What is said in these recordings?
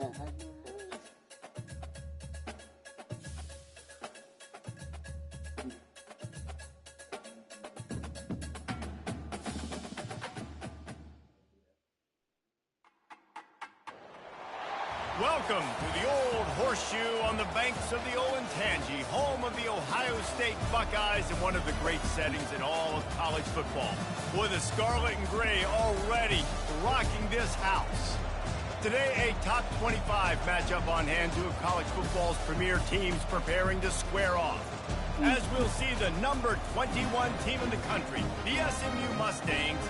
Welcome to the Old Horseshoe on the banks of the Olentangy, home of the Ohio State Buckeyes and one of the great settings in all of college football. Boy, the Scarlet and Gray already rocking this house. Today, a top 25 matchup on hand, two of college football's premier teams preparing to square off. As we'll see the number 21 team in the country, the SMU Mustangs,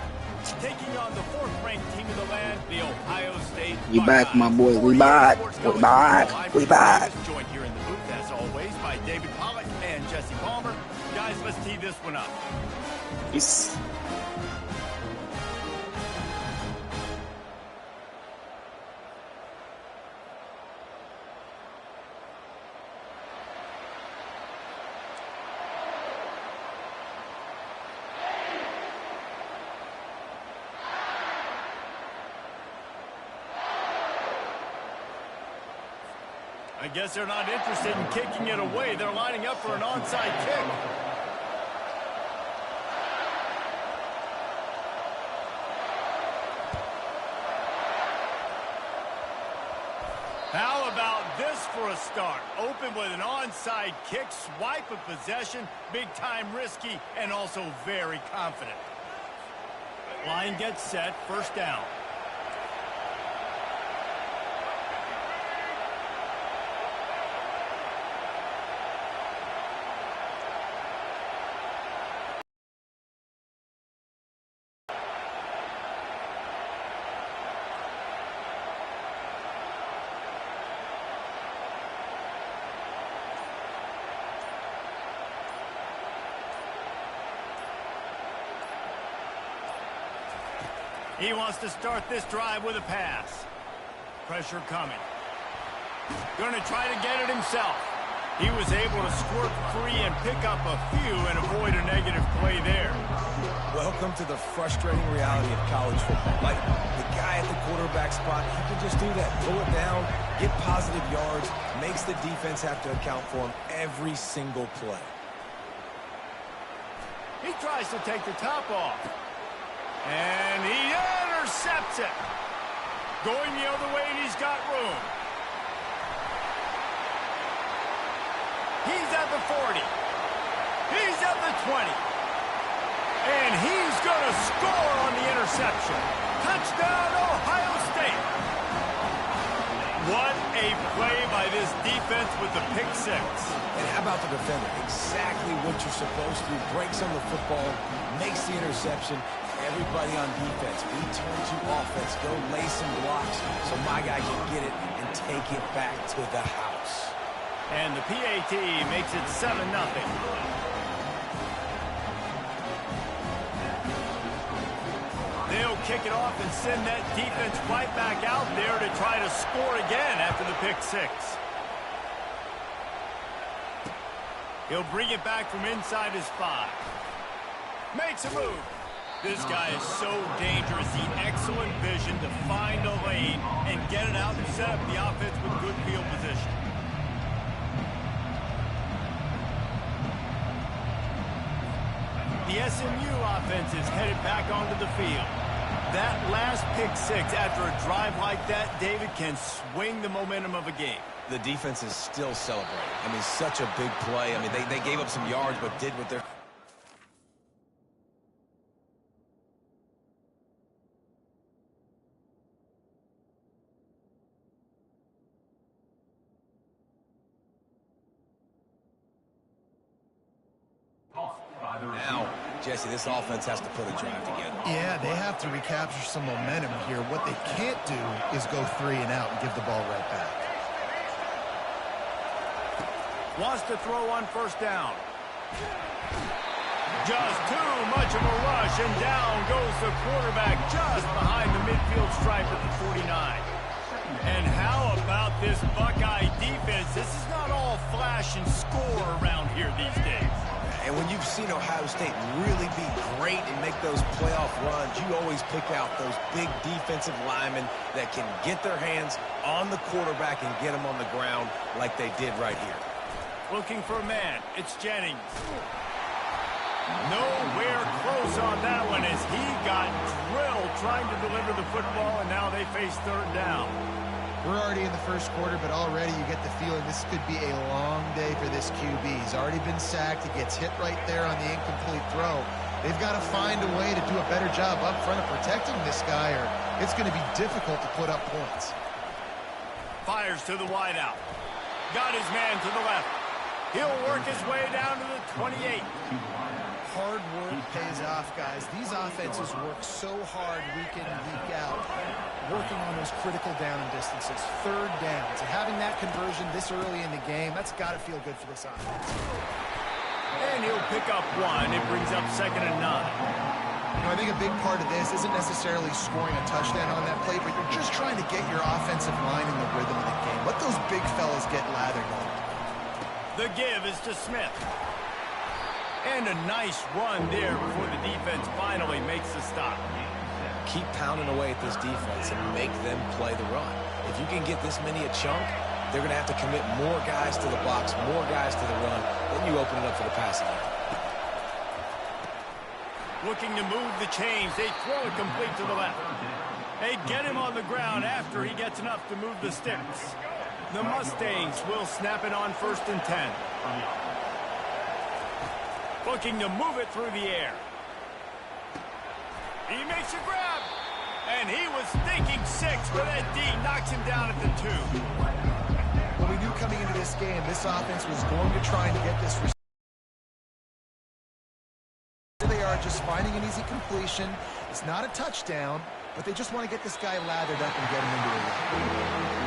taking on the fourth-ranked team in the land, the Ohio State Buckeyes. We back, my boy. We back. We back. We back. Joined here in the booth, as always, by David Pollack and Jesse Palmer. Guys, let's tee this one up. Peace. I guess they're not interested in kicking it away. They're lining up for an onside kick. How about this for a start? Open with an onside kick, swipe of possession, big time risky, and also very confident. Line gets set, first down. He wants to start this drive with a pass. Pressure coming. Going to try to get it himself. He was able to squirt free and pick up a few and avoid a negative play there. Welcome to the frustrating reality of college football. Like, the guy at the quarterback spot, he can just do that. Pull it down, get positive yards, makes the defense have to account for him every single play. He tries to take the top off. And he intercepts it. Going the other way, and he's got room. He's at the 40. He's at the 20. And he's going to score on the interception. Touchdown, Ohio State. What a play by this defense with the pick six. And how about the defender? Exactly what you're supposed to do. Breaks on the football, makes the interception. Everybody on defense, return to offense, go lay some blocks so my guy can get it and take it back to the house. And the PAT makes it 7-0. They'll kick it off and send that defense right back out there to try to score again after the pick six. He'll bring it back from inside his 5. Makes a move. This guy is so dangerous. The excellent vision to find a lane and get it out and set up the offense with good field position. The SMU offense is headed back onto the field. That last pick six after a drive like that, David, can swing the momentum of a game. The defense is still celebrating. I mean, such a big play. I mean, they gave up some yards but did what they're... Now, Jesse, this offense has to put a drive together. Yeah, they have to recapture some momentum here. What they can't do is go 3 and out and give the ball right back. Wants to throw on first down. Just too much of a rush, and down goes the quarterback just behind the midfield stripe at the 49. And how about this Buckeye defense? This is not all flash and score around here these days. And when you've seen Ohio State really be great and make those playoff runs, you always pick out those big defensive linemen that can get their hands on the quarterback and get him on the ground like they did right here. Looking for a man. It's Jennings. Nowhere close on that one as he got drilled trying to deliver the football, and now they face third down. We're already in the first quarter, but already you get the feeling this could be a long day for this QB. He's already been sacked. He gets hit right there on the incomplete throw. They've got to find a way to do a better job up front of protecting this guy, or it's going to be difficult to put up points. Fires to the wideout. Got his man to the left. He'll work his way down to the 28. Hard work pays off, guys. These offenses work so hard week in and week out, working on those critical down and distances, third downs. And having that conversion this early in the game, that's got to feel good for this offense. And he'll pick up one. It brings up 2nd and 9. You know, I think a big part of this isn't necessarily scoring a touchdown on that play, but you're just trying to get your offensive line in the rhythm of the game. Let those big fellas get lathered on. The give is to Smith. And a nice run there before the defense finally makes the stop. Keep pounding away at this defense and make them play the run. If you can get this many a chunk, they're going to have to commit more guys to the box, more guys to the run. Then you open it up for the passing game. Looking to move the chains. They throw it complete to the left. They get him on the ground after he gets enough to move the sticks. The Mustangs will snap it on 1st and 10. Looking to move it through the air. He makes a grab. And he was thinking 6, but that D knocks him down at the 2. Well, we knew coming into this game, this offense was going to try and get this. Here they are just finding an easy completion. It's not a touchdown, but they just want to get this guy lathered up and get him into a run.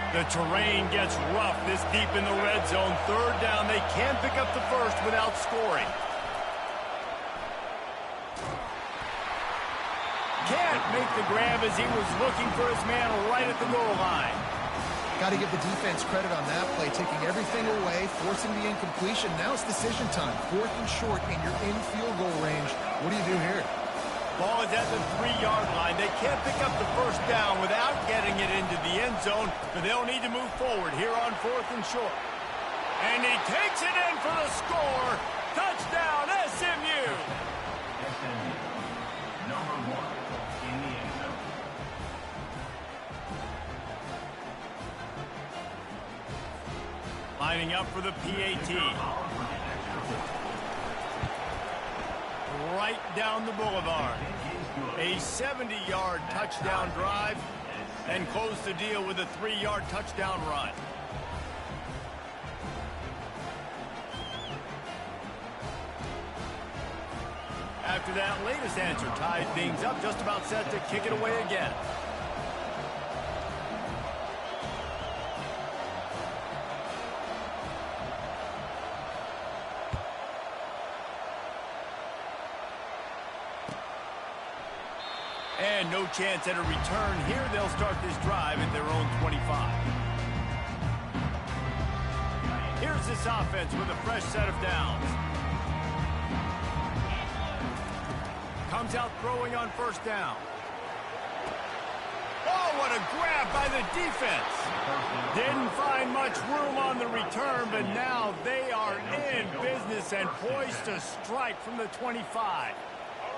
The terrain gets rough this deep in the red zone. Third down. They can pick up the first without scoring. Can't make the grab as he was looking for his man right at the goal line. Got to give the defense credit on that play, taking everything away, forcing the incompletion. Now it's decision time. 4th and short, and you're in field goal range. What do you do here? Ball is at the 3-yard line. They can't pick up the first down without getting it into the end zone, but they'll need to move forward here on 4th and short. And he takes it in for the score. Touchdown, SMU. Number 1 in the end zone. Lining up for the PAT. Right down the boulevard. A 70-yard touchdown drive, and close the deal with a 3-yard touchdown run. After that latest answer tied things up, just about set to kick it away again. And no chance at a return here. They'll start this drive at their own 25. Here's this offense with a fresh set of downs. Comes out throwing on 1st down. Oh, what a grab by the defense. Didn't find much room on the return, but now they are in business and poised to strike from the 25.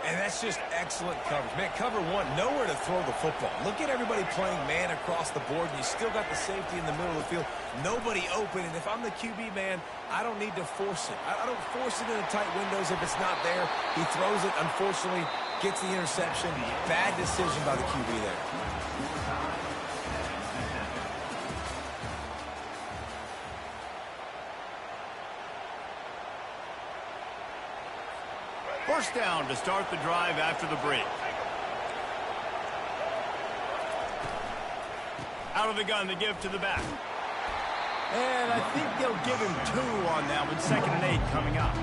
And that's just excellent coverage. Man, cover 1, nowhere to throw the football. Look at everybody playing man across the board, and you still got the safety in the middle of the field. Nobody open, and if I'm the QB, man, I don't need to force it. I don't force it in the tight windows if it's not there. He throws it, unfortunately, gets the interception. Bad decision by the QB there. First down to start the drive after the break. Out of the gun to give to the back. And I think they'll give him 2 on that one. 2nd and 8 coming up.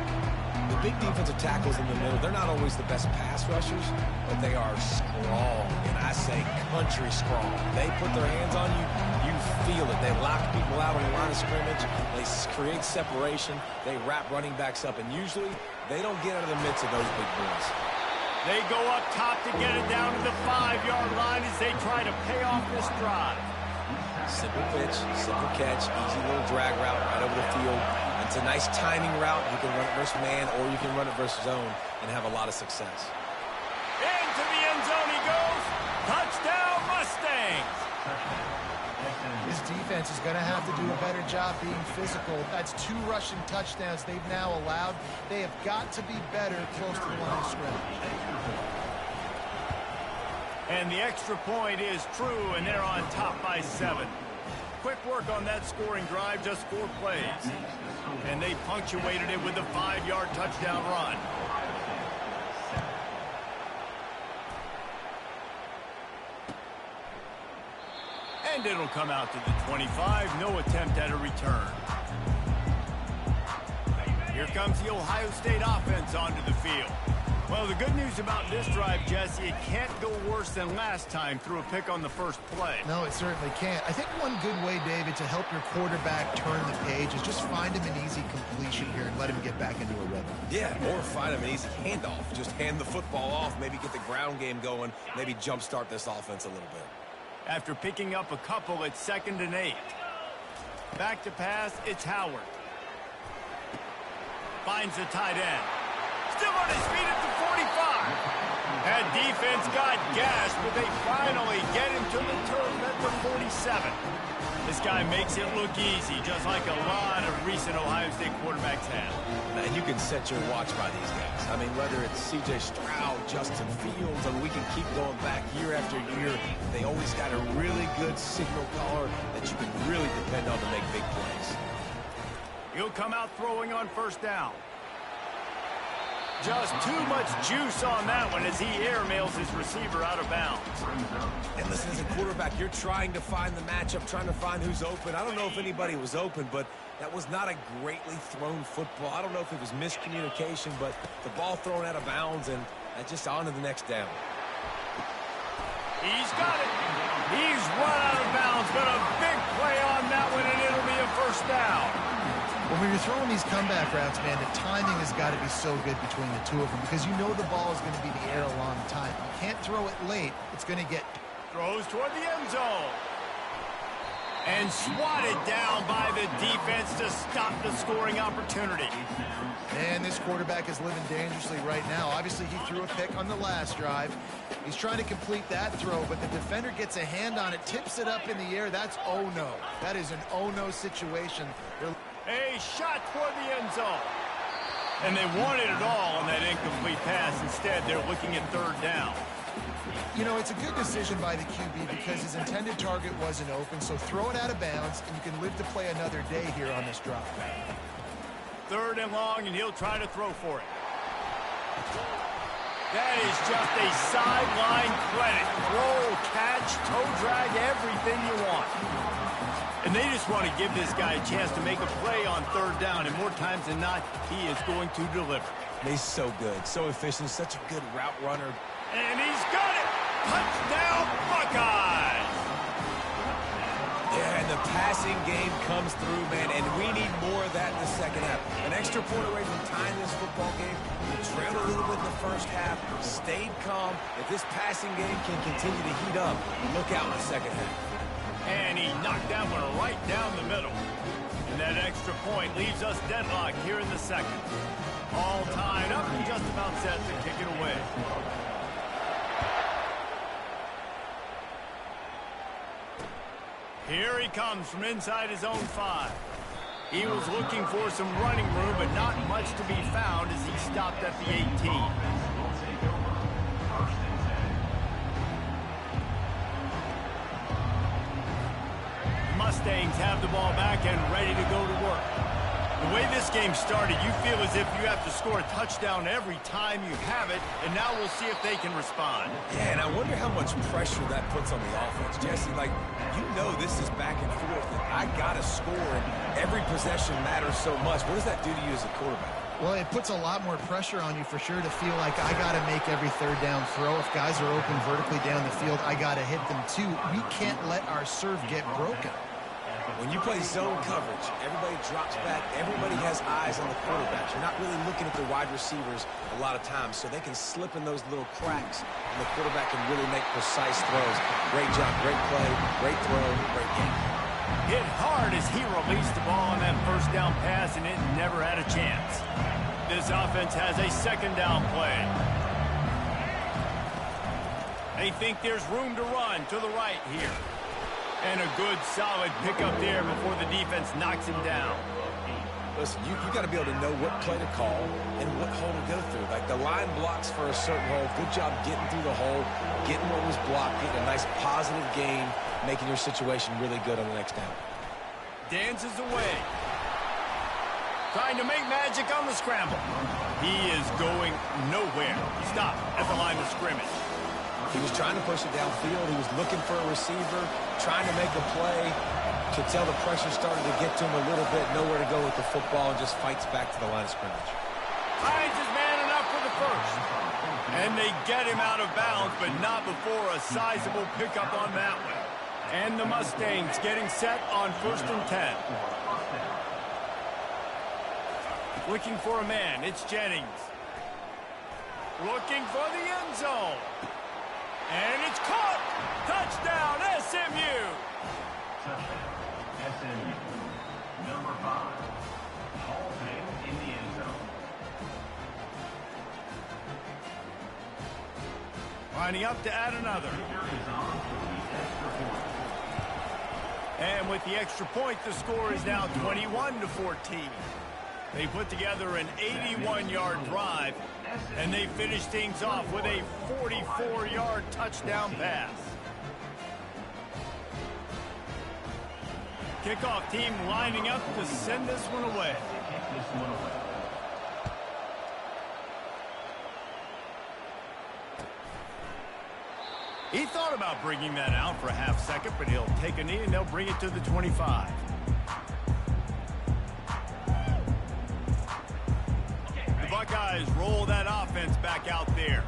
The big defensive tackles in the middle, they're not always the best pass rushers, but they are strong, and I say country strong. They put their hands on you, you feel it. They lock people out on the line of scrimmage. They create separation. They wrap running backs up, and usually they don't get out of the midst of those big boys. They go up top to get it down to the 5-yard line as they try to pay off this drive. Simple pitch, simple catch, easy little drag route right over the field. It's a nice timing route. You can run it versus man, or you can run it versus zone and have a lot of success. Into the end zone he goes. Touchdown, Mustangs. This defense is going to have to do a better job being physical. That's 2 rushing touchdowns they've now allowed. They have got to be better close to the line of scrimmage. And the extra point is true, and they're on top by 7. Quick work on that scoring drive, just 4 plays. And they punctuated it with a 5-yard touchdown run. And it'll come out to the 25. No attempt at a return. Here comes the Ohio State offense onto the field. Well, the good news about this drive, Jesse, it can't go worse than last time through a pick on the first play. No, it certainly can't. I think one good way, David, to help your quarterback turn the page is just find him an easy completion here and let him get back into a rhythm. Yeah, or find him an easy handoff. Just hand the football off, maybe get the ground game going, maybe jumpstart this offense a little bit. After picking up a couple, it's 2nd and 8. Back to pass, it's Howard. Finds the tight end. Still on his feet at the 45. That defense got gashed, but they finally get him to the turf at the 47. This guy makes it look easy, just like a lot of recent Ohio State quarterbacks have. And you can set your watch by these guys. I mean, whether it's C.J. Stroud, Justin Fields, I mean, we can keep going back year after year. They always got a really good signal caller that you can really depend on to make big plays. He'll come out throwing on 1st down. Just too much juice on that one as he airmails his receiver out of bounds. And listen, as a quarterback, you're trying to find the matchup, trying to find who's open. I don't know if anybody was open, but that was not a greatly thrown football. I don't know if it was miscommunication, but the ball thrown out of bounds and just on to the next down. He's got it. He's run out of bounds, but a big play on that one, and it'll be a 1st down. Well, when you're throwing these comeback routes, man, the timing has got to be so good between the two of them because you know the ball is going to be in the air a long time. You can't throw it late. It's going to get... Throws toward the end zone. And swatted down by the defense to stop the scoring opportunity. Man, this quarterback is living dangerously right now. Obviously, he threw a pick on the last drive. He's trying to complete that throw, but the defender gets a hand on it, tips it up in the air. That's oh-no. That is an oh-no situation. A shot toward the end zone. And they wanted it all on that incomplete pass. Instead, they're looking at 3rd down. You know, it's a good decision by the QB because his intended target wasn't open, so throw it out of bounds, and you can live to play another day here on this drive. 3rd and long, and he'll try to throw for it. That is just a sideline credit. Roll, catch, toe drag, everything you want. And they just want to give this guy a chance to make a play on 3rd down, and more times than not, he is going to deliver. He's so good, so efficient, such a good route runner. And he's got it! Touchdown, Buckeyes! Yeah, and the passing game comes through, man, and we need more of that in the 2nd half. An extra point away from tying this football game. We trailed a little bit in the 1st half, stayed calm. If this passing game can continue to heat up, look out in the 2nd half. And he knocked that one right down the middle. And that extra point leaves us deadlocked here in the 2nd. All tied up and just about set to kick it away. Here he comes from inside his own 5. He was looking for some running room, but not much to be found as he stopped at the 18. Mustangs have the ball back and ready to go to work. The way this game started, you feel as if you have to score a touchdown every time you have it, and now we'll see if they can respond. Yeah, and I wonder how much pressure that puts on the offense. Jesse, like, you know this is back and forth, and I got to score, and every possession matters so much. What does that do to you as a quarterback? Well, it puts a lot more pressure on you for sure to feel like I got to make every third down throw. If guys are open vertically down the field, I got to hit them too. We can't let our serve get broken. When you play zone coverage, everybody drops back. Everybody has eyes on the quarterback. You're not really looking at the wide receivers a lot of times, so they can slip in those little cracks, and the quarterback can really make precise throws. Great job, great play, great throw, great game. Hit hard as he released the ball on that first down pass, and it never had a chance. This offense has a second down play. They think there's room to run to the right here. And a good, solid pickup there before the defense knocks him down. Listen, you got to be able to know what play to call and what hole to go through. Like, the line blocks for a certain hole. Good job getting through the hole, getting what was blocked, getting a nice positive gain, making your situation really good on the next down. Dances away. Trying to make magic on the scramble. He is going nowhere. Stop at the line of scrimmage. He was trying to push it downfield. He was looking for a receiver, trying to make a play. Could tell the pressure started to get to him a little bit. Nowhere to go with the football, and just fights back to the line of scrimmage. Finds his man enough for the first. And they get him out of bounds, but not before a sizable pickup on that one. And the Mustangs getting set on 1st and 10. Looking for a man. It's Jennings. Looking for the end zone. And it's caught! Touchdown, SMU! Touchdown, SMU. Number 5, Hall in the end zone. Lining up to add another. And with the extra point, the score is now 21-14. They put together an 81-yard drive, and they finish things off with a 44-yard touchdown pass. Kickoff team lining up to send this one away. He thought about bringing that out for a half second, but he'll take a knee and they'll bring it to the 25. The Buckeyes roll that offense back out there.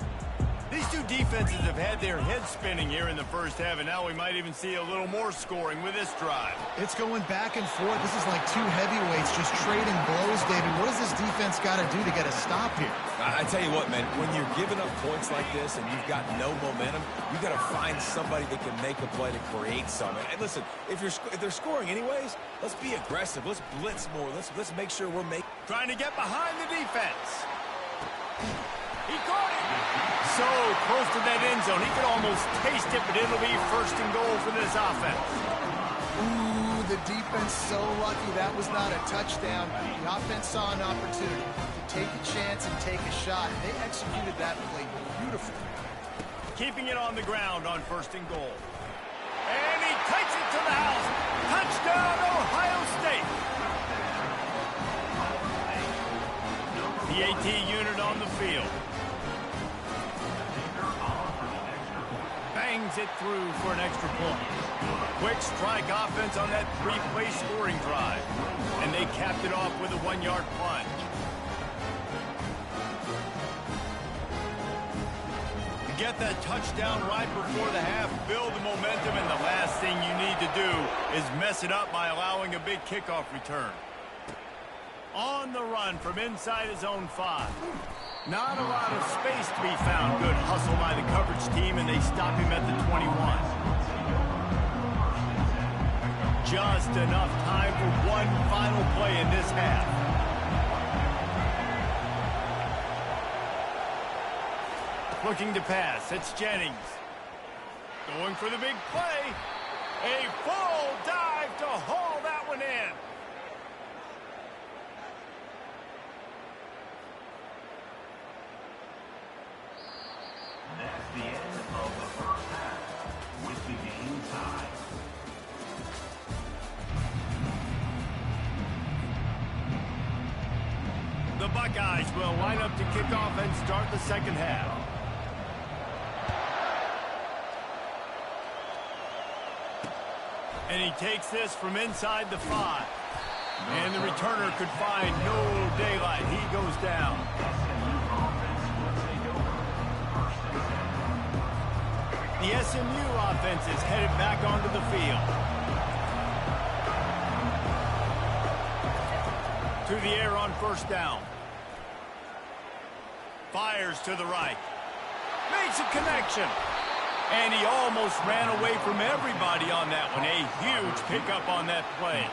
These two defenses have had their heads spinning here in the first half, and now we might even see a little more scoring with this drive. It's going back and forth. This is like two heavyweights just trading blows, David. What does this defense got to do to get a stop here? I tell you what, man, when you're giving up points like this and you've got no momentum, you got to find somebody that can make a play to create something. And listen, if they're scoring anyways, let's be aggressive. Let's blitz more. Let's make sure we're making. Trying to get behind the defense. He caught it. So close to that end zone. He could almost taste it, but it'll be 1st and goal for this offense. Ooh, the defense so lucky that was not a touchdown. The offense saw an opportunity to take a chance and take a shot. They executed that play beautifully. Keeping it on the ground on 1st and goal. And he takes it to the house. Touchdown, Ohio State. The AT unit on the field. Bangs it through for an extra point. Quick strike offense on that 3-play scoring drive. And they capped it off with a 1-yard plunge. To get that touchdown right before the half, build the momentum, and the last thing you need to do is mess it up by allowing a big kickoff return. On the run from inside his own 5. Not a lot of space to be found. Good hustle by the coverage team, and they stop him at the 21. Just enough time for one final play in this half. Looking to pass. It's Jennings. Going for the big play. A full dive to haul that one in. That's the end of the first half, with the game tied. The Buckeyes will line up to kick off and start the second half. And he takes this from inside the 5. And the returner could find no daylight. He goes down. The SMU offense is headed back onto the field. To the air on first down. Fires to the right. Makes a connection. And he almost ran away from everybody on that one. A huge pickup on that play.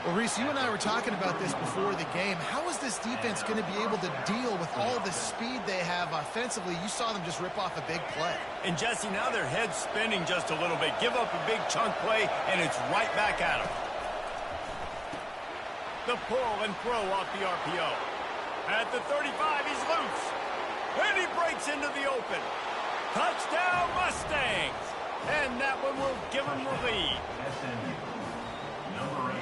Well, Reese, you and I were talking about this before the game. How is this defense going to be able to deal with all the speed they have offensively? You saw them just rip off a big play. And, Jesse, now their head's spinning just a little bit. Give up a big chunk play, and it's right back at them. The pull and throw off the RPO. At the 35, he's loose. And he breaks into the open. Touchdown, Mustangs! And that one will give them the lead. SMU, number 8,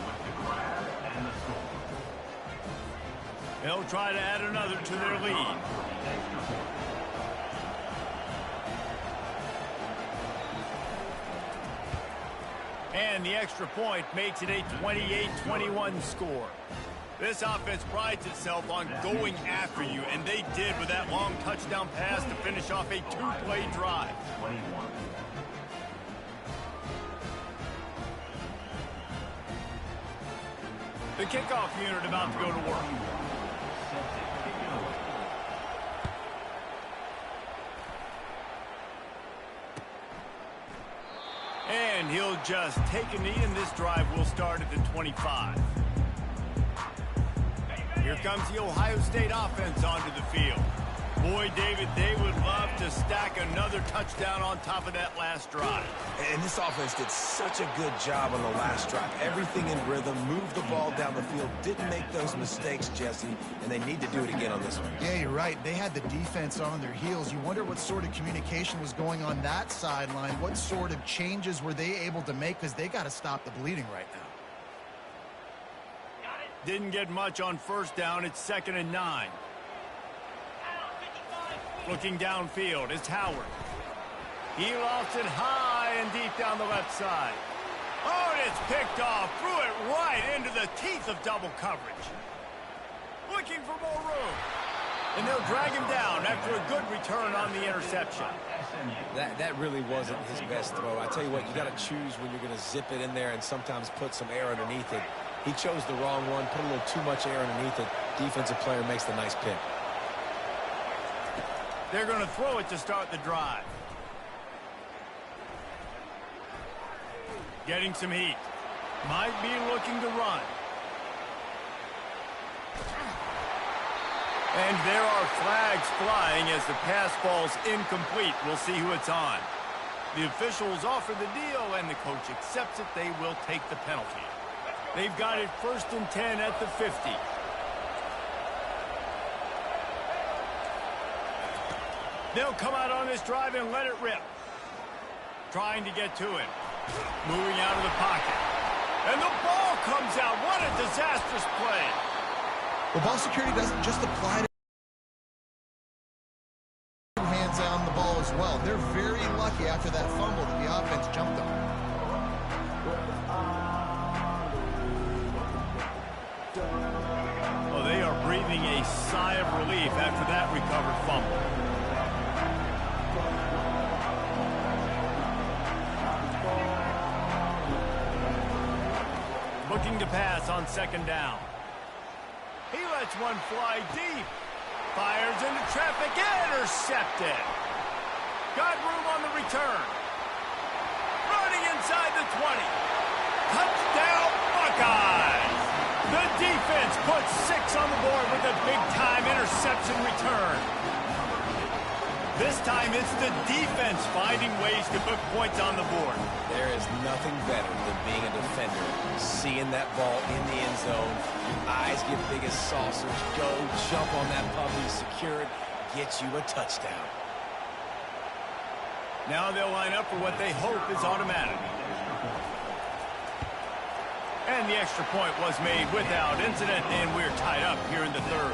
with the grab and the score. They'll try to add another to their lead. And the extra point makes it a 28-21 score. This offense prides itself on going after you, and they did with that long touchdown pass to finish off a 2-play drive. 21. The kickoff unit about to go to work. And he'll just take a knee, and this drive will start at the 25. Here comes the Ohio State offense onto the field. Boy, David, they would love to stack another touchdown on top of that last drive. And this offense did such a good job on the last drive. Everything in rhythm, moved the ball down the field, didn't make those mistakes, Jesse, and they need to do it again on this one. Yeah, you're right. They had the defense on their heels. You wonder what sort of communication was going on that sideline. What sort of changes were they able to make? Because they got to stop the bleeding right now. Didn't get much on first down. It's 2nd and 9. Looking downfield, it's Howard. He lofts it high and deep down the left side. Oh, and it's picked off. Threw it right into the teeth of double coverage. Looking for more room. And they'll drag him down after a good return on the interception. That really wasn't his best throw. I tell you what, you got to choose when you're going to zip it in there and sometimes put some air underneath it. He chose the wrong one, put a little too much air underneath it. Defensive player makes the nice pick. They're going to throw it to start the drive. Getting some heat. Might be looking to run. And there are flags flying as the pass falls incomplete. We'll see who it's on. The officials offer the deal, and the coach accepts it. They will take the penalty. They've got it 1st and 10 at the 50. They'll come out on this drive and let it rip. Trying to get to it. Moving out of the pocket. And the ball comes out. What a disastrous play. Well, ball security doesn't just apply to hands on the ball as well. They're very lucky after that fumble that the offense jumped on. Well, they are breathing a sigh of relief after that recovered fumble. Looking to pass on 2nd down. He lets one fly deep. Fires into traffic. Intercepted. Got room on the return. Running inside the 20. Touchdown, Buckeyes. The defense puts 6 on the board with a big-time interception return. This time it's the defense finding ways to put points on the board. There is nothing better than being a defender. Seeing that ball in the end zone, your eyes get big as saucers. Go, jump on that puppy, secure it, get you a touchdown. Now Now they'll line up for what they hope is automatic. And the extra point was made without incident, and we're tied up here in the third.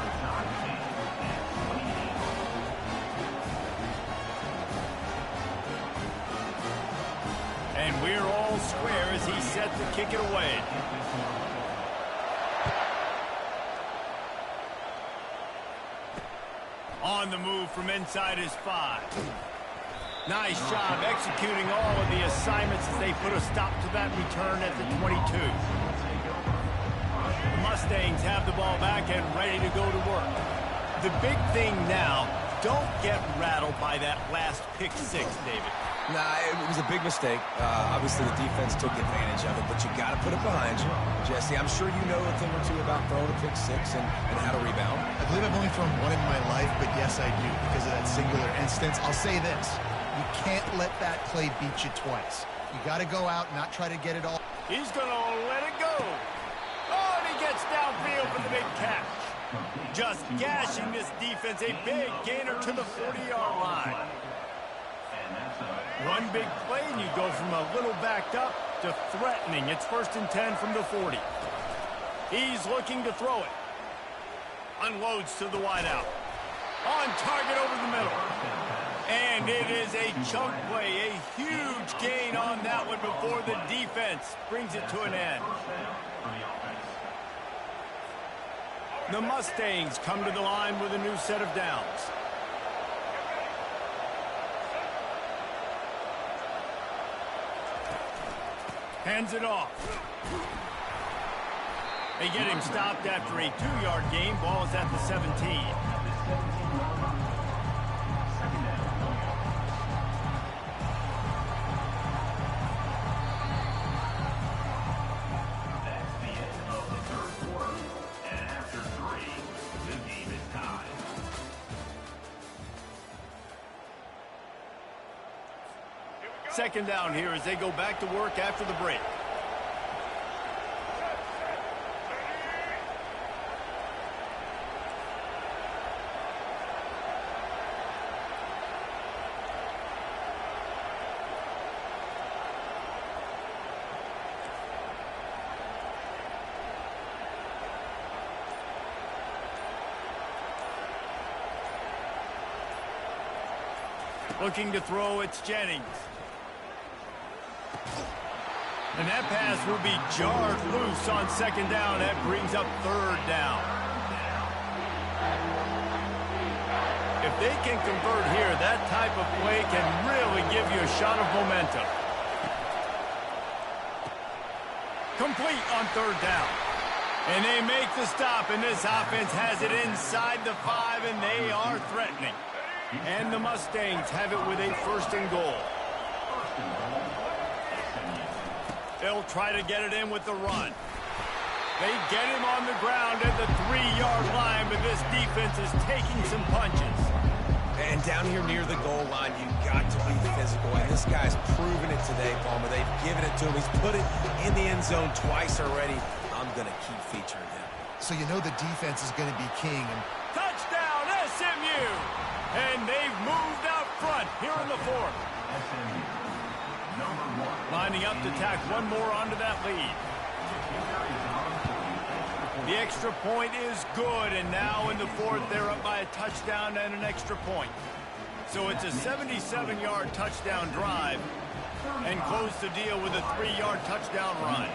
And we're all square as he's set to kick it away. On the move from inside his 5. Nice job executing all of the assignments as they put a stop to that return at the 22. The Mustangs have the ball back and ready to go to work. The big thing now, don't get rattled by that last pick 6, David. Nah, it was a big mistake. Obviously, the defense took advantage of it, but you got to put it behind you. Jesse, I'm sure you know a thing or two about throwing a pick 6 and how to rebound. I believe I've only thrown one in my life, but yes, I do because of that singular instance. I'll say this. You can't let that play beat you twice. You got to go out and not try to get it all. He's going to let it go. Oh, and he gets downfield for the big catch. Just gashing this defense, a big gainer to the 40-yard line. One big play, and you go from a little backed up to threatening. It's 1st and 10 from the 40. He's looking to throw it. Unloads to the wideout. On target over the middle. And it is a chunk play, a huge gain on that one before the defense brings it to an end. The Mustangs come to the line with a new set of downs. Hands it off. They get him stopped after a 2-yard gain. Ball is at the 17. Second down here as they go back to work after the break. Looking to throw, it's Jennings. And that pass will be jarred loose on second down. That brings up third down. If they can convert here, that type of play can really give you a shot of momentum. Complete on third down. And they make the stop, and this offense has it inside the 5, and they are threatening. And the Mustangs have it with a 1st and goal. They'll try to get it in with the run. They get him on the ground at the 3-yard line, but this defense is taking some punches. And down here near the goal line, you got to be physical. And this guy's proven it today, Palmer. They've given it to him. He's put it in the end zone twice already. I'm going to keep featuring him. So you know the defense is going to be king. And touchdown, SMU! And they've moved out front here in the 4th. Lining up to tack one more onto that lead. The extra point is good, and now in the 4th, they're up by a touchdown and an extra point. So it's a 77-yard touchdown drive, and close the deal with a 3-yard touchdown run.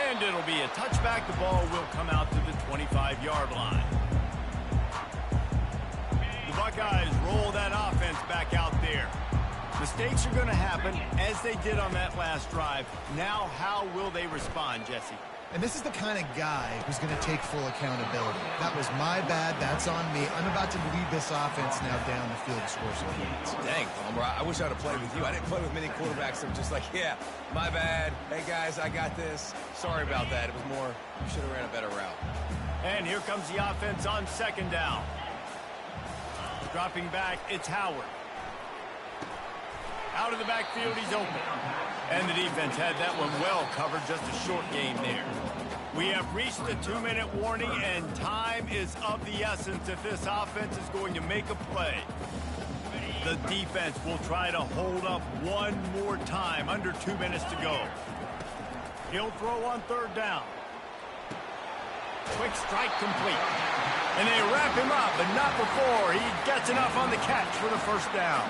And it'll be a touchback. The ball will come out to the 25-yard line. The Buckeyes roll that offense back out there. Mistakes are going to happen, as they did on that last drive. Now, how will they respond, Jesse? And this is the kind of guy who's going to take full accountability. That was my bad. That's on me. I'm about to lead this offense now down the field to score some points. Dang, Palmer, I wish I'd have played with you. I didn't play with many quarterbacks that were just like, yeah, my bad. Hey, guys, I got this. Sorry about that. It was more, you should have ran a better route. And here comes the offense on second down. Dropping back, it's Howard. Out of the backfield, he's open. And the defense had that one well covered, just a short game there. We have reached the 2-minute warning, and time is of the essence if this offense is going to make a play. The defense will try to hold up one more time. Under 2 minutes to go. He'll throw on third down. Quick strike complete. And they wrap him up, but not before he gets enough on the catch for the first down.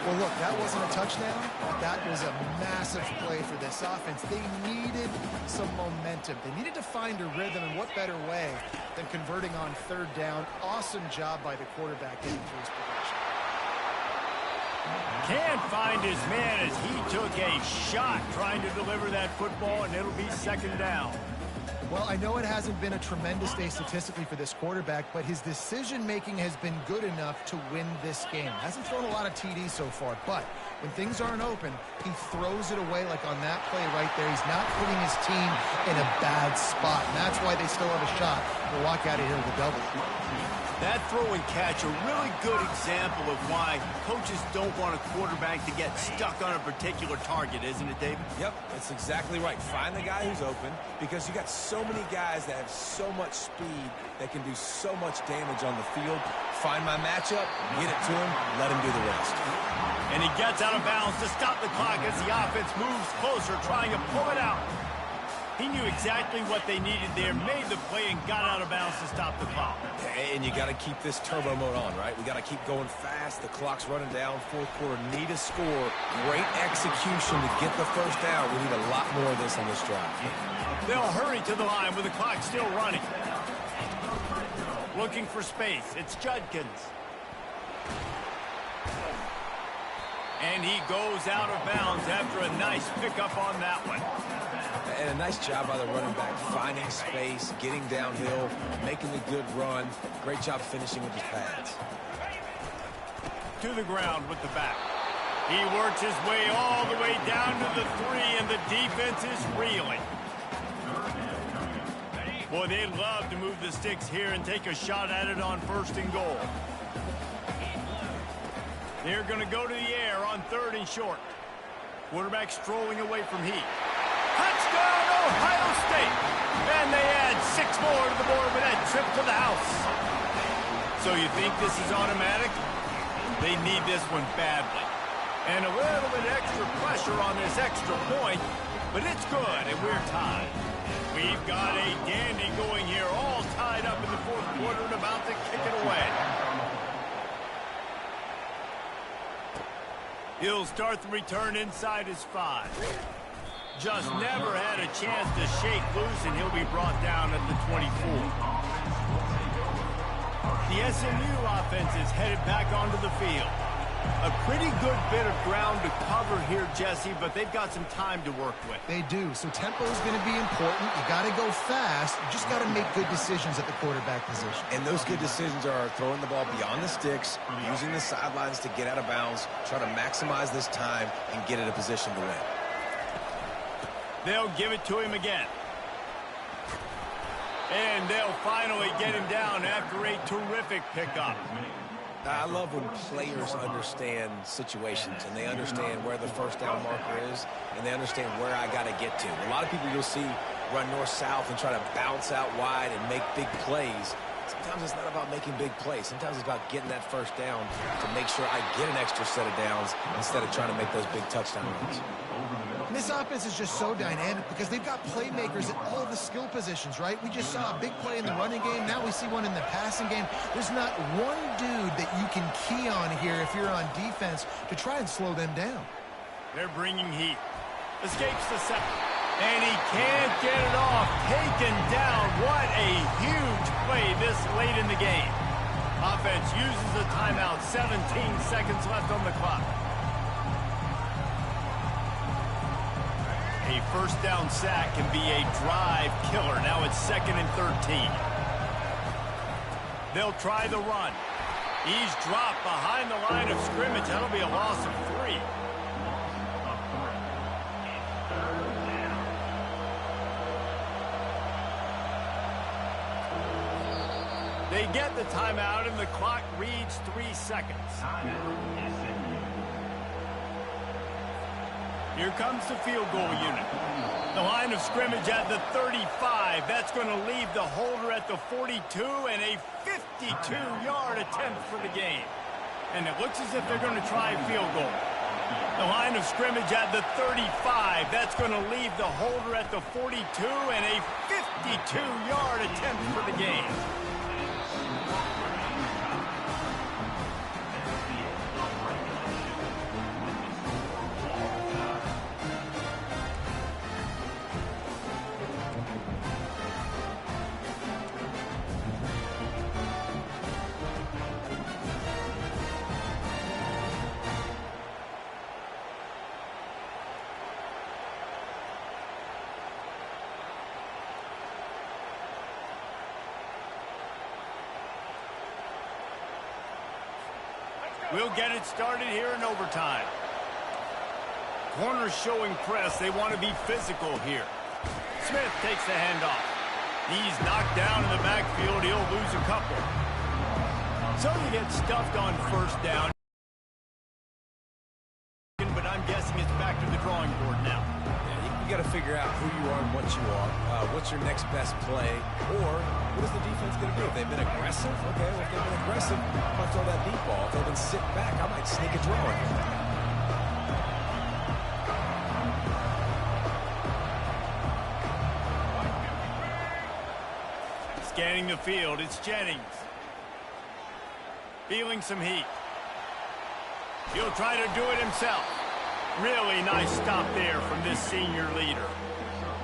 Well, look, that wasn't a touchdown. That was a massive play for this offense. They needed some momentum. They needed to find a rhythm, and what better way than converting on third down. Awesome job by the quarterback getting through his progression. Can't find his man as he took a shot trying to deliver that football, and it'll be second down. Well, I know it hasn't been a tremendous day statistically for this quarterback, but his decision-making has been good enough to win this game. Hasn't thrown a lot of TDs so far, but when things aren't open, he throws it away like on that play right there. He's not putting his team in a bad spot, and that's why they still have a shot to walk out of here with a double. That throw and catch, a really good example of why coaches don't want a quarterback to get stuck on a particular target, isn't it, David? Yep, that's exactly right. Find the guy who's open, because you got so many guys that have so much speed that can do so much damage on the field. Find my matchup, get it to him, let him do the rest. And he gets out of bounds to stop the clock as the offense moves closer, trying to pull it out. He knew exactly what they needed there, made the play, and got out of bounds to stop the clock. And you got to keep this turbo mode on, right? We got to keep going fast. The clock's running down. Fourth quarter, need a score. Great execution to get the first down. We need a lot more of this on this drive. They'll hurry to the line with the clock still running. Looking for space. It's Judkins. And he goes out of bounds after a nice pickup on that one. And a nice job by the running back, finding space, getting downhill, making a good run. Great job finishing with his pads. To the ground with the back. He works his way all the way down to the 3, and the defense is reeling. Boy, they'd love to move the sticks here and take a shot at it on first and goal. They're going to go to the air on third and short. Quarterback strolling away from heat. Touchdown, Ohio State! And they add 6 more to the board with that trip to the house. So you think this is automatic? They need this one badly. And a little bit extra pressure on this extra point, but it's good, and we're tied. We've got a dandy going here, all tied up in the fourth quarter and about to kick it away. He'll start the return inside his 5. Just never had a chance to shake loose, and he'll be brought down at the 24. The SMU offense is headed back onto the field. A pretty good bit of ground to cover here, Jesse, but they've got some time to work with. They do, so tempo is going to be important. You got to go fast. You just got to make good decisions at the quarterback position. And those good decisions are throwing the ball beyond the sticks, using the sidelines to get out of bounds, try to maximize this time and get in a position to win. They'll give it to him again. And they'll finally get him down after a terrific pickup. I love when players understand situations and they understand where the first down marker is and they understand where I got to get to. A lot of people you'll see run north-south and try to bounce out wide and make big plays. Sometimes it's not about making big plays. Sometimes it's about getting that first down to make sure I get an extra set of downs instead of trying to make those big touchdown runs. And this offense is just so dynamic because they've got playmakers at all the skill positions, right? We just saw a big play in the running game. Now we see one in the passing game. There's not one dude that you can key on here if you're on defense to try and slow them down. They're bringing heat. Escapes the second. And he can't get it off. Taken down. What a huge play this late in the game. Offense uses a timeout. 17 seconds left on the clock. A first down sack can be a drive killer. Now it's 2nd and 13. They'll try the run. He's dropped behind the line of scrimmage. That'll be a loss of 3. They get the timeout, and the clock reads 3 seconds. Here comes the field goal unit. The line of scrimmage at the 35. That's going to leave the holder at the 42 and a 52-yard attempt for the game. And it looks as if they're going to try a field goal. The line of scrimmage at the 35. That's going to leave the holder at the 42 and a 52-yard attempt for the game. We'll get it started here in overtime. Corners showing press. They want to be physical here. Smith takes the handoff. He's knocked down in the backfield. He'll lose a couple. So you get stuffed on first down. But I'm guessing it's back to the drawing board now. You got to figure out who you are and what you are. What's your next best play? Or what is the defense going to do? If they've been aggressive, okay, well, if they've been aggressive, I might throw that deep ball. If they've been sitting back, I might sneak a draw in. Scanning the field, it's Jennings. Feeling some heat. He'll try to do it himself. Really nice stop there from this senior leader.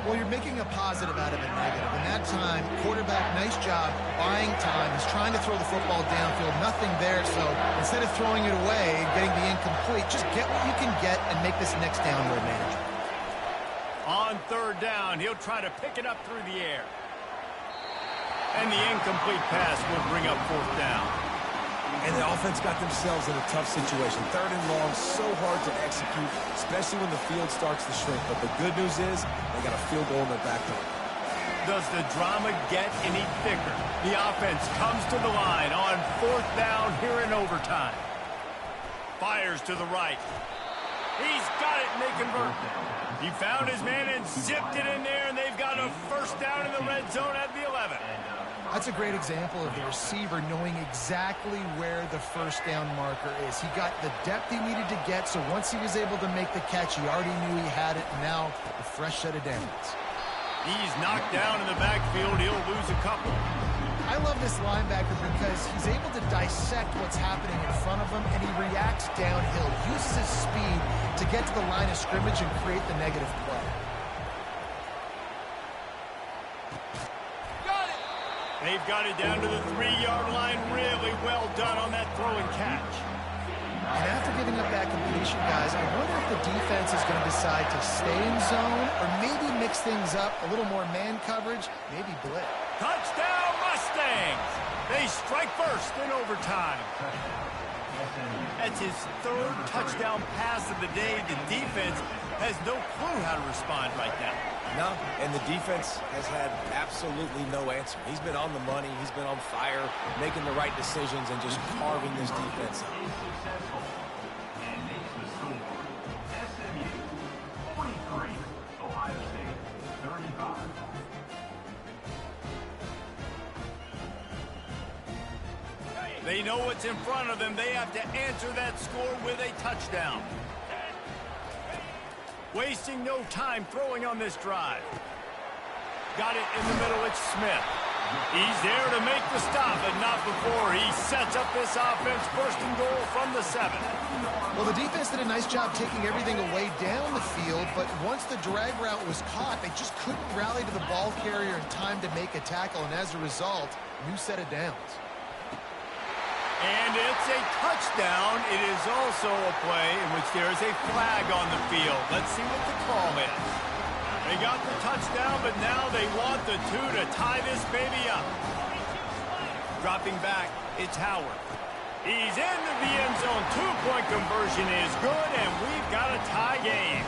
Well, you're making a positive out of a negative. And that time, quarterback, nice job, buying time. He's trying to throw the football downfield. Nothing there, so instead of throwing it away and getting the incomplete, just get what you can get and make this next down more manageable. On third down, he'll try to pick it up through the air. And the incomplete pass will bring up fourth down. And the offense got themselves in a tough situation. Third and long, so hard to execute, especially when the field starts to shrink. But the good news is they got a field goal in their back door. Does the drama get any thicker? The offense comes to the line on fourth down here in overtime. Fires to the right. He's got it, and they convert. He found his man and zipped it in there, and they've got a first down in the red zone at the 11. That's a great example of the receiver knowing exactly where the first down marker is. He got the depth he needed to get, so once he was able to make the catch, he already knew he had it, and now a fresh set of downs. He's knocked down in the backfield. He'll lose a couple. I love this linebacker because he's able to dissect what's happening in front of him, and he reacts downhill, uses his speed to get to the line of scrimmage and create the negative play. They've got it down to the 3-yard line. Really well done on that throw and catch. And after giving up that completion, guys, I wonder if the defense is going to decide to stay in zone or maybe mix things up, a little more man coverage, maybe blitz. Touchdown, Mustangs! They strike first in overtime. That's his third touchdown pass of the day. The defense has no clue how to respond right now. No, and the defense has had absolutely no answer. He's been on the money. He's been on fire, making the right decisions and just carving this defense up. And makes the score. SMU 43, Ohio State 35. They know what's in front of them. They have to answer that score with a touchdown. Wasting no time throwing on this drive. Got it in the middle. It's Smith. He's there to make the stop, but not before he sets up this offense. First and goal from the 7. Well, the defense did a nice job taking everything away down the field, but once the drag route was caught, they just couldn't rally to the ball carrier in time to make a tackle, and as a result, new set of downs. And it's a touchdown. It is also a play in which there is a flag on the field. Let's see what the call is. They got the touchdown, but now they want the 2 to tie this baby up. Dropping back, it's Howard. He's into the end zone. 2-point conversion is good, and we've got a tie game.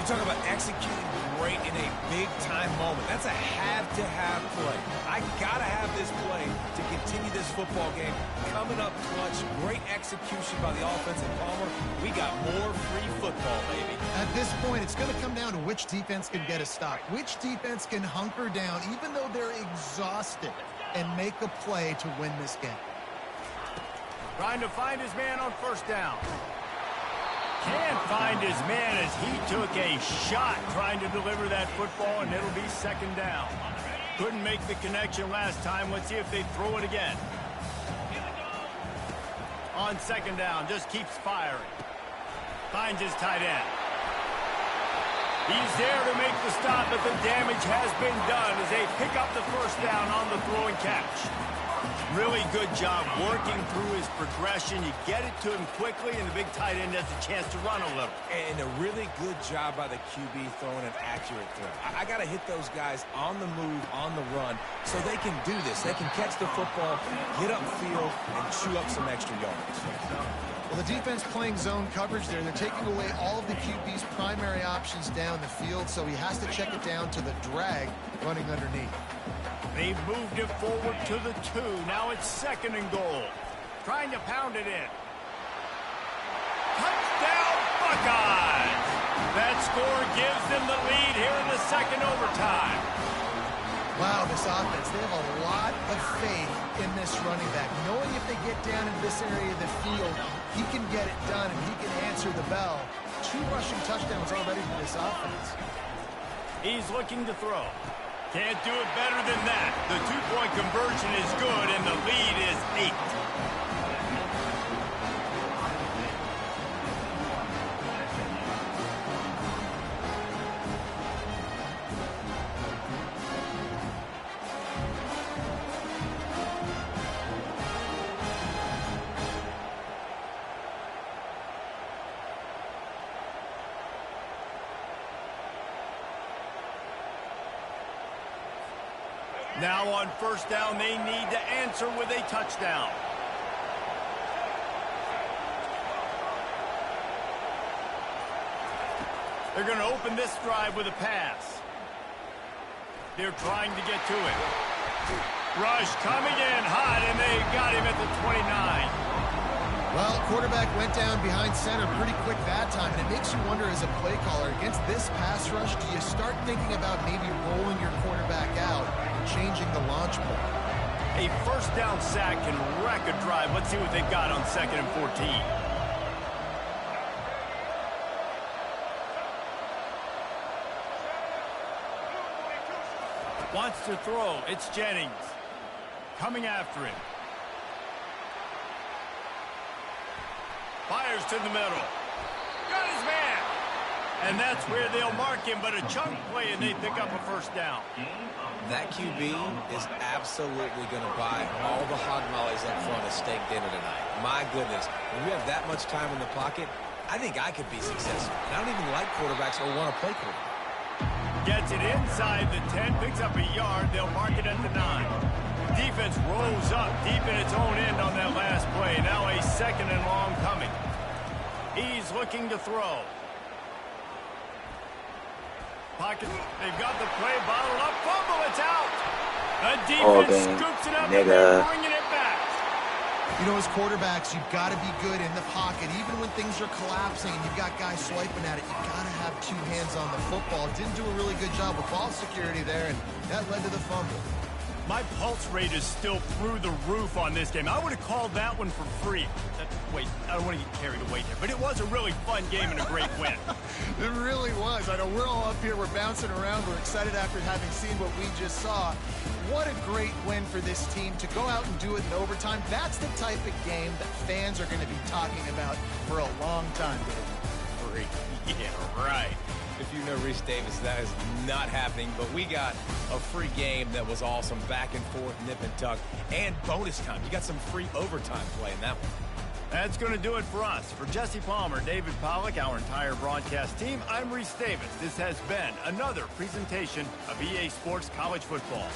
You talk about executing great in a big-time moment. That's a have-to-have play. I got to have this play to continue this football game. Coming up clutch, great execution by the offense, and Palmer, we got more free football, baby. At this point, it's going to come down to which defense can get a stop, which defense can hunker down, even though they're exhausted, and make a play to win this game. Trying to find his man on first down. Can't find his man as he took a shot trying to deliver that football, and it'll be second down. Couldn't make the connection last time. Let's see if they throw it again. On second down, just keeps firing. Finds his tight end. He's there to make the stop, but the damage has been done as they pick up the first down on the throw and catch. Really good job working through his progression. You get it to him quickly, and the big tight end has a chance to run a little. And a really good job by the QB throwing an accurate throw. I got to hit those guys on the move, on the run, so they can do this. They can catch the football, get upfield, and chew up some extra yards. Well, the defense playing zone coverage there. They're taking away all of the QB's primary options down the field, so he has to check it down to the drag running underneath. They've moved it forward to the 2. Now it's second and goal. Trying to pound it in. Touchdown, Buckeyes! That score gives them the lead here in the second overtime. Wow, this offense, they have a lot of faith in this running back. Knowing if they get down in this area of the field, he can get it done and he can answer the bell. 2 rushing touchdowns already for this offense. He's looking to throw. Can't do it better than that. The 2-point conversion is good, and the lead is 8. Now on first down, they need to answer with a touchdown. They're going to open this drive with a pass. They're trying to get to it. Rush coming in hot, and they got him at the 29. Well, quarterback went down behind center pretty quick that time, and it makes you wonder as a play caller, against this pass rush, do you start thinking about maybe rolling your quarterback out and changing the launch point? A first down sack can wreck a drive. Let's see what they've got on second and 14. Wants to throw. It's Jennings. Coming after him. Fires to the middle. Got his man. And that's where they'll mark him, but a chunk play, and they pick up a first down. That QB is absolutely going to buy all the hog mollies up front of steak dinner tonight. My goodness, when you have that much time in the pocket, I think I could be successful. And I don't even like quarterbacks or want to play quarterback. Gets it inside the 10, picks up a yard. They'll mark it at the 9. Defense rolls up deep in its own end on that last play. Now a second and long coming. He's looking to throw. Pocket. They've got the play bottled up. Fumble. It's out. The defense scoops it up and they're bringing it back. You know, as quarterbacks, you've got to be good in the pocket. Even when things are collapsing and you've got guys swiping at it, you've got to have 2 hands on the football. Didn't do a really good job with ball security there, and that led to the fumble. My pulse rate is still through the roof on this game. I would have called that one for free. Wait, I don't want to get carried away here, but it was a really fun game and a great win. It really was. I know we're all up here, we're bouncing around, we're excited after having seen what we just saw. What a great win for this team to go out and do it in overtime. That's the type of game that fans are going to be talking about for a long time, Dave. Free. Yeah, right. If you know Reese Davis, that is not happening, but we got a free game that was awesome, back and forth, nip and tuck, and bonus time. You got some free overtime play in that one. That's going to do it for us. For Jesse Palmer, David Pollack, our entire broadcast team, I'm Reese Davis. This has been another presentation of EA Sports College Football.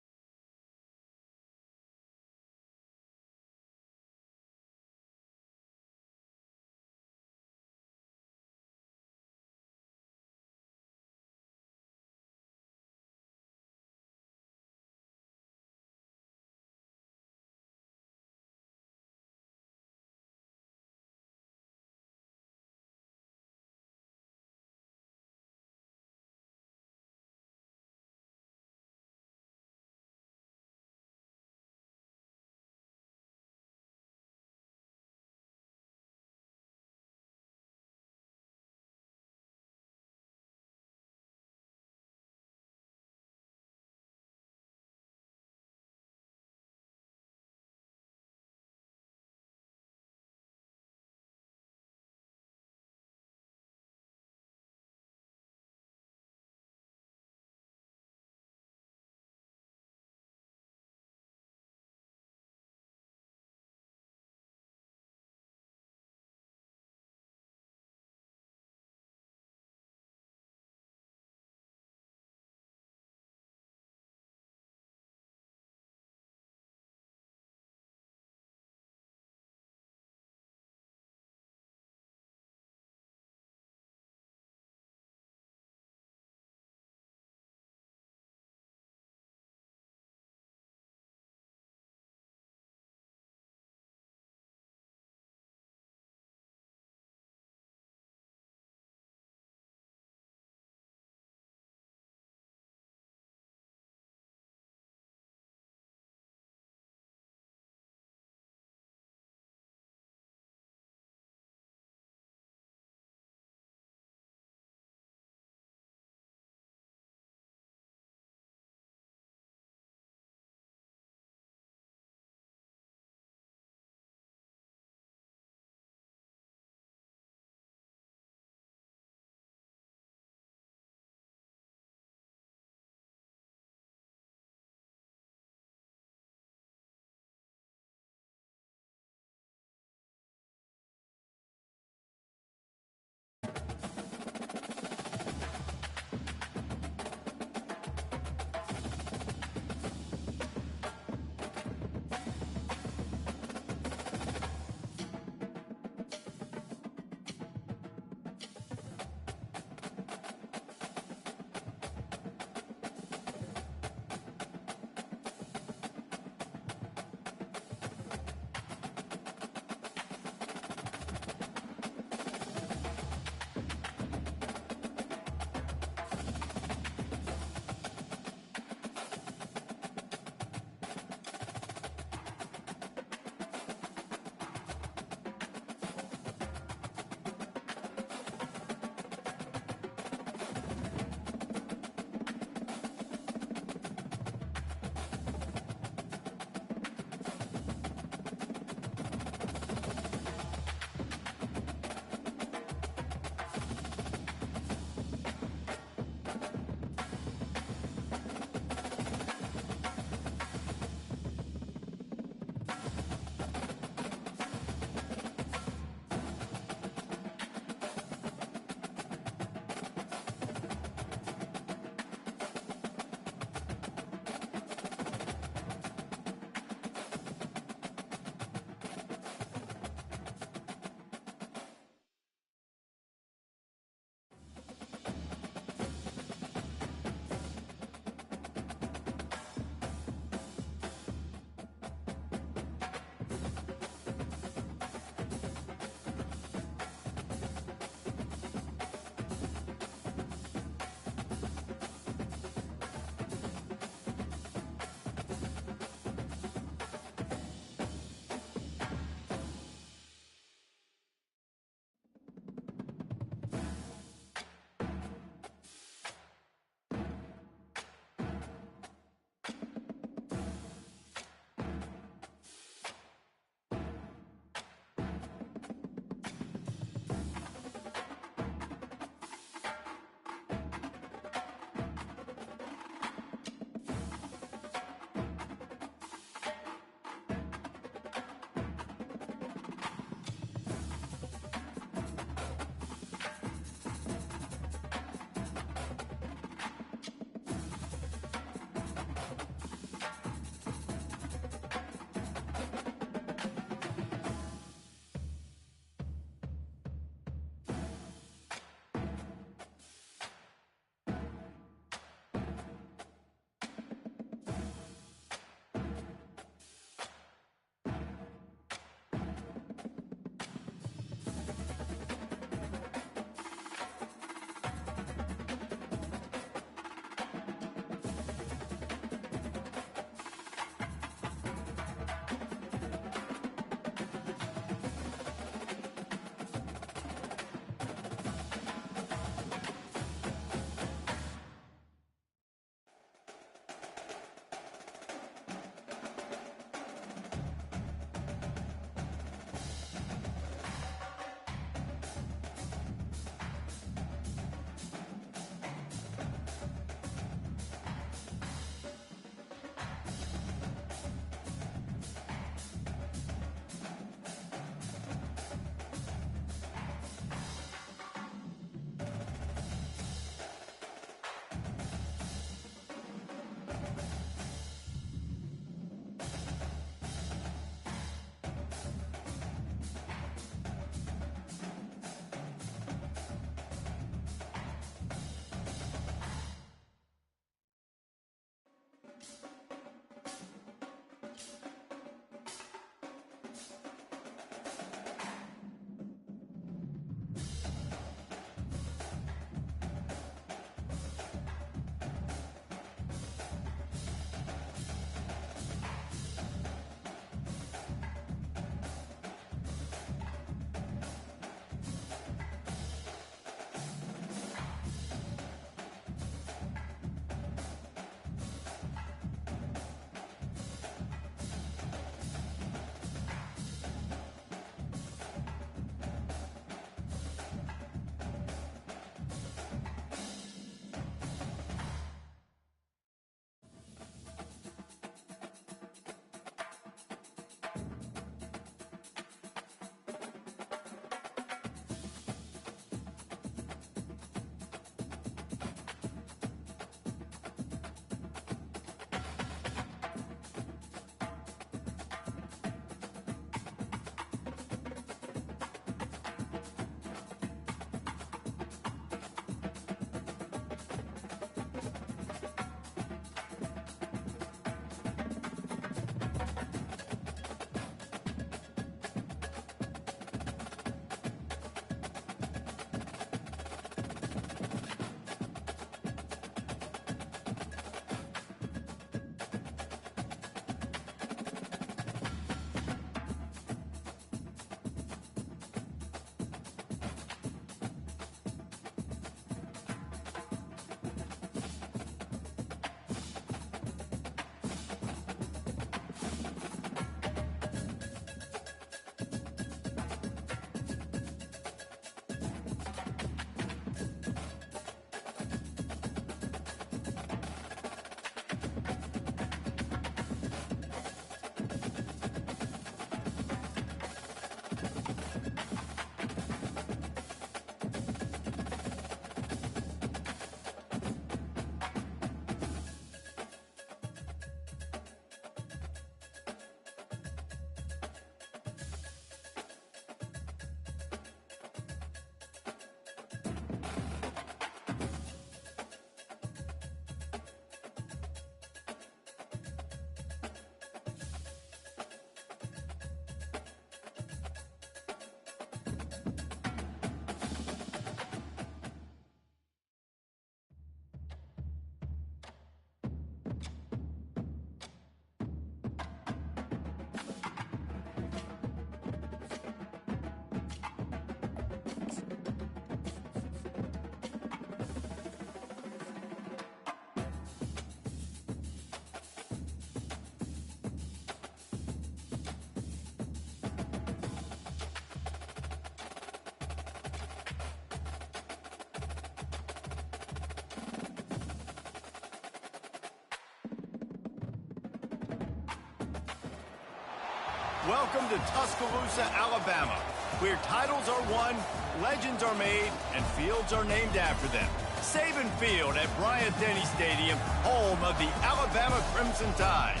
Welcome to Tuscaloosa, Alabama, where titles are won, legends are made, and fields are named after them. Saban Field at Bryant-Denny Stadium, home of the Alabama Crimson Tide.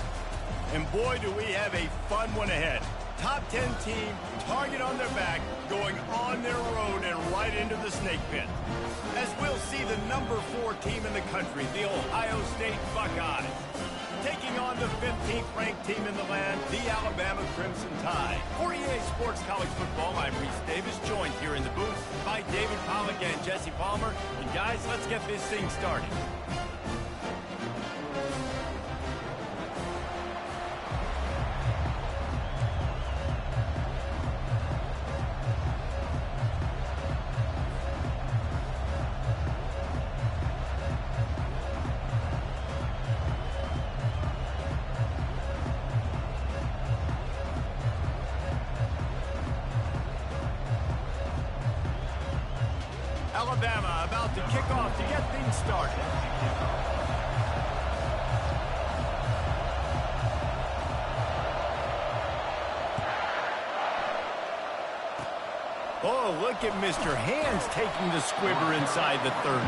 And boy, do we have a fun one ahead. Top 10 team, target on their back, going on their road and right into the snake pit. As we'll see the number 4 team in the country, the Ohio State Buckeyes, taking on the 15th ranked team in the land, the Alabama Crimson Tide. For EA Sports College Football, I'm Reese Davis, joined here in the booth by David Pollack and Jesse Palmer. And guys, let's get this thing started. Alabama about to kick off to get things started. Oh, look at Mr. Hands taking the squibber inside the 30.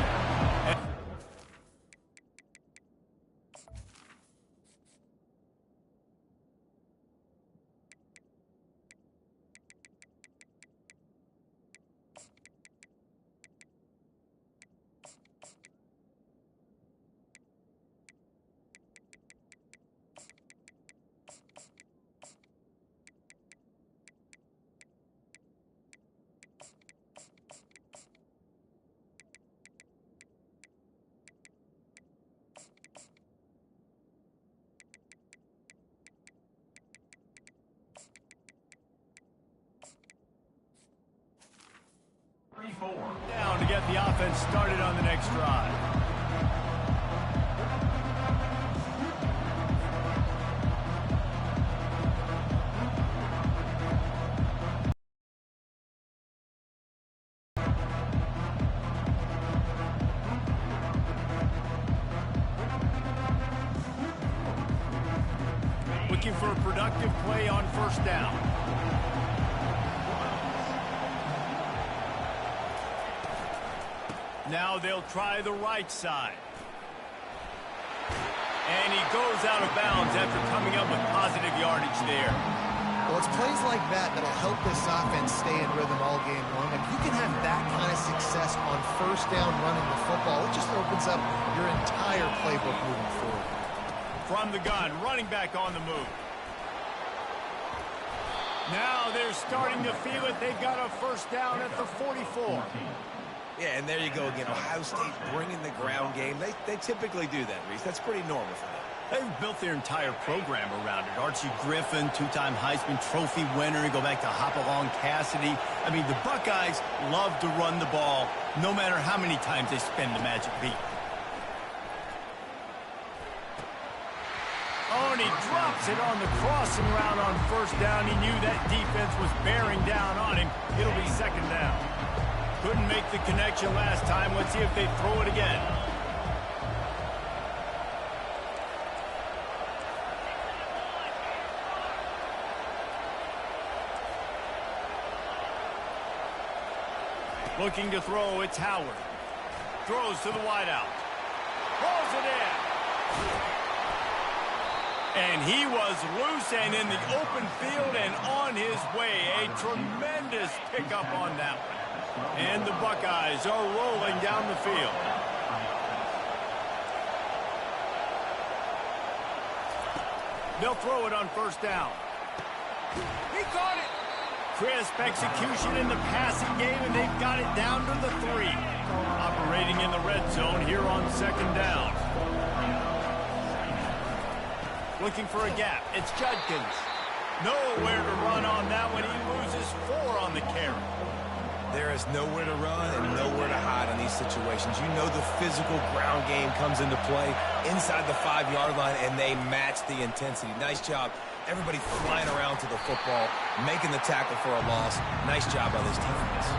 Down to get the offense started on the next drive. Looking for a productive play on first down. Now they'll try the right side. And he goes out of bounds after coming up with positive yardage there. Well, it's plays like that that'll help this offense stay in rhythm all game long. If you can have that kind of success on first down running the football, it just opens up your entire playbook moving forward. From the gun, running back on the move. Now they're starting to feel it. They've got a first down at the 44. Yeah, and there you go again. Ohio State bringing the ground game. They typically do that, Reese. That's pretty normal for them. They've built their entire program around it. Archie Griffin, 2-time Heisman Trophy winner. You go back to Hopalong Cassidy. I mean, the Buckeyes love to run the ball, no matter how many times they spin the magic beat. Oh, and he drops it on the crossing route on first down. He knew that defense was bearing down on him. It'll be second down. Couldn't make the connection last time. Let's see if they throw it again. Looking to throw, it's Howard. Throws to the wideout. Throws it in. And he was loose and in the open field and on his way. A tremendous pickup on that one. And the Buckeyes are rolling down the field. They'll throw it on first down. He caught it. Crisp execution in the passing game, and they've got it down to the 3. Operating in the red zone here on second down. Looking for a gap. It's Judkins. Nowhere to run on that one. He loses 4 on the carry. There is nowhere to run and nowhere to hide in these situations. You know the physical ground game comes into play inside the 5-yard line, and they match the intensity. Nice job. Everybody flying around to the football, making the tackle for a loss. Nice job by this defense.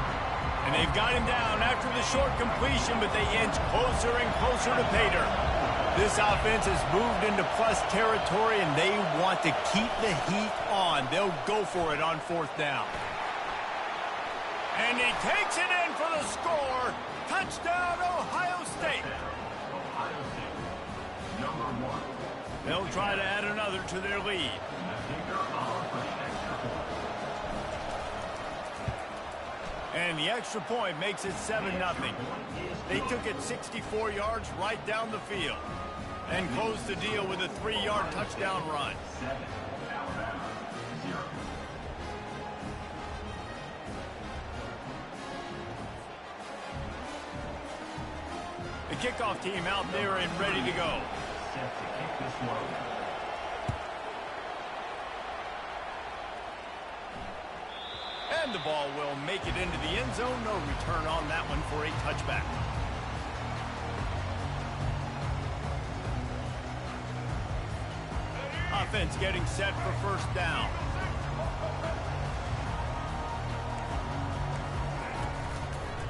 And they've got him down after the short completion, but they inch closer and closer to pay dirt. This offense has moved into plus territory, and they want to keep the heat on. They'll go for it on 4th down. And he takes it in for the score. Touchdown, Ohio State. Ohio State. Number 1. They'll try to add another to their lead. And the extra point makes it 7-0. They took it 64 yards right down the field and closed the deal with a 3-yard touchdown run. 7, Alabama, 0. The kickoff team out there and ready to go. Set to kick this one. And the ball will make it into the end zone. No return on that one for a touchback. Offense getting set for 1st down.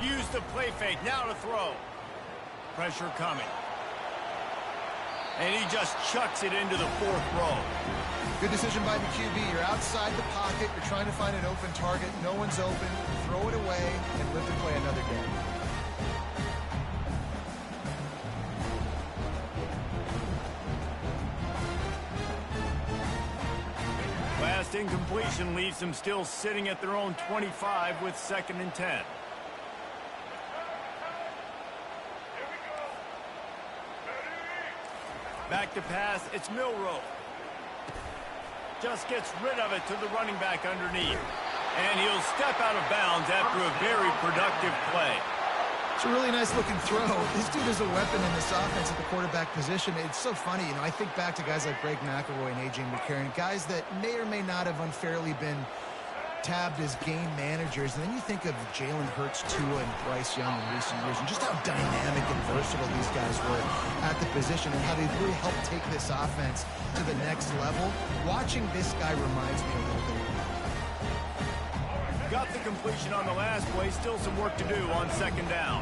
Use the play fake. Now to throw. Pressure coming. And he just chucks it into the 4th row. Good decision by the QB. You're outside the pocket. You're trying to find an open target. No one's open. Throw it away and live to play another game. Last incompletion leaves them still sitting at their own 25 with 2nd and 10. Back to pass, it's Milroe. Just gets rid of it to the running back underneath. And he'll step out of bounds after a very productive play. It's a really nice looking throw. This dude is a weapon in this offense at the quarterback position. It's so funny, I think back to guys like Greg McElroy and A.J. McCarron, guys that may or may not have unfairly been tabbed as game managers. And then you think of Jalen Hurts, Tua, and Bryce Young in recent years, and just how dynamic and versatile these guys were at the position and how they really helped take this offense to the next level. Watching this guy reminds me a little bit of that. Got the completion on the last play. Still some work to do on 2nd down.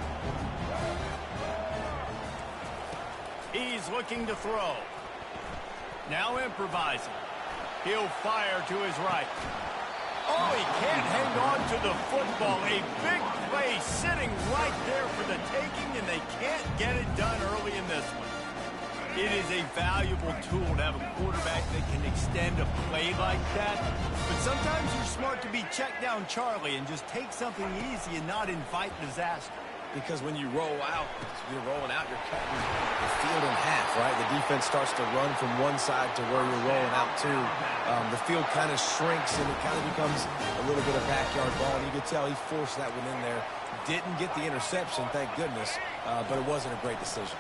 He's looking to throw. Now improvising. He'll fire to his right. Oh, he can't hang on to the football. A big play sitting right there for the taking, and they can't get it done early in this one. It is a valuable tool to have a quarterback that can extend a play like that. But sometimes you're smart to be check down Charlie and just take something easy and not invite disaster. Because when you roll out, you're rolling out, you're cutting the field in half, right? The defense starts to run from one side to where you're rolling out to. The field kind of shrinks, and it kind of becomes a little bit of backyard ball. And you could tell he forced that one in there. Didn't get the interception, thank goodness, but it wasn't a great decision.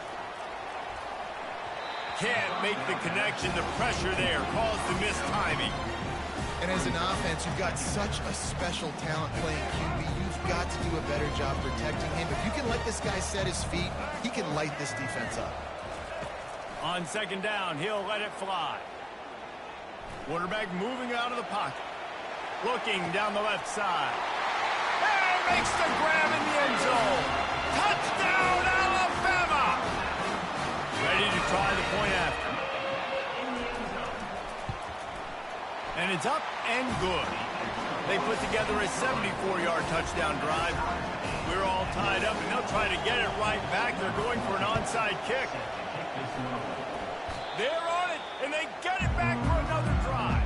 Can't make the connection. The pressure there caused the missed timing. And as an offense, you've got such a special talent playing QB. You've got to do a better job protecting him. If you can let this guy set his feet, he can light this defense up. On 2nd down, he'll let it fly. Quarterback moving out of the pocket. Looking down the left side. And makes the grab in the end zone. Touchdown, Alabama! Ready to try the point after. And it's up and good. They put together a 74-yard touchdown drive. We're all tied up, and they'll try to get it right back. They're going for an onside kick. They're on it, and they get it back for another drive.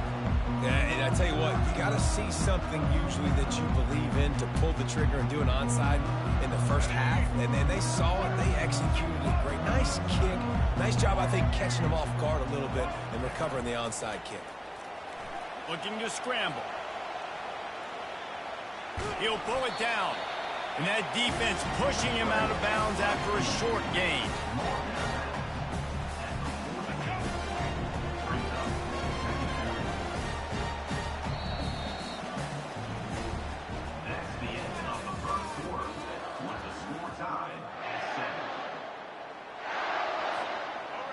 Yeah, and I tell you what, you got to see something usually that you believe in to pull the trigger and do an onside in the first half. And then they saw it, they executed it great. Nice kick. Nice job, I think, catching them off guard a little bit and recovering the onside kick. Looking to scramble. He'll pull it down. And that defense pushing him out of bounds after a short gain. That's the end of the first quarter, with the score tied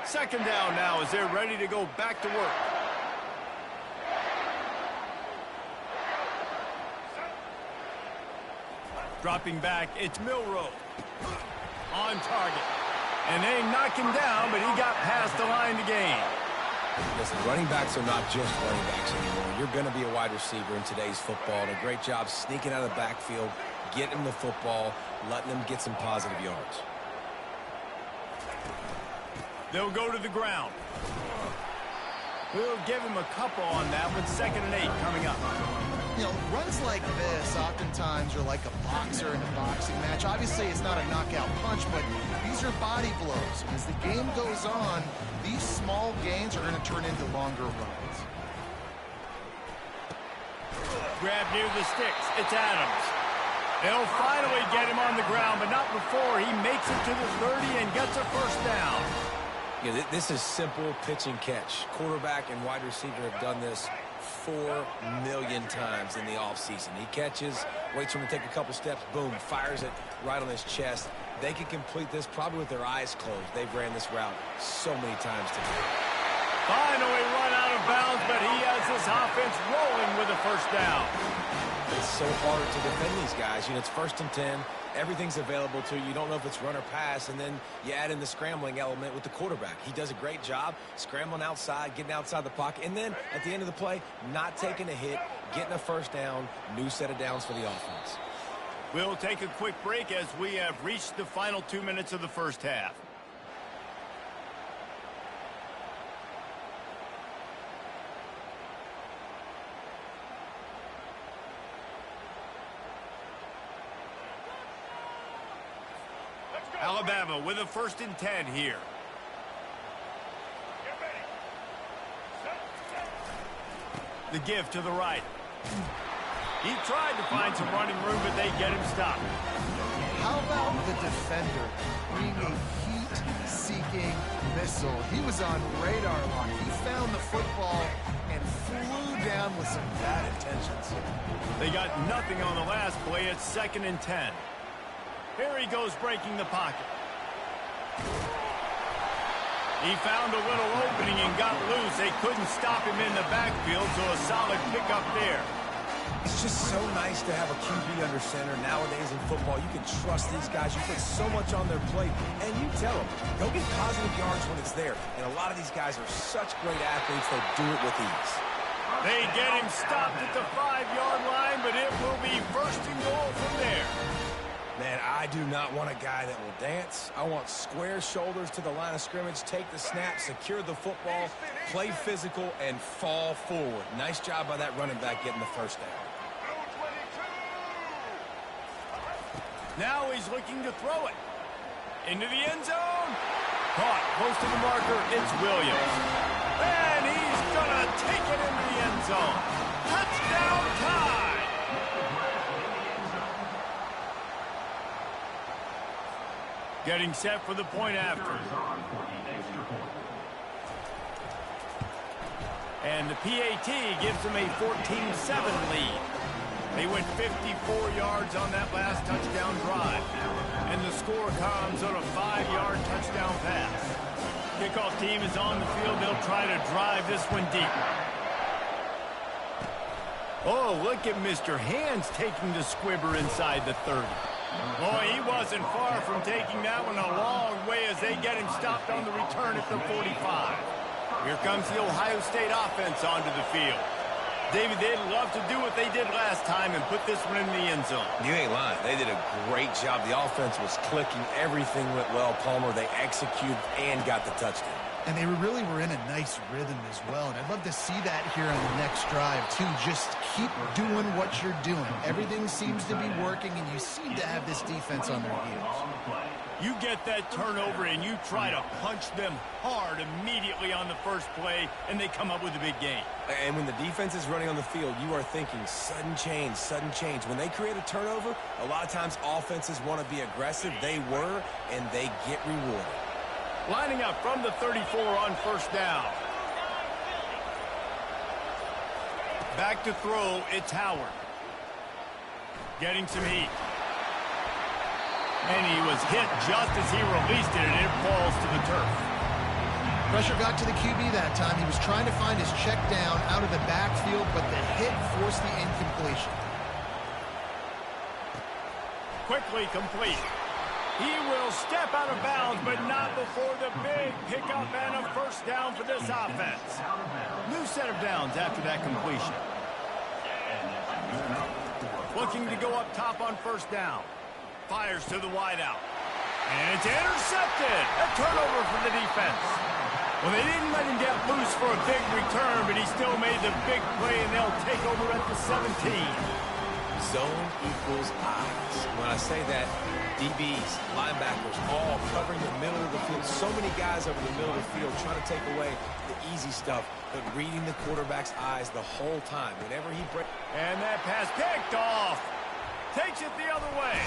at 7. 2nd down now as they're ready to go back to work. Dropping back, it's Milroe. On target. And they knock him down, but he got past the line to gain. Listen, running backs are not just running backs anymore. You're going to be a wide receiver in today's football. And a great job sneaking out of the backfield, getting them the football, letting them get some positive yards. They'll go to the ground. We'll give him a couple on that with 2nd and 8 coming up. You know, runs like this oftentimes are like a boxer in a boxing match. Obviously, it's not a knockout punch, but these are body blows. And as the game goes on, these small gains are going to turn into longer runs. Grab near the sticks. It's Adams. They'll finally get him on the ground, but not before he makes it to the 30 and gets a first down. Yeah, this is simple pitch and catch. Quarterback and wide receiver have done this 4 million times in the offseason. He catches, waits for him to take a couple steps, boom, fires it right on his chest. They can complete this probably with their eyes closed. They've ran this route so many times today. Finally run out of bounds, but he has this offense rolling with a first down. It's so hard to defend these guys. You know, it's 1st and 10. Everything's available to you. You don't know if it's run or pass, and then you add in the scrambling element with the quarterback. He does a great job scrambling outside, getting outside the pocket, and then at the end of the play, not taking a hit, getting a first down, new set of downs for the offense. We'll take a quick break as we have reached the final 2 minutes of the first half. Alabama with a 1st and 10 here. The give to the right. He tried to find some running room, but they get him stopped. How about the defender being a heat-seeking missile? He was on radar lock. He found the football and flew down with some bad intentions. They got nothing on the last play. It's 2nd and 10. Here he goes breaking the pocket. He found a little opening and got loose. They couldn't stop him in the backfield, so a solid pickup there. It's just so nice to have a QB under center. Nowadays in football, you can trust these guys. You put so much on their plate, and you tell them, go get positive yards when it's there. And a lot of these guys are such great athletes, they do it with ease. They get him stopped at the 5-yard line, but it will be 1st and goal from there. Man, I do not want a guy that will dance. I want square shoulders to the line of scrimmage, take the snap, secure the football, play physical, and fall forward. Nice job by that running back getting the first down. Now he's looking to throw it. Into the end zone. Caught close to the marker. It's Williams. And he's going to take it into the end zone. Touchdown tie. Getting set for the point after. And the PAT gives them a 14-7 lead. They went 54 yards on that last touchdown drive. And the score comes on a 5-yard touchdown pass. Kickoff team is on the field. They'll try to drive this one deep. Oh, look at Mr. Hands taking the squibber inside the 30. Boy, he wasn't far from taking that one a long way as they get him stopped on the return at the 45. Here comes the Ohio State offense onto the field. David, they'd love to do what they did last time and put this one in the end zone. You ain't lying. They did a great job. The offense was clicking. Everything went well, Palmer. They executed and got the touchdown. And they really were in a nice rhythm as well. And I'd love to see that here on the next drive, too. Just keep doing what you're doing. Everything seems to be working, and you seem to have this defense on their heels. You get that turnover, and you try to punch them hard immediately on the first play, and they come up with a big gain. And when the defense is running on the field, you are thinking sudden change, sudden change. When they create a turnover, a lot of times offenses want to be aggressive. They were, and they get rewarded. Lining up from the 34 on first down. Back to throw, it's Howard. Getting some heat. And he was hit just as he released it, and it falls to the turf. Pressure got to the QB that time. He was trying to find his check down out of the backfield, but the hit forced the incompletion. Quickly complete. He will step out of bounds, but not before the big pickup and a first down for this offense. New set of downs after that completion. Looking to go up top on first down. Fires to the wideout. And it's intercepted. A turnover for the defense. Well, they didn't let him get loose for a big return, but he still made the big play, and they'll take over at the 17. Zone equals eyes. When I say that, DBs, linebackers, all covering the middle of the field. So many guys over the middle of the field trying to take away the easy stuff, but reading the quarterback's eyes the whole time. Whenever he breaks. And that pass picked off. Takes it the other way.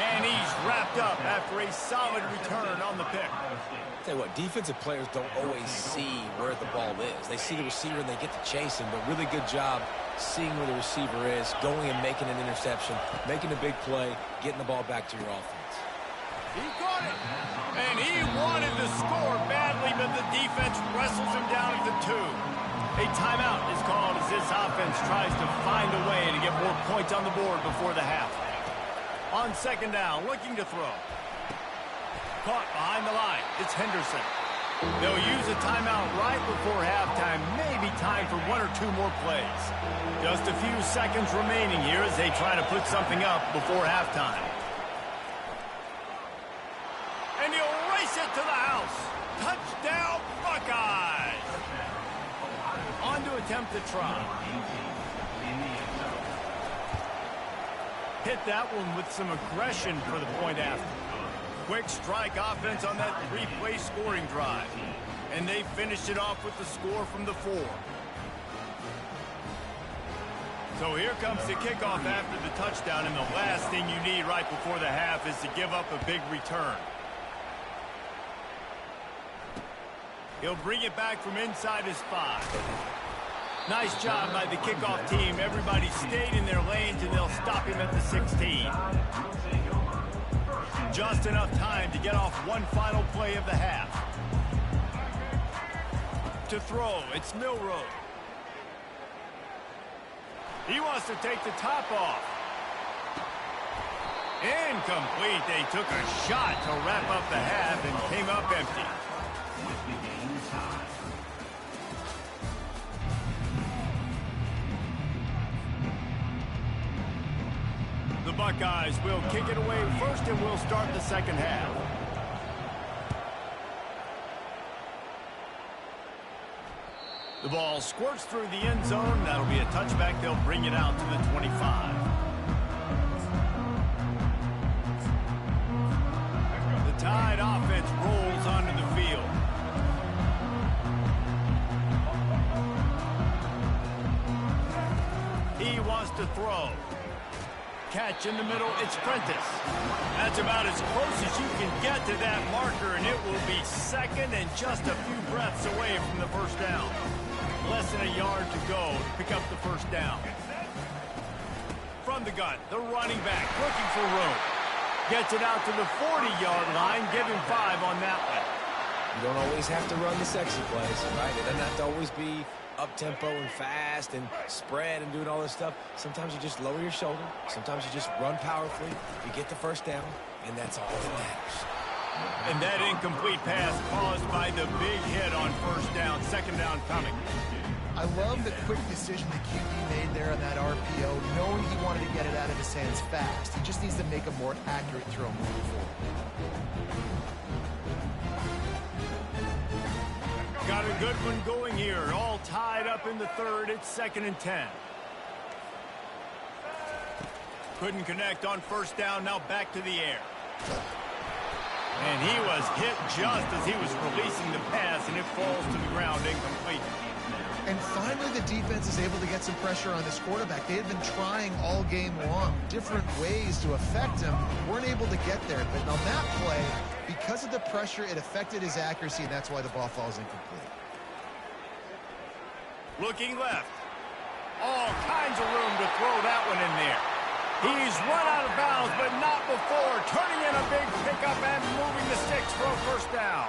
And he's wrapped up after a solid return on the pick. Tell you what, defensive players don't always see where the ball is. They see the receiver and they get to chase him, but really good job seeing where the receiver is, going and making an interception, making a big play, getting the ball back to your offense. He got it. And he wanted to score badly, but the defense wrestles him down at the 2. A timeout is called as this offense tries to find a way to get more points on the board before the half. On second down, looking to throw. Caught behind the line. It's Henderson. They'll use a timeout right before halftime. Maybe time for 1 or 2 more plays. Just a few seconds remaining here as they try to put something up before halftime. And he'll race it to the house. Touchdown, Buckeyes. On to attempt the try. Hit that one with some aggression for the point after. Quick strike offense on that 3-play scoring drive. And they finished it off with the score from the 4. So here comes the kickoff after the touchdown, and the last thing you need right before the half is to give up a big return. He'll bring it back from inside his 5. Nice job by the kickoff team. Everybody stayed in their lanes, and they'll stop him at the 16. Just enough time to get off one final play of the half. To throw, it's Milroe. He wants to take the top off. Incomplete. They took a shot to wrap up the half and came up empty. The Buckeyes will kick it away first, and we'll start the second half. The ball squirts through the end zone. That'll be a touchback. They'll bring it out to the 25. The Tide offense rolls onto the field. He wants to throw. Catch in the middle, it's Prentice. That's about as close as you can get to that marker, and it will be second and just a few breaths away from the first down. Less than a yard to go to pick up the first down. From the gun, the running back looking for room. Gets it out to the 40-yard line, give him 5 on that one. You don't always have to run the sexy plays, right? It doesn't have to always be up-tempo and fast and spread and doing all this stuff. Sometimes you just lower your shoulder. Sometimes you just run powerfully. You get the first down, and that's all that matters. And that incomplete pass caused by the big hit on first down. Second down coming. I love the quick decision the QB made there on that RPO, knowing he wanted to get it out of his hands fast. He just needs to make a more accurate throw moving forward. Got a good one going here. All tied up in the third. It's 2nd and 10. Couldn't connect on first down. Now back to the air. And he was hit just as he was releasing the pass, and it falls to the ground incomplete. And finally, the defense is able to get some pressure on this quarterback. They had been trying all game long, different ways to affect him. Weren't able to get there. But on that play, because of the pressure, it affected his accuracy, and that's why the ball falls incomplete. Looking left. All kinds of room to throw that one in there. He's run out of bounds, but not before. Turning in a big pickup and moving the sticks for a first down.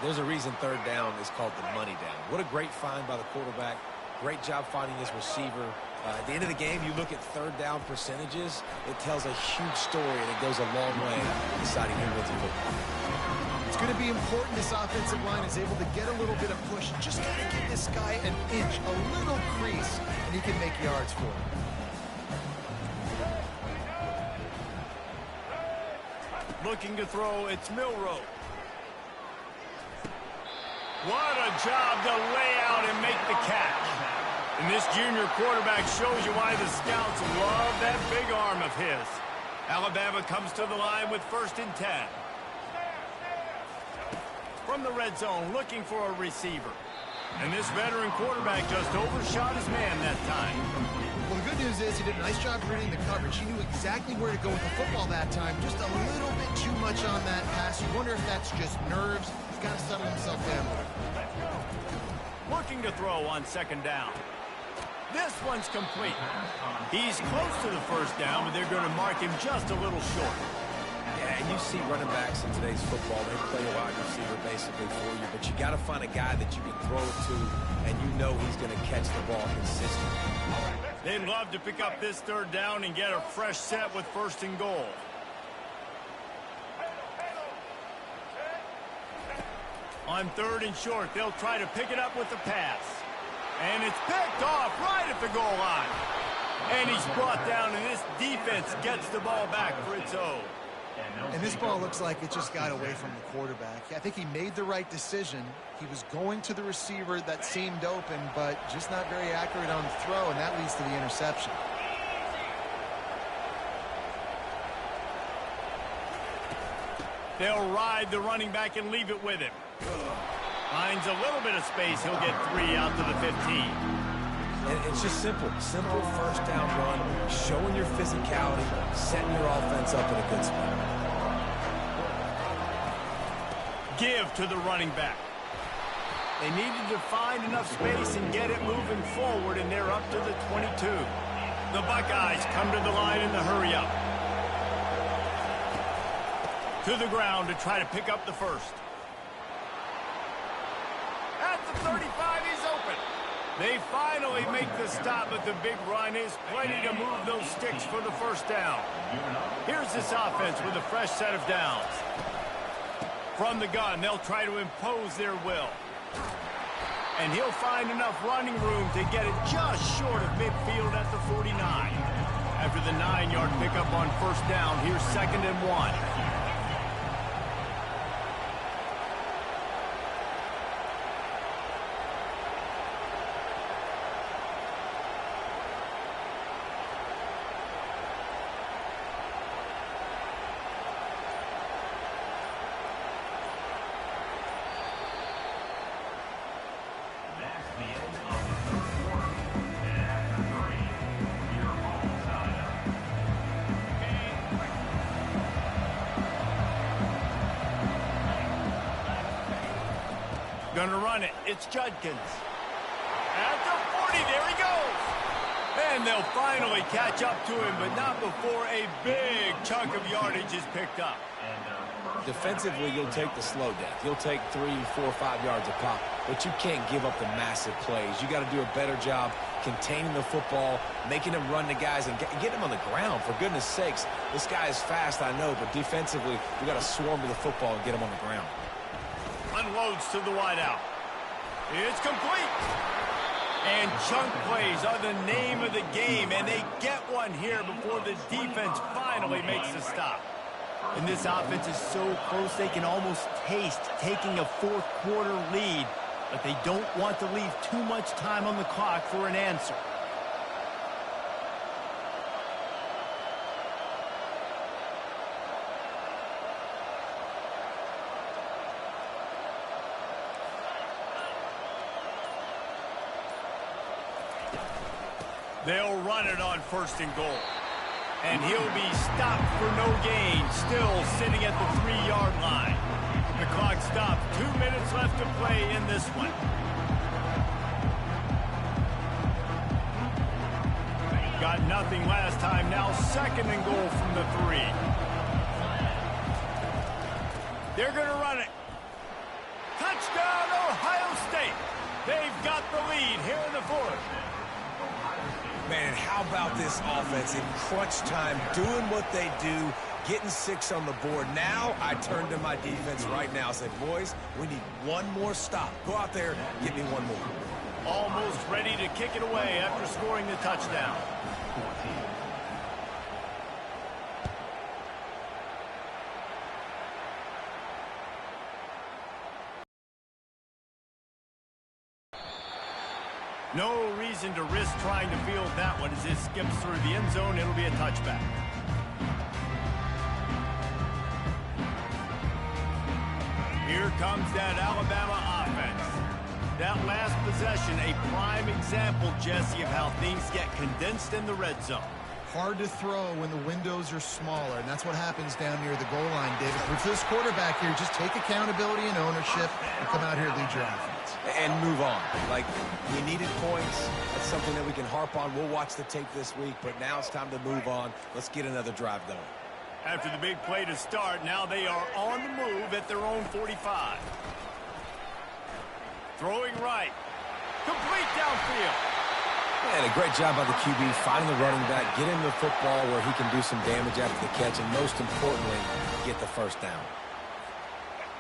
There's a reason third down is called the money down. What a great find by the quarterback. Great job finding his receiver. At the end of the game, you look at third down percentages, it tells a huge story, and it goes a long way in deciding who wins a football. It's going to be important this offensive line is able to get a little bit of push. Just got to give this guy an inch, a little crease, and he can make yards for it. Looking to throw, it's Milroe. What a job to lay out and make the catch. And this junior quarterback shows you why the scouts love that big arm of his. Alabama comes to the line with 1st and 10. From the red zone, looking for a receiver. And this veteran quarterback just overshot his man that time. Well, the good news is he did a nice job reading the coverage. He knew exactly where to go with the football that time. Just a little bit too much on that pass. You wonder if that's just nerves. He's got to settle himself down. Looking to throw on 2nd down. This one's complete. He's close to the 1st down, but they're going to mark him just a little short. Yeah, and you see running backs in today's football, they play a wide receiver basically for you, but you got to find a guy that you can throw it to, and you know he's going to catch the ball consistently. They'd love to pick up this 3rd down and get a fresh set with 1st and goal. On 3rd and short, they'll try to pick it up with the pass. And it's picked off right at the goal line. And he's brought down, and this defense gets the ball back for its own. And this ball looks like it just got away from the quarterback. I think he made the right decision. He was going to the receiver that seemed open, but just not very accurate on the throw, and that leads to the interception. They'll ride the running back and leave it with him. Finds a little bit of space. He'll get 3 out to the 15. And it's just simple. Simple 1st down run, showing your physicality, setting your offense up in a good spot. Give to the running back. They needed to find enough space and get it moving forward, and they're up to the 22. The Buckeyes come to the line in the hurry-up. To the ground to try to pick up the 1st. At the 35, he's open. They finally make the stop, but the big run is plenty to move those sticks for the 1st down. Here's this offense with a fresh set of downs. From the gun, they'll try to impose their will. And he'll find enough running room to get it just short of midfield at the 49. After the 9-yard pickup on 1st down, here's 2nd and 1. Gonna run it. It's Judkins. At the 40, there he goes. And they'll finally catch up to him, but not before a big chunk of yardage is picked up. Defensively, you'll take the slow death. You'll take 3, 4, 5 yards a pop, but you can't give up the massive plays. You got to do a better job containing the football, making them run the guys, and get them on the ground. For goodness sakes, this guy is fast, I know, but defensively, we got to swarm to the football and get him on the ground. Unloads to the wideout. It's complete. And chunk plays are the name of the game, and they get one here before the defense finally makes the stop. And this offense is so close they can almost taste taking a 4th quarter lead, but they don't want to leave too much time on the clock for an answer. They'll run it on 1st and goal. And he'll be stopped for no gain, still sitting at the 3-yard line. The clock stopped. 2 minutes left to play in this one. Got nothing last time. Now 2nd and goal from the 3. They're going to run it. Touchdown, Ohio State. They've got the lead here in the 4th. Man, how about this offense in crunch time, doing what they do, getting 6 on the board. Now I turn to my defense right now and say, boys, we need one more stop. Go out there, get me one more. Almost ready to kick it away after scoring the touchdown. 14. No reason to risk trying to field that one as it skips through the end zone. It'll be a touchback. Here comes that Alabama offense. That last possession, a prime example, Jesse, of how things get condensed in the red zone. Hard to throw when the windows are smaller, and that's what happens down near the goal line, David. But for this quarterback here, just take accountability and ownership and come out here and lead your offense. And move on. Like, we needed points. That's something that we can harp on. We'll watch the tape this week, but now it's time to move on. Let's get another drive going. After the big play to start, now they are on the move at their own 45. Throwing right. Complete downfield. And a great job by the QB finding the running back, get him the football where he can do some damage after the catch, and most importantly, get the first down.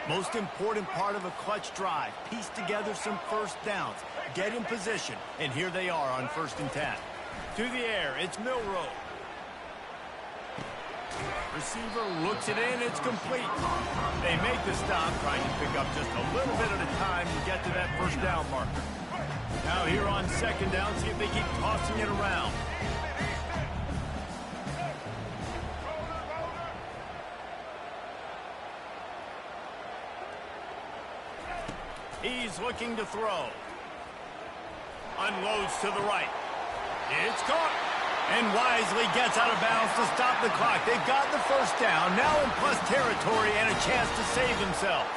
Most important part of a clutch drive. Piece together some first downs. Get in position. And here they are on 1st and 10. To the air, it's Milroe. Receiver looks it in, it's complete. They make the stop, trying to pick up just a little bit at a time to get to that first down marker. Now here on 2nd down, see if they keep tossing it around. He's looking to throw. Unloads to the right. It's caught. And wisely gets out of bounds to stop the clock. They've got the first down, now in plus territory and a chance to save themselves.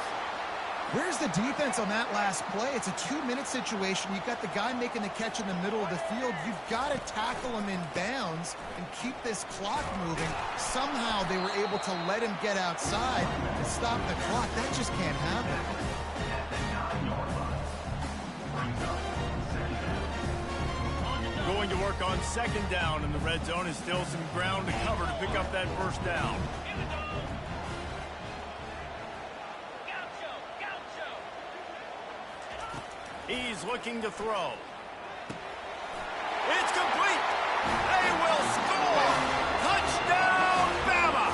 Where's the defense on that last play? It's a 2-minute situation. You've got the guy making the catch in the middle of the field. You've got to tackle him in bounds and keep this clock moving. Somehow they were able to let him get outside and stop the clock. That just can't happen. Going to work on 2nd down in the red zone is still some ground to cover to pick up that first down. He's looking to throw. It's complete. They will score. Touchdown, Bama.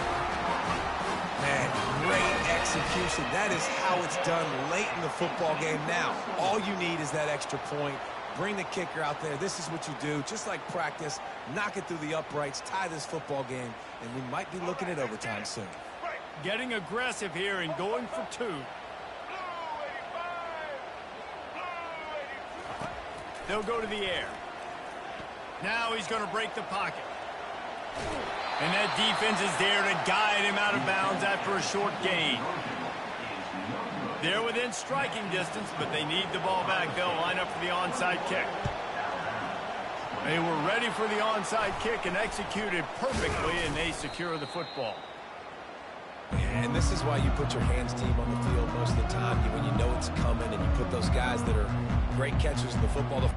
Man, great execution. That is how it's done late in the football game. Now, all you need is that extra point. Bring the kicker out there. This is what you do. Just like practice, knock it through the uprights, tie this football game, and we might be looking at overtime soon. Getting aggressive here and going for 2. They'll go to the air. Now he's going to break the pocket. And that defense is there to guide him out of bounds after a short gain. They're within striking distance, but they need the ball back. They'll line up for the onside kick. They were ready for the onside kick and executed perfectly, and they secure the football. And this is why you put your hands team on the field most of the time, when you know it's coming, and you put those guys that are great catchers of the football.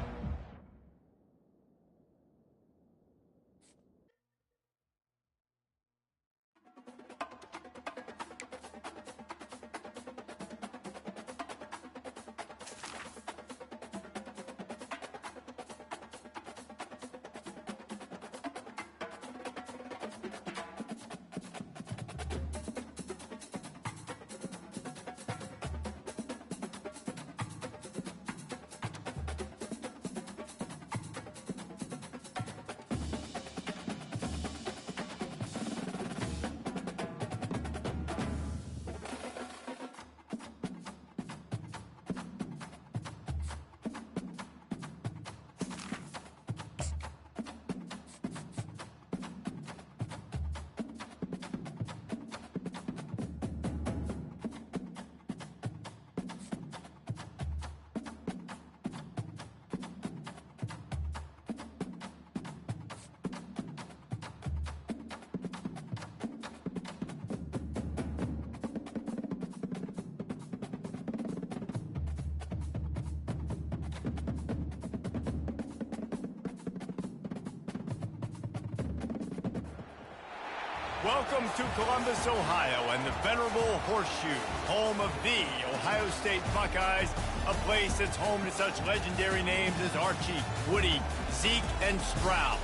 Welcome to Columbus, Ohio, and the venerable Horseshoe, home of the Ohio State Buckeyes, a place that's home to such legendary names as Archie, Woody, Zeke, and Stroud.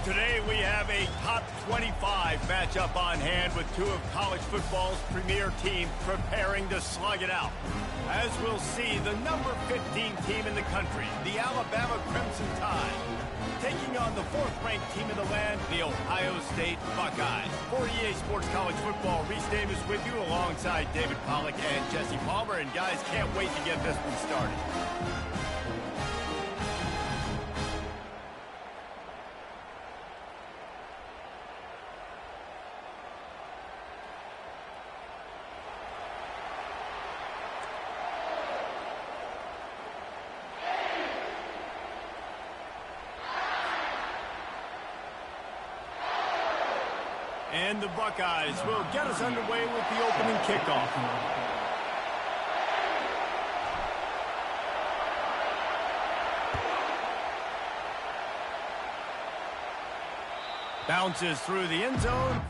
Today we have a top 25 matchup on hand with two of college football's premier teams preparing to slug it out. As we'll see, the number 15 team in the country, the Alabama Crimson Tide, taking on the fourth-ranked team in the land, the Ohio State Buckeyes. For EA Sports College Football, Reese Davis with you alongside David Pollack and Jesse Palmer. And guys, can't wait to get this one started. And the Buckeyes will get us underway with the opening kickoff. Bounces through the end zone.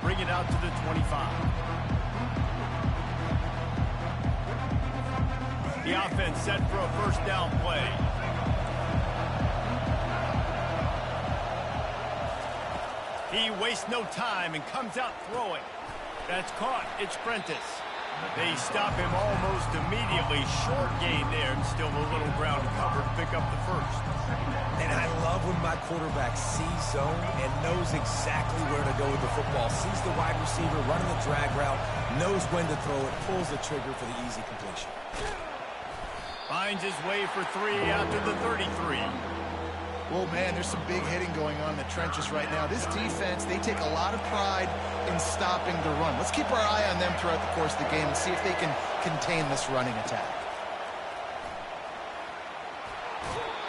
Bring it out to the 25. The offense set for a first down play. He wastes no time and comes out throwing. That's caught. It's Prentice. They stop him almost immediately. Short gain there and still a little ground to cover to pick up the first. And I love when my quarterback sees zone and knows exactly where to go with the football. Sees the wide receiver running the drag route, knows when to throw it, pulls the trigger for the easy completion. Finds his way for 3 after the 33. Well, man, there's some big hitting going on in the trenches right now. This defense, they take a lot of pride in stopping the run. Let's keep our eye on them throughout the course of the game and see if they can contain this running attack.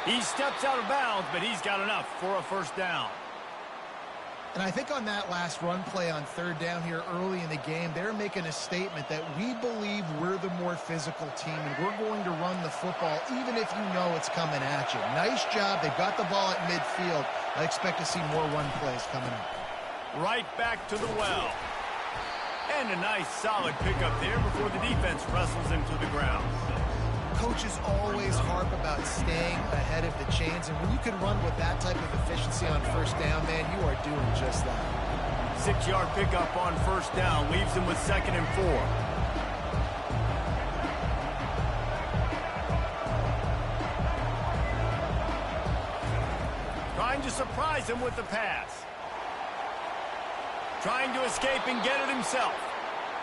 He steps out of bounds, but he's got enough for a first down. And I think on that last run play on third down here early in the game, they're making a statement that we believe we're the more physical team and we're going to run the football even if you know it's coming at you. Nice job. They've got the ball at midfield. I expect to see more run plays coming up. Right back to the well. And a nice solid pickup there before the defense wrestles him to the ground. Coaches always harp about staying ahead of the chains, and when you can run with that type of efficiency on first down, man, you are doing just that. 6-yard pickup on first down leaves him with 2nd and 4. Trying to surprise him with the pass. Trying to escape and get it himself.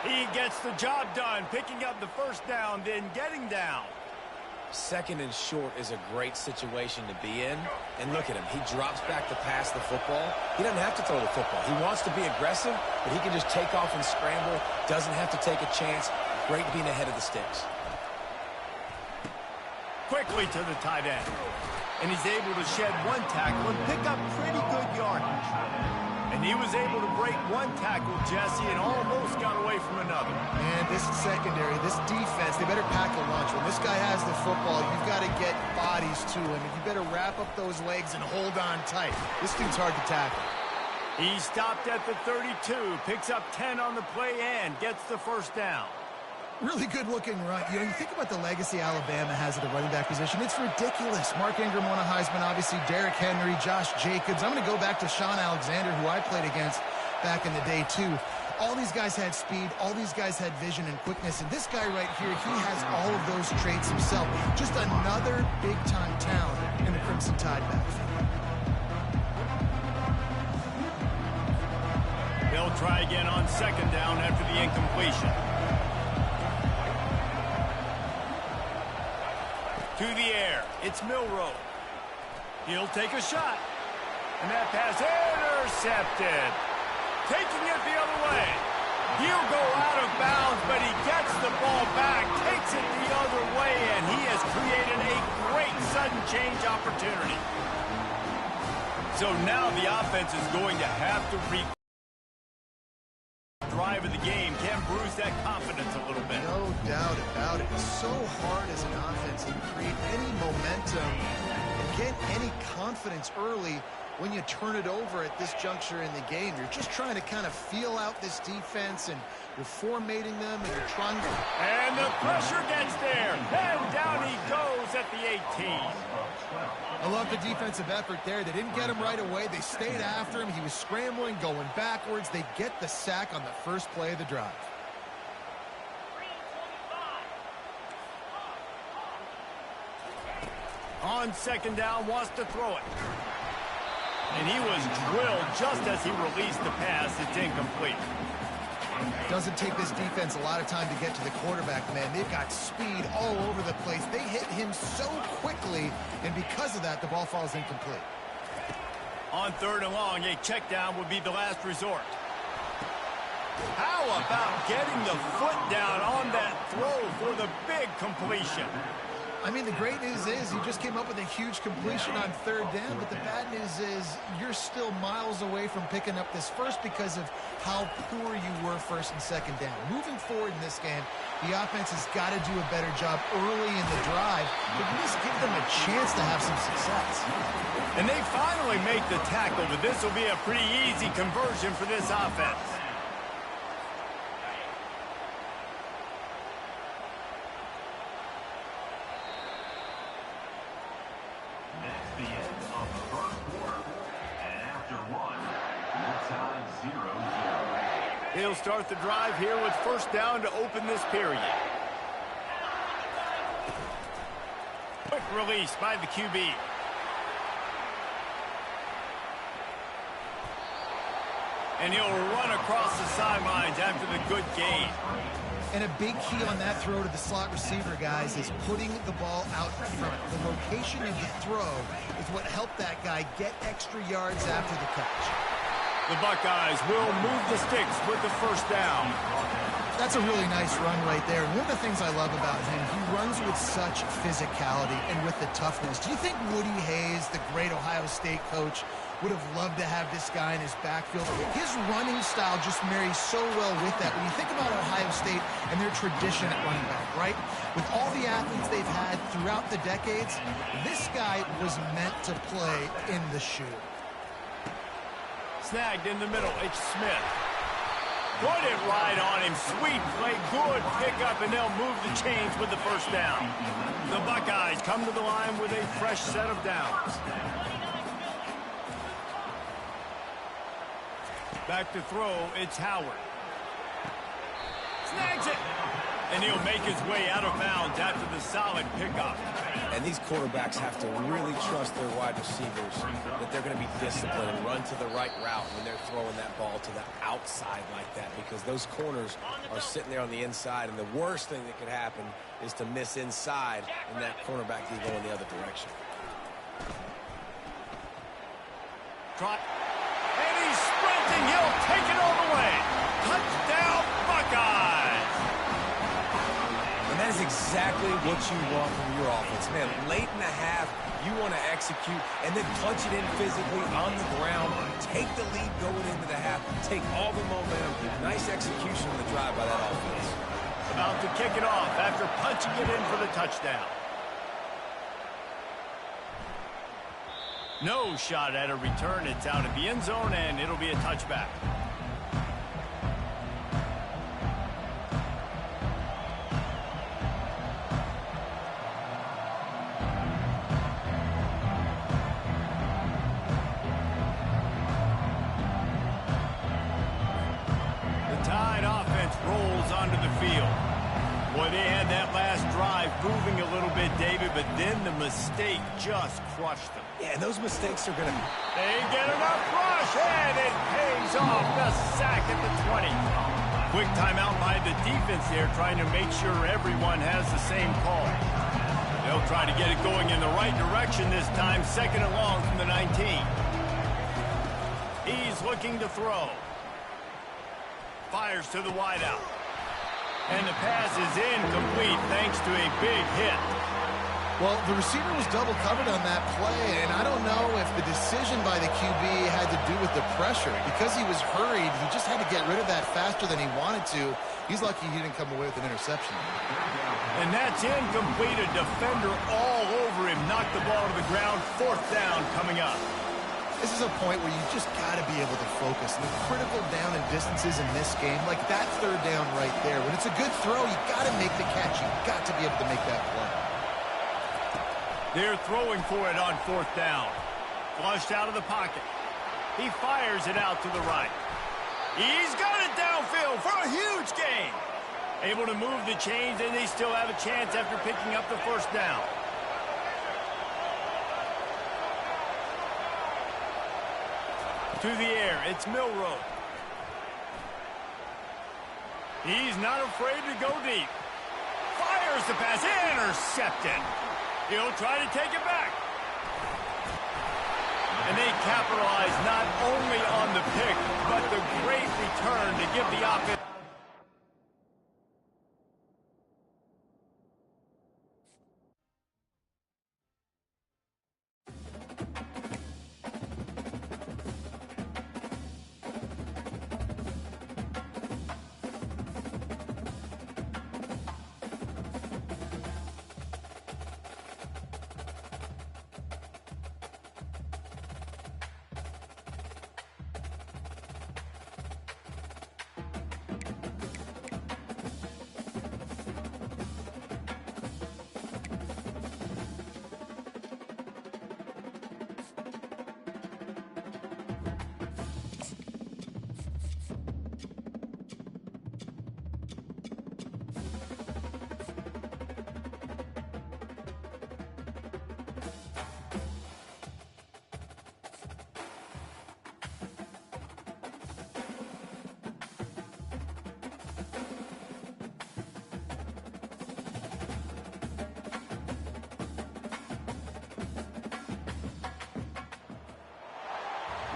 He gets the job done, picking up the first down, then getting down. 2nd and short is a great situation to be in. And look at him. He drops back to pass the football. He doesn't have to throw the football. He wants to be aggressive, but he can just take off and scramble. Doesn't have to take a chance. Great being ahead of the sticks. Quickly to the tight end. And he's able to shed 1 tackle and pick up pretty good yardage. And he was able to break 1 tackle, Jesse, and almost got away from another. Man, this secondary, this defense, they better pack a lunch. When this guy has the football, you've got to get bodies to him, and you better wrap up those legs and hold on tight. This dude's hard to tackle. He stopped at the 32, picks up 10 on the play and gets the first down. Really good-looking run. You know, you think about the legacy Alabama has at the running back position. It's ridiculous. Mark Ingram won a Heisman, obviously. Derrick Henry, Josh Jacobs. I'm going to go back to Sean Alexander, who I played against back in the day, too. All these guys had speed. All these guys had vision and quickness. And this guy right here, he has all of those traits himself. Just another big-time talent in the Crimson Tide backfield. They'll try again on 2nd down after the incompletion. To the air, it's Milroe. He'll take a shot. And that pass intercepted. Taking it the other way. He'll go out of bounds, but he gets the ball back, takes it the other way, and he has created a great sudden change opportunity. So now the offense is going to have to drive of the game can bruise that confidence a little bit. No doubt about it. It's so hard as an offense to create any momentum and get any confidence early when you turn it over at this juncture in the game. You're just trying to kind of feel out this defense, and you're formating them, and you're trying to... And the pressure gets there. And down he goes at the 18. I love the defensive effort there. They didn't get him right away. They stayed after him. He was scrambling, going backwards. They get the sack on the first play of the drive. On second down, wants to throw it. And he was drilled just as he released the pass. It's incomplete. Doesn't take this defense a lot of time to get to the quarterback, man. They've got speed all over the place. They hit him so quickly, and because of that, the ball falls incomplete. On third and long, a check down would be the last resort. How about getting the foot down on that throw for the big completion? I mean, the great news is he just came up with a huge completion on third down, but the bad news is you're still miles away from picking up this first because of how poor you were first and second down. Moving forward in this game, the offense has got to do a better job early in the drive to at least give them a chance to have some success. And they finally make the tackle, but this will be a pretty easy conversion for this offense. The end of the first quarter, and after one, we're tied 0-0. He'll start the drive here with first down to open this period. Quick release by the QB. And he'll run across the sidelines after the good gain. And a big key on that throw to the slot receiver, guys, is putting the ball out in front. The location of the throw is what helped that guy get extra yards after the catch. The Buckeyes will move the sticks with the first down. That's a really nice run right there. And one of the things I love about him, he runs with such physicality and with the toughness. Do you think Woody Hayes, the great Ohio State coach, would have loved to have this guy in his backfield? His running style just marries so well with that. When you think about Ohio State and their tradition at running back, right? With all the athletes they've had throughout the decades, this guy was meant to play in the shoe. Snagged in the middle, it's Smith. Put it right on him. Sweet play, good pickup, and they'll move the chains with the first down. The Buckeyes come to the line with a fresh set of downs. Back to throw, it's Howard. Snags it! And he'll make his way out of bounds after the solid pickup. And these quarterbacks have to really trust their wide receivers that they're going to be disciplined and run to the right route when they're throwing that ball to the outside like that, because those corners are sitting there on the inside, and the worst thing that could happen is to miss inside and that cornerback can go in the other direction. Trot. And he's sprinting. He'll take it all the way. Touchdown, Buckeyes! And that is exactly what you want from your offense. Man, late in the half, you want to execute and then punch it in physically on the ground. Take the lead going into the half. Take all the momentum. Nice execution on the drive by that offense. About to kick it off after punching it in for the touchdown. No shot at a return. It's out of the end zone, and it'll be a touchback. The Tide offense rolls onto the field. Boy, they had that last drive moving a little bit, David, but then the mistake just crushed them. Yeah, and those mistakes are going to... They get enough rush, and it pays off. The sack at the 20. Quick timeout by the defense there, trying to make sure everyone has the same call. They'll try to get it going in the right direction this time. Second and long from the 19. He's looking to throw. Fires to the wideout. And the pass is incomplete thanks to a big hit. Well, the receiver was double covered on that play, and I don't know if the decision by the QB had to do with the pressure. Because he was hurried, he just had to get rid of that faster than he wanted to. He's lucky he didn't come away with an interception. And that's incomplete. A defender all over him. Knocked the ball to the ground. 4th down coming up. This is a point where you just got to be able to focus. And the critical down and distances in this game, like that 3rd down right there. When it's a good throw, you got to make the catch. You got to be able to make that play. They're throwing for it on 4th down. Flushed out of the pocket. He fires it out to the right. He's got it downfield for a huge gain. Able to move the chains, and they still have a chance after picking up the 1st down. To the air, it's Milroe. He's not afraid to go deep. Fires the pass, intercepted. He'll try to take it back. And they capitalize not only on the pick, but the great return to give the offense.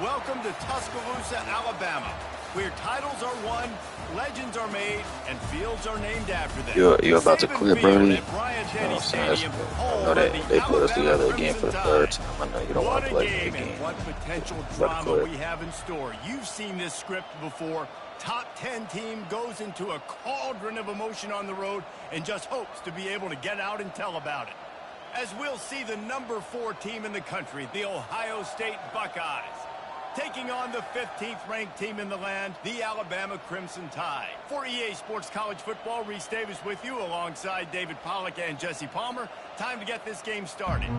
Welcome to Tuscaloosa, Alabama, where titles are won, legends are made, and fields are named after them. You're about to clear Brody. I know that they put us together again for the 3rd time. I know you don't want to play me again. What potential drama we have in store. You've seen this script before. Top 10 team goes into a cauldron of emotion on the road and just hopes to be able to get out and tell about it. As we'll see the number 4 team in the country, the Ohio State Buckeyes, taking on the 15th ranked team in the land, the Alabama Crimson Tide. For EA Sports College Football, Reese Davis with you alongside David Pollack and Jesse Palmer. Time to get this game started.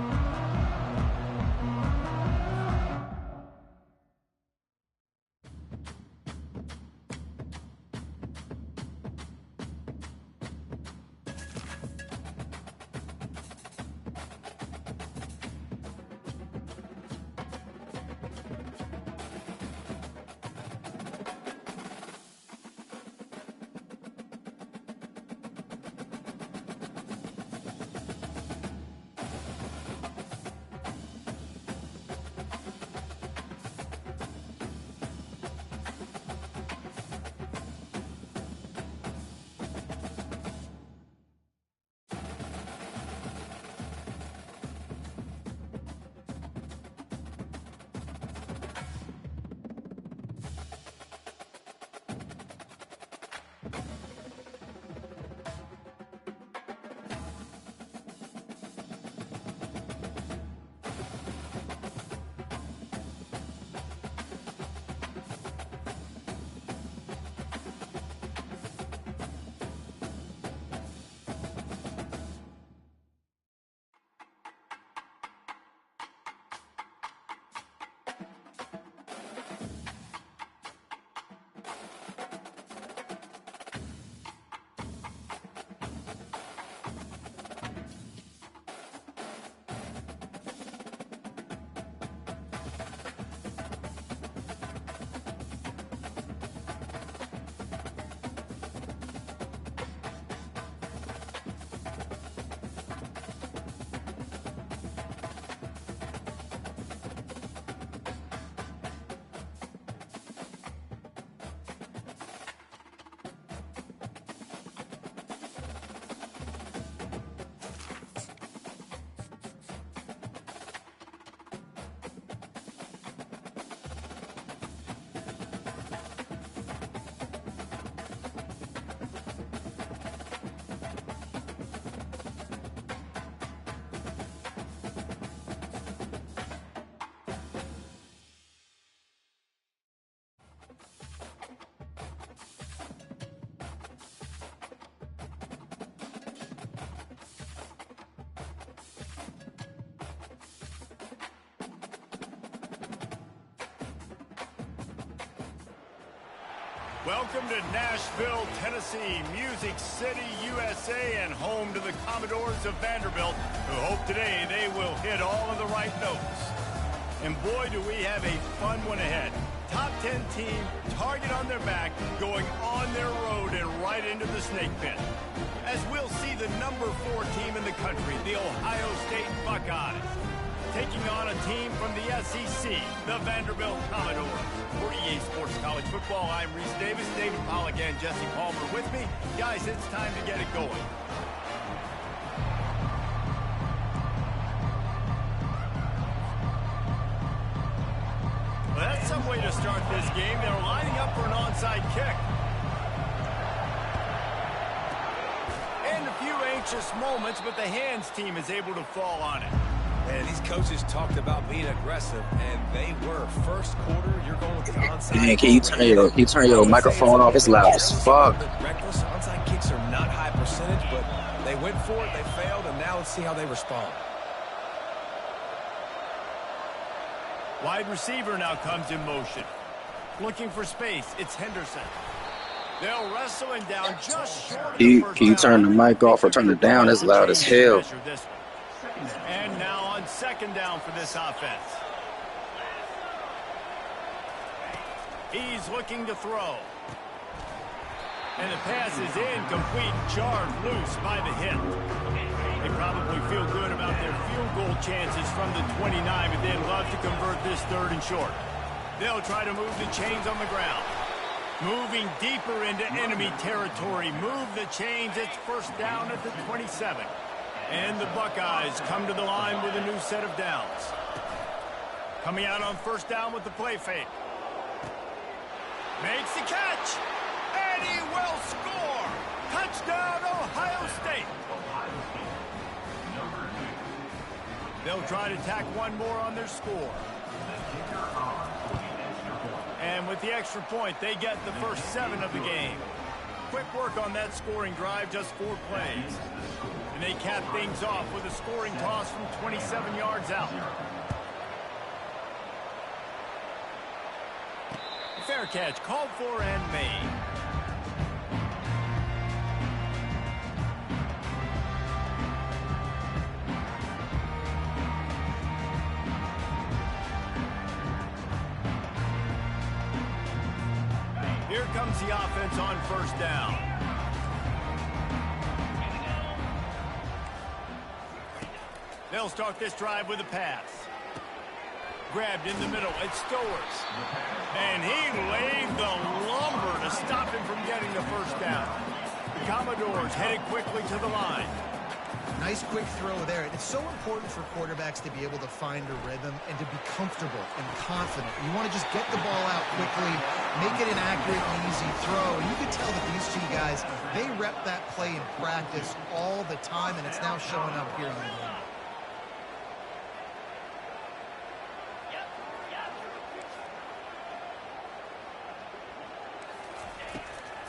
Welcome to Nashville, Tennessee, Music City, USA, and home to the Commodores of Vanderbilt, who hope today they will hit all of the right notes. And boy, do we have a fun one ahead. Top 10 team, target on their back, going on their road and right into the snake pit. As we'll see the number 4 team in the country, the Ohio State Buckeyes, taking on a team from the SEC, the Vanderbilt Commodores. For EA Sports College Football, I'm Reese Davis, David Pollack, and Jesse Palmer with me. Guys, it's time to get it going. Well, that's some way to start this game. They're lining up for an onside kick. And a few anxious moments, but the hands team is able to fall on it. And these coaches talked about being aggressive, and they were. First quarter, you're going with the onside. Man, can you turn your microphone off? It's loud as fuck. Reckless onside kicks are not high percentage, but they went for it, they failed, and now let's see how they respond. Wide receiver now comes in motion. Looking for space, it's Henderson. They'll wrestle him down just short of the first Can you turn the mic off or turn it down? It's loud as hell. And now on second down for this offense. He's looking to throw. And the pass is incomplete, jarred loose by the hit. They probably feel good about their field goal chances from the 29, but they'd love to convert this third and short. They'll try to move the chains on the ground. Moving deeper into enemy territory. Move the chains. It's first down at the 27. And the Buckeyes come to the line with a new set of downs. Coming out on first down with the play fake. Makes the catch. And he will score. Touchdown, Ohio State. They'll try to tack one more on their score. And with the extra point, they get the first 7 of the game. Quick work on that scoring drive, just 4 plays. And they cap things off with a scoring toss from 27 yards out. Fair catch called for and made. Here comes the offense on first down. They'll start this drive with a pass. Grabbed in the middle, it's Stowers. And he laid the lumber to stop him from getting the first down. The Commodores headed quickly to the line. Nice quick throw there. It's so important for quarterbacks to be able to find a rhythm and to be comfortable and confident. You want to just get the ball out quickly, make it an accurate and easy throw. And you can tell that these 2 guys, they rep that play in practice all the time, and it's now showing up here on the game.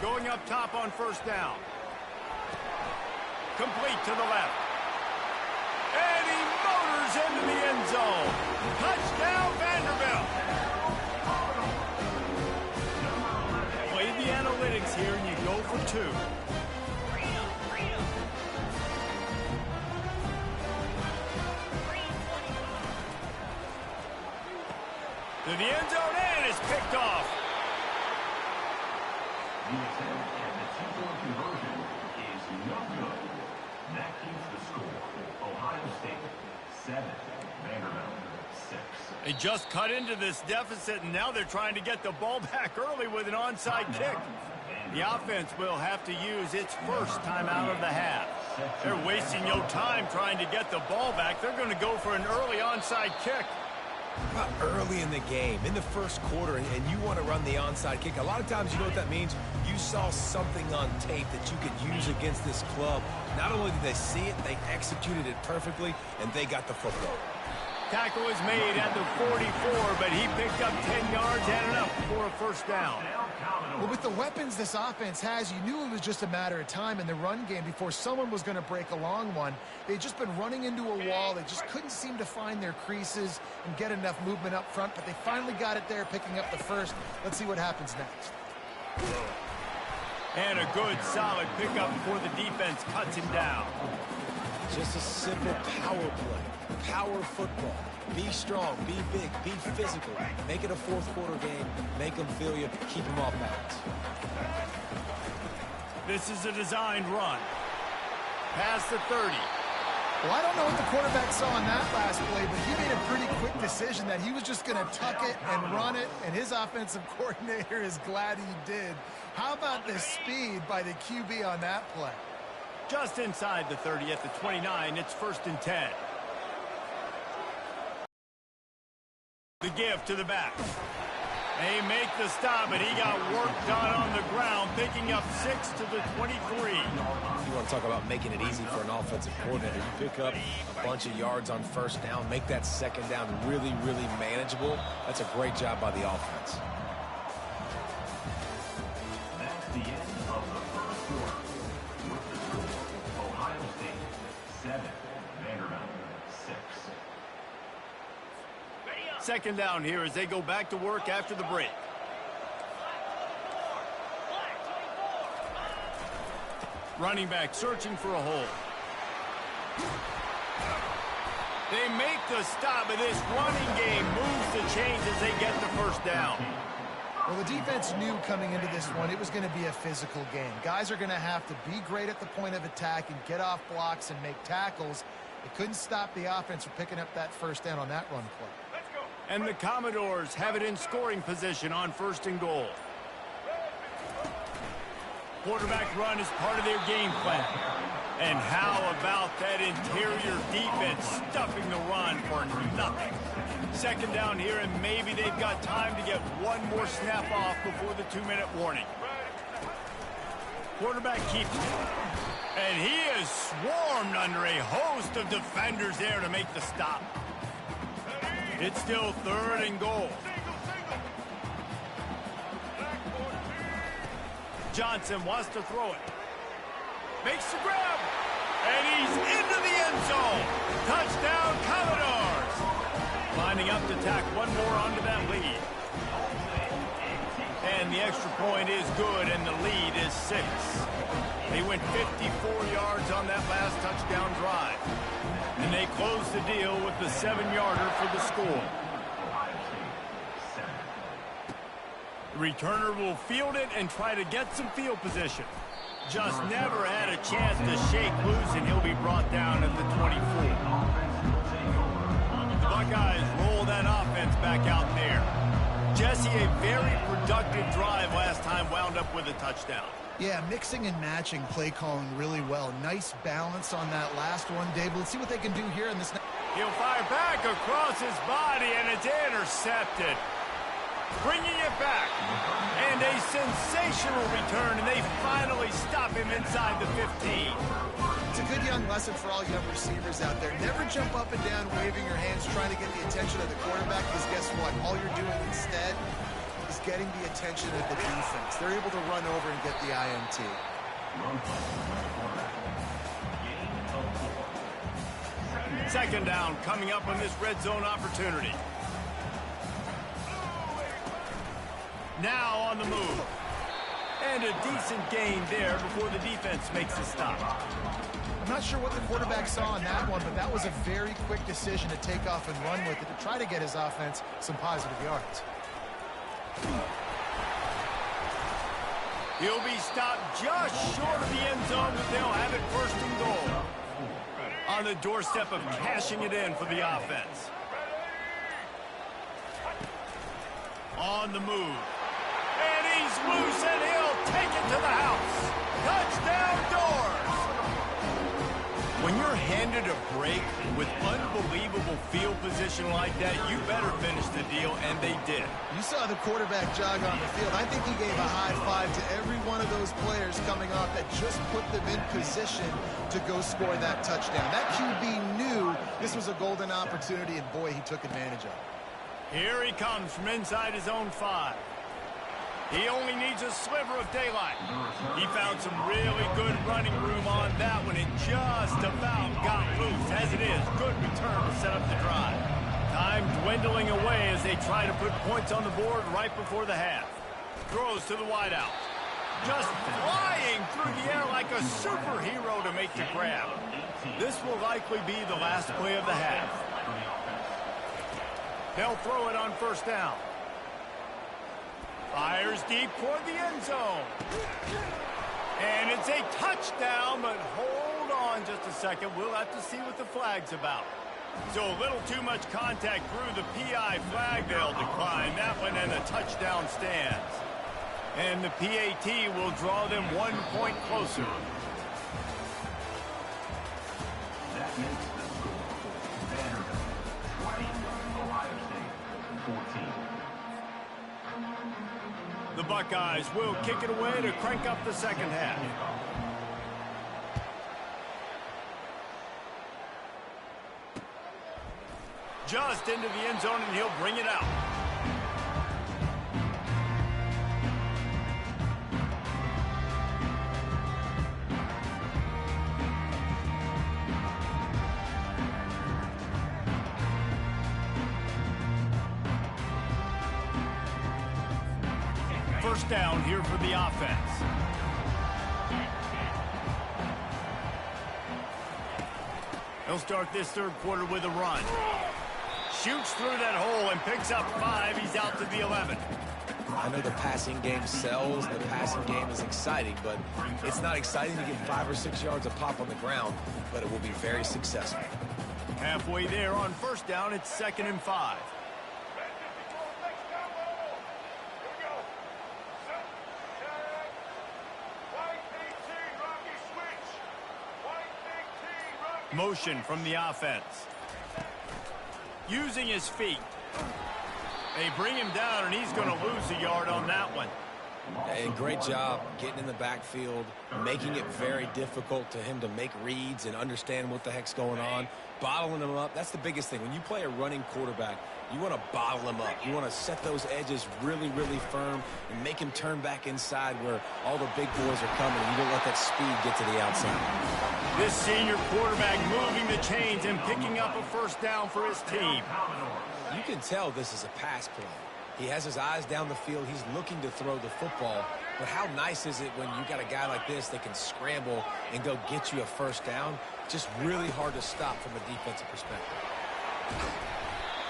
Going up top on first down. Complete to the left. And he motors into the end zone. Touchdown, Vanderbilt. Play the analytics here, and you go for 2. To the end zone, and it's picked off. The attempt at the 2-point conversion is no good. That keeps the score. Ohio State 7, Vanderbilt 6. They just cut into this deficit, and now they're trying to get the ball back early with an onside kick. The offense will have to use its first timeout of the half. They're wasting no time trying to get the ball back. They're going to go for an early onside kick. Not early in the game, in the first quarter, and you want to run the onside kick. A lot of times, you know what that means? You saw something on tape that you could use against this club. Not only did they see it, they executed it perfectly, and they got the football. Tackle is made at the 44, but he picked up 10 yards and enough for a first down. Well, with the weapons this offense has, you knew it was just a matter of time in the run game before someone was going to break a long one. They'd just been running into a wall. They just couldn't seem to find their creases and get enough movement up front, but they finally got it there, picking up the first. Let's see what happens next. And a good, solid pickup before the defense cuts him down. Just a simple power play. Power football. Be strong, be big, be physical. Make it a fourth quarter game. Make them feel you. Keep them off balance. This is a designed run. Past the 30. Well, I don't know what the quarterback saw on that last play, but he made a pretty quick decision that he was just going to tuck it and run it, and his offensive coordinator is glad he did. How about the speed by the QB on that play? Just inside the 30 at the 29, it's 1st and 10. The give to the back. They make the stop, and he got work done on the ground, picking up 6 to the 23. You want to talk about making it easy for an offensive coordinator. You pick up a bunch of yards on 1st down, make that 2nd down really, really manageable. That's a great job by the offense. That's the end of the first quarter. With the score, Ohio State 7, Vanderbilt 6. 2nd down here as they go back to work after the break. Running back searching for a hole. They make the stop, and this running game moves the chains as they get the 1st down. Well, the defense knew coming into this one it was going to be a physical game. Guys are going to have to be great at the point of attack and get off blocks and make tackles. It couldn't stop the offense from picking up that 1st down on that run play. And the Commodores have it in scoring position on 1st and goal. Quarterback run is part of their game plan. And how about that interior defense stuffing the run for nothing? 2nd down here, and maybe they've got time to get one more snap off before the 2-minute warning. Quarterback keeps it. And he is swarmed under a host of defenders there to make the stop. It's still 3rd and goal. Johnson wants to throw it. Makes the grab. And he's into the end zone. Touchdown, Commodores. Lining up to tack one more onto that lead. And the extra point is good, and the lead is 6. They went 54 yards on that last touchdown drive. And they close the deal with the 7-yarder for the score. The returner will field it and try to get some field position. Just never had a chance to shake loose, and he'll be brought down at the 24. The Buckeyes roll that offense back out there. Jesse, a very productive drive last time, wound up with a touchdown. Yeah, mixing and matching play calling really well. Nice balance on that last one, Dave. Let's see what they can do here in this. He'll fire back across his body, and it's intercepted. Bringing it back. And a sensational return, and they finally stop him inside the 15. It's a good young lesson for all young receivers out there. Never jump up and down waving your hands trying to get the attention of the quarterback, because guess what? All you're doing instead is getting the attention of the defense. They're able to run over and get the INT. 2nd down coming up on this red zone opportunity. Now on the move. And a decent gain there before the defense makes a stop. I'm not sure what the quarterback saw on that one, but that was a very quick decision to take off and run with it to try to get his offense some positive yards. He'll be stopped just short of the end zone, but they'll have it 1st and goal. On the doorstep of cashing it in for the offense. On the move. And he's loose, and he'll take it to the house. Touchdown, Doors! When you're handed a break with unbelievable field position like that, you better finish the deal, and they did. You saw the quarterback jog on the field. I think he gave a high five to every one of those players coming off that just put them in position to go score that touchdown. That QB knew this was a golden opportunity, and boy, he took advantage of it. Here he comes from inside his own 5. He only needs a sliver of daylight. He found some really good running room on that one and just about got loose. As it is, good return to set up the drive. Time dwindling away as they try to put points on the board right before the half. throws to the wideout. Just flying through the air like a superhero to make the grab. This will likely be the last play of the half. They'll throw it on first down. Fires deep toward the end zone. And it's a touchdown, but hold on just a second. We'll have to see what the flag's about. So a little too much contact through the PI flag. They'll decline that one, and the touchdown stands. And the PAT will draw them 1 point closer. That makes the score. Vanderbilt 20, Ohio State 14. The Buckeyes will kick it away to crank up the second half. Just into the end zone, and he'll bring it out. First down here for the offense. He'll start this third quarter with a run. Shoots through that hole and picks up 5. He's out to the 11. I know the passing game sells, the passing game is exciting, but it's not exciting to get 5 or 6 yards of pop on the ground, but it will be very successful. Halfway there on first down, it's 2nd and 5. Motion from the offense. Using his feet. They bring him down, and he's going to lose a yard on that one. Hey, great job getting in the backfield, making it very difficult to him to make reads and understand what the heck's going on, bottling him up. That's the biggest thing. When you play a running quarterback, you want to bottle him up. You want to set those edges really, really firm and make him turn back inside where all the big boys are coming. You don't let that speed get to the outside. This senior quarterback moving the chains and picking up a first down for his team. You can tell this is a pass play. He has his eyes down the field. He's looking to throw the football. But how nice is it when you got a guy like this that can scramble and go get you a first down? Just really hard to stop from a defensive perspective.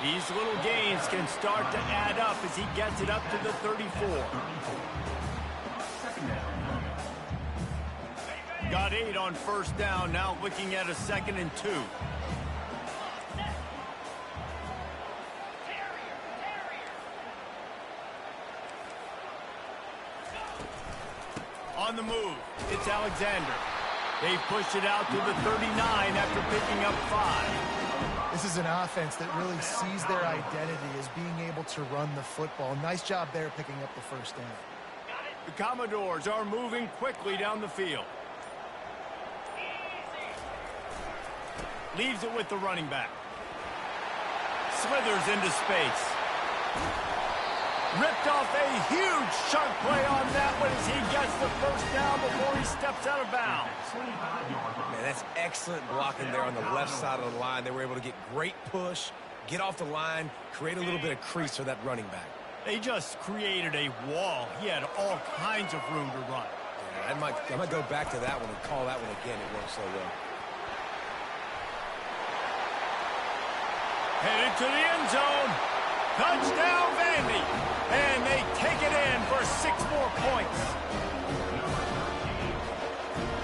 These little gains can start to add up as he gets it up to the 34. Got 8 on first down, now looking at a 2nd and 2. On the move, it's Alexander. They've pushed it out to the 39 after picking up 5. This is an offense that really sees their identity as being able to run the football. Nice job there picking up the first down. The Commodores are moving quickly down the field. Leaves it with the running back. Slithers into space. Ripped off a huge chunk play on that one as he gets the first down before he steps out of bounds. Man, that's excellent blocking there on the left side of the line. They were able to get great push, get off the line, create a little bit of crease for that running back. They just created a wall. He had all kinds of room to run. Yeah, I might go back to that one and call that one again. It worked so well. Headed to the end zone. Touchdown, Vandy. And they take it in for 6 more points.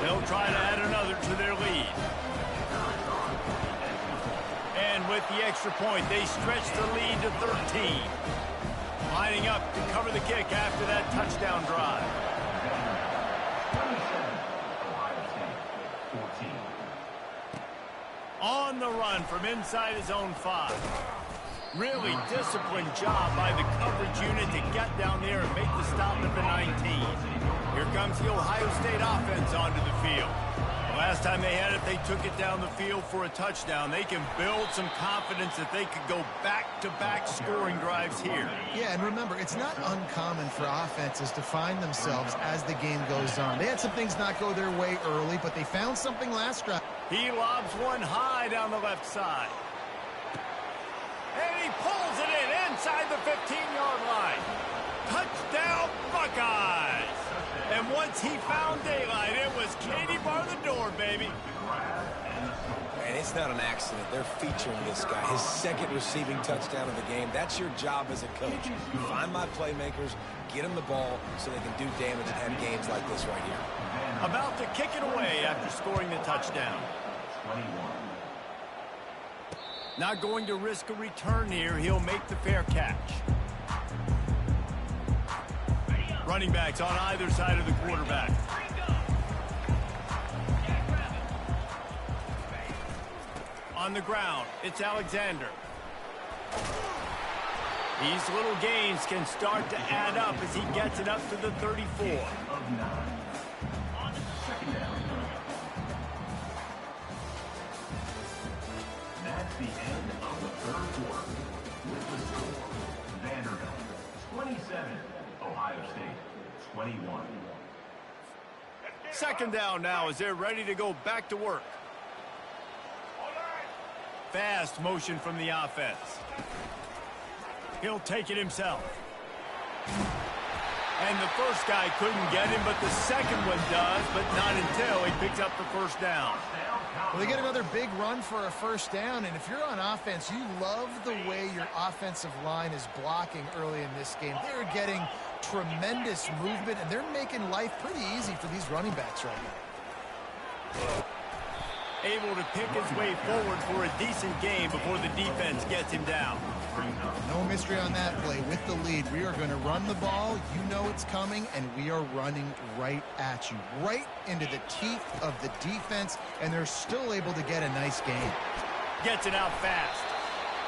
They'll try to add another to their lead. And with the extra point, they stretch the lead to 13. Lining up to cover the kick after that touchdown drive. On the run from inside his own 5. Really disciplined job by the coverage unit to get down there and make the stop at the 19. Here comes the Ohio State offense onto the field. The last time they had it, they took it down the field for a touchdown. They can build some confidence that they could go back-to-back scoring drives here. Yeah, and remember, it's not uncommon for offenses to find themselves as the game goes on. They had some things not go their way early, but they found something last drive. He lobs one high down the left side. And he pulls it in inside the 15-yard line. Touchdown, Buckeyes! And once he found daylight, it was Katie bar the door, baby. And it's not an accident. They're featuring this guy. His second receiving touchdown of the game. That's your job as a coach. Find my playmakers, get them the ball so they can do damage and have games like this right here. About to kick it away after scoring the touchdown. 21. Not going to risk a return here. He'll make the fair catch. Running backs on either side of the quarterback. On the ground, it's Alexander. These little gains can start to add up as he gets it up to the 34. Of 9. Second down. That's the end of the third quarter. With the score, Vanderbilt 27, Ohio State 21. Second down now as they're ready to go back to work. Fast motion from the offense. He'll take it himself. And the first guy couldn't get him, but the second one does, but not until he picks up the first down. Well, they get another big run for a first down, and if you're on offense, you love the way your offensive line is blocking early in this game. They're getting tremendous movement, and they're making life pretty easy for these running backs right now. Able to pick his way forward for a decent game before the defense gets him down. No mystery on that play. With the lead, we are going to run the ball. You know it's coming, and we are running right at you, right into the teeth of the defense, and they're still able to get a nice gain. Gets it out fast.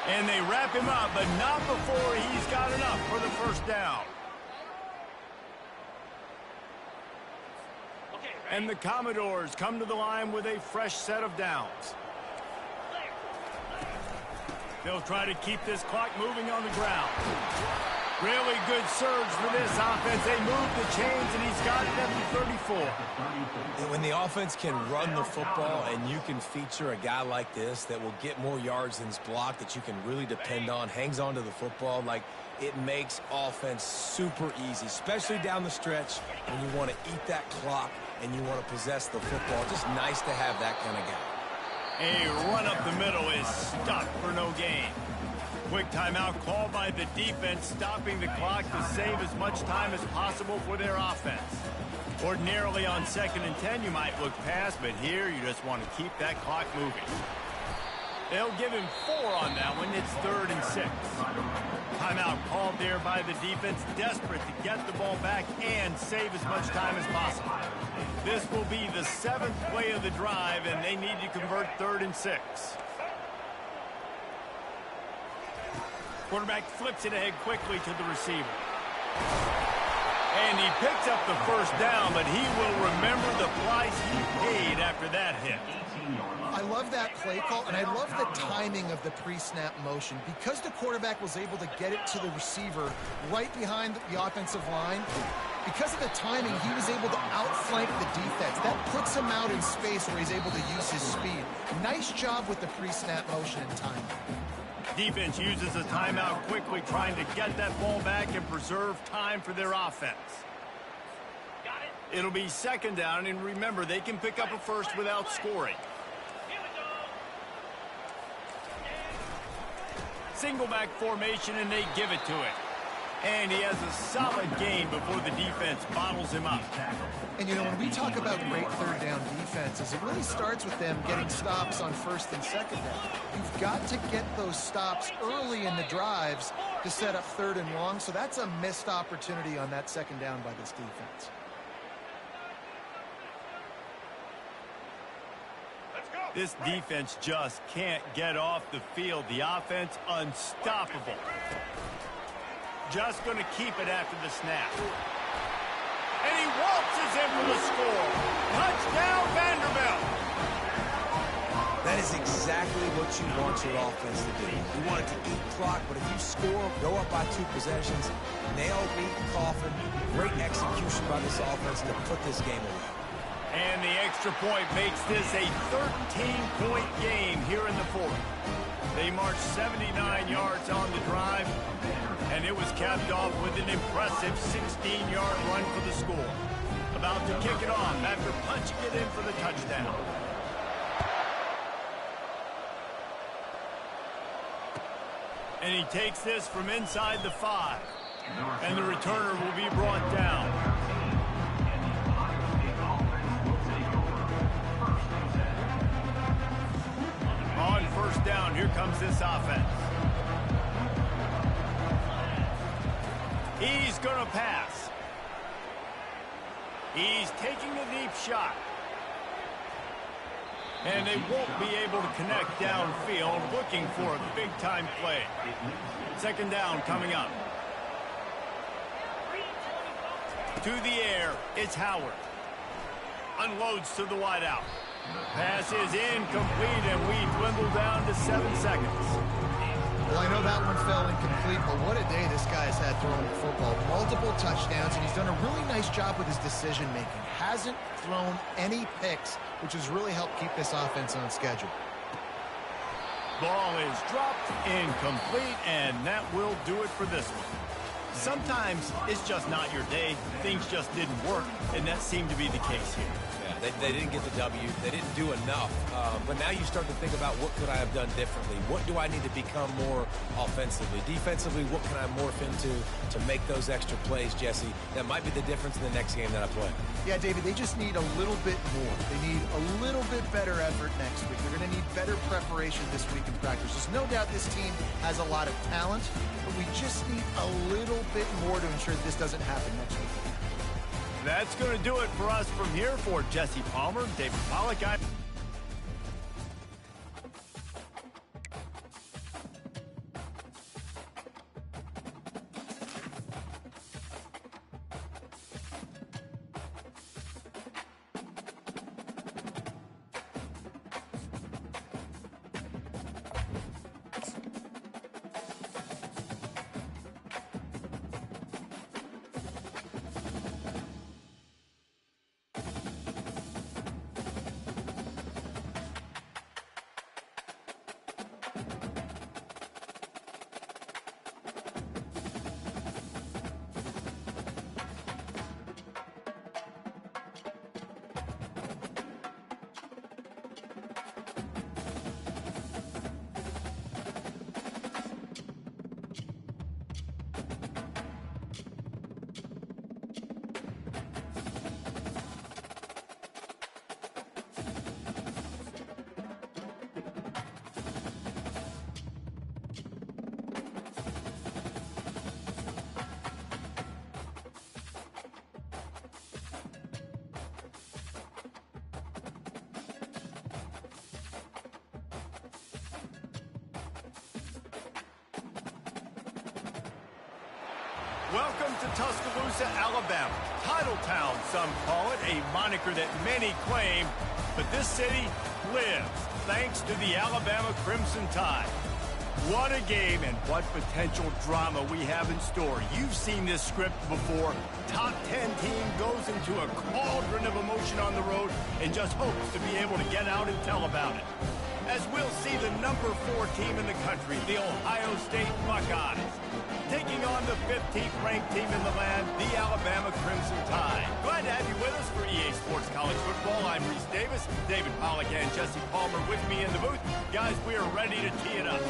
And they wrap him up, but not before he's got enough for the first down. And the Commodores come to the line with a fresh set of downs. They'll try to keep this clock moving on the ground. Really good surge for this offense. They move the chains, and he's got it at the 34. And when the offense can run the football and you can feature a guy like this that will get more yards than his block, that you can really depend on, hangs on to the football, like it makes offense super easy, especially down the stretch when you want to eat that clock and you want to possess the football. Just nice to have that kind of guy. A run up the middle is stopped for no gain. Quick timeout called by the defense, stopping the clock to save as much time as possible for their offense. Ordinarily on 2nd and 10, you might look past, but here you just want to keep that clock moving. They'll give him 4 on that one. It's 3rd and 6. Timeout called there by the defense, desperate to get the ball back and save as much time as possible. This will be the 7th play of the drive, and they need to convert 3rd and 6. Quarterback flips it ahead quickly to the receiver. And he picks up the first down, but he will remember the price he paid after that hit. I love that play call, and I love the timing of the pre-snap motion. Because the quarterback was able to get it to the receiver right behind the offensive line, because of the timing, he was able to outflank the defense. That puts him out in space where he's able to use his speed. Nice job with the pre-snap motion and timing. Defense uses a timeout quickly, trying to get that ball back and preserve time for their offense. It'll be 2nd down, and remember, they can pick up a first without scoring. Single back formation, and they give it to it. And he has a solid gain before the defense bottles him up. And, you know, when we talk about great 3rd down defenses, it really starts with them getting stops on 1st and 2nd down. You've got to get those stops early in the drives to set up 3rd and long, so that's a missed opportunity on that 2nd down by this defense. This defense just can't get off the field. The offense unstoppable. Just going to keep it after the snap. And he waltzes in for the score. Touchdown, Vanderbilt. That is exactly what you want your offense to do. You want it to eat clock, but if you score, go up by 2 possessions, nail, beat, coffin, great execution by this offense to put this game away. And the extra point makes this a 13-point game here in the fourth. They marched 79 yards on the drive, and it was capped off with an impressive 16-yard run for the score. About to kick it off after punching it in for the touchdown. And he takes this from inside the 5. And the returner will be brought down. On first down, here comes this offense. He's going to pass. He's taking a deep shot. And they won't be able to connect downfield, looking for a big-time play. Second down coming up. To the air, it's Howard. Unloads to the wideout. Pass is incomplete, and we dwindle down to 7 seconds. Well, I know that one fell incomplete, but what a day this guy has had throwing the football. Multiple touchdowns, and he's done a really nice job with his decision-making. Hasn't thrown any picks, which has really helped keep this offense on schedule. Ball is dropped, incomplete, and that will do it for this one. Sometimes it's just not your day. Things just didn't work, and that seemed to be the case here. Yeah, they didn't get the W. They didn't do enough. But now you start to think about what could I have done differently? What do I need to become more offensively? Defensively, what can I morph into to make those extra plays, Jesse? That might be the difference in the next game that I play. Yeah, David, they just need a little bit more. They need a little bit better effort next week. They're going to need better preparation this week in practice. There's no doubt this team has a lot of talent, but we just need a little bit more to ensure that this doesn't happen next week. That's going to do it for us from here. For Jesse Palmer, David Pollack. Welcome to Tuscaloosa, Alabama. Titletown, some call it, a moniker that many claim, but this city lives thanks to the Alabama Crimson Tide. What a game and what potential drama we have in store. You've seen this script before. Top 10 team goes into a cauldron of emotion on the road and just hopes to be able to get out and tell about it. As we'll see the number 4 team in the country, the Ohio State Buckeyes, taking on the 15th ranked team in the land, the Alabama Crimson Tide. Glad to have you with us for EA Sports College Football. I'm Reese Davis, David Pollack and Jesse Palmer with me in the booth. Guys, we are ready to tee it up.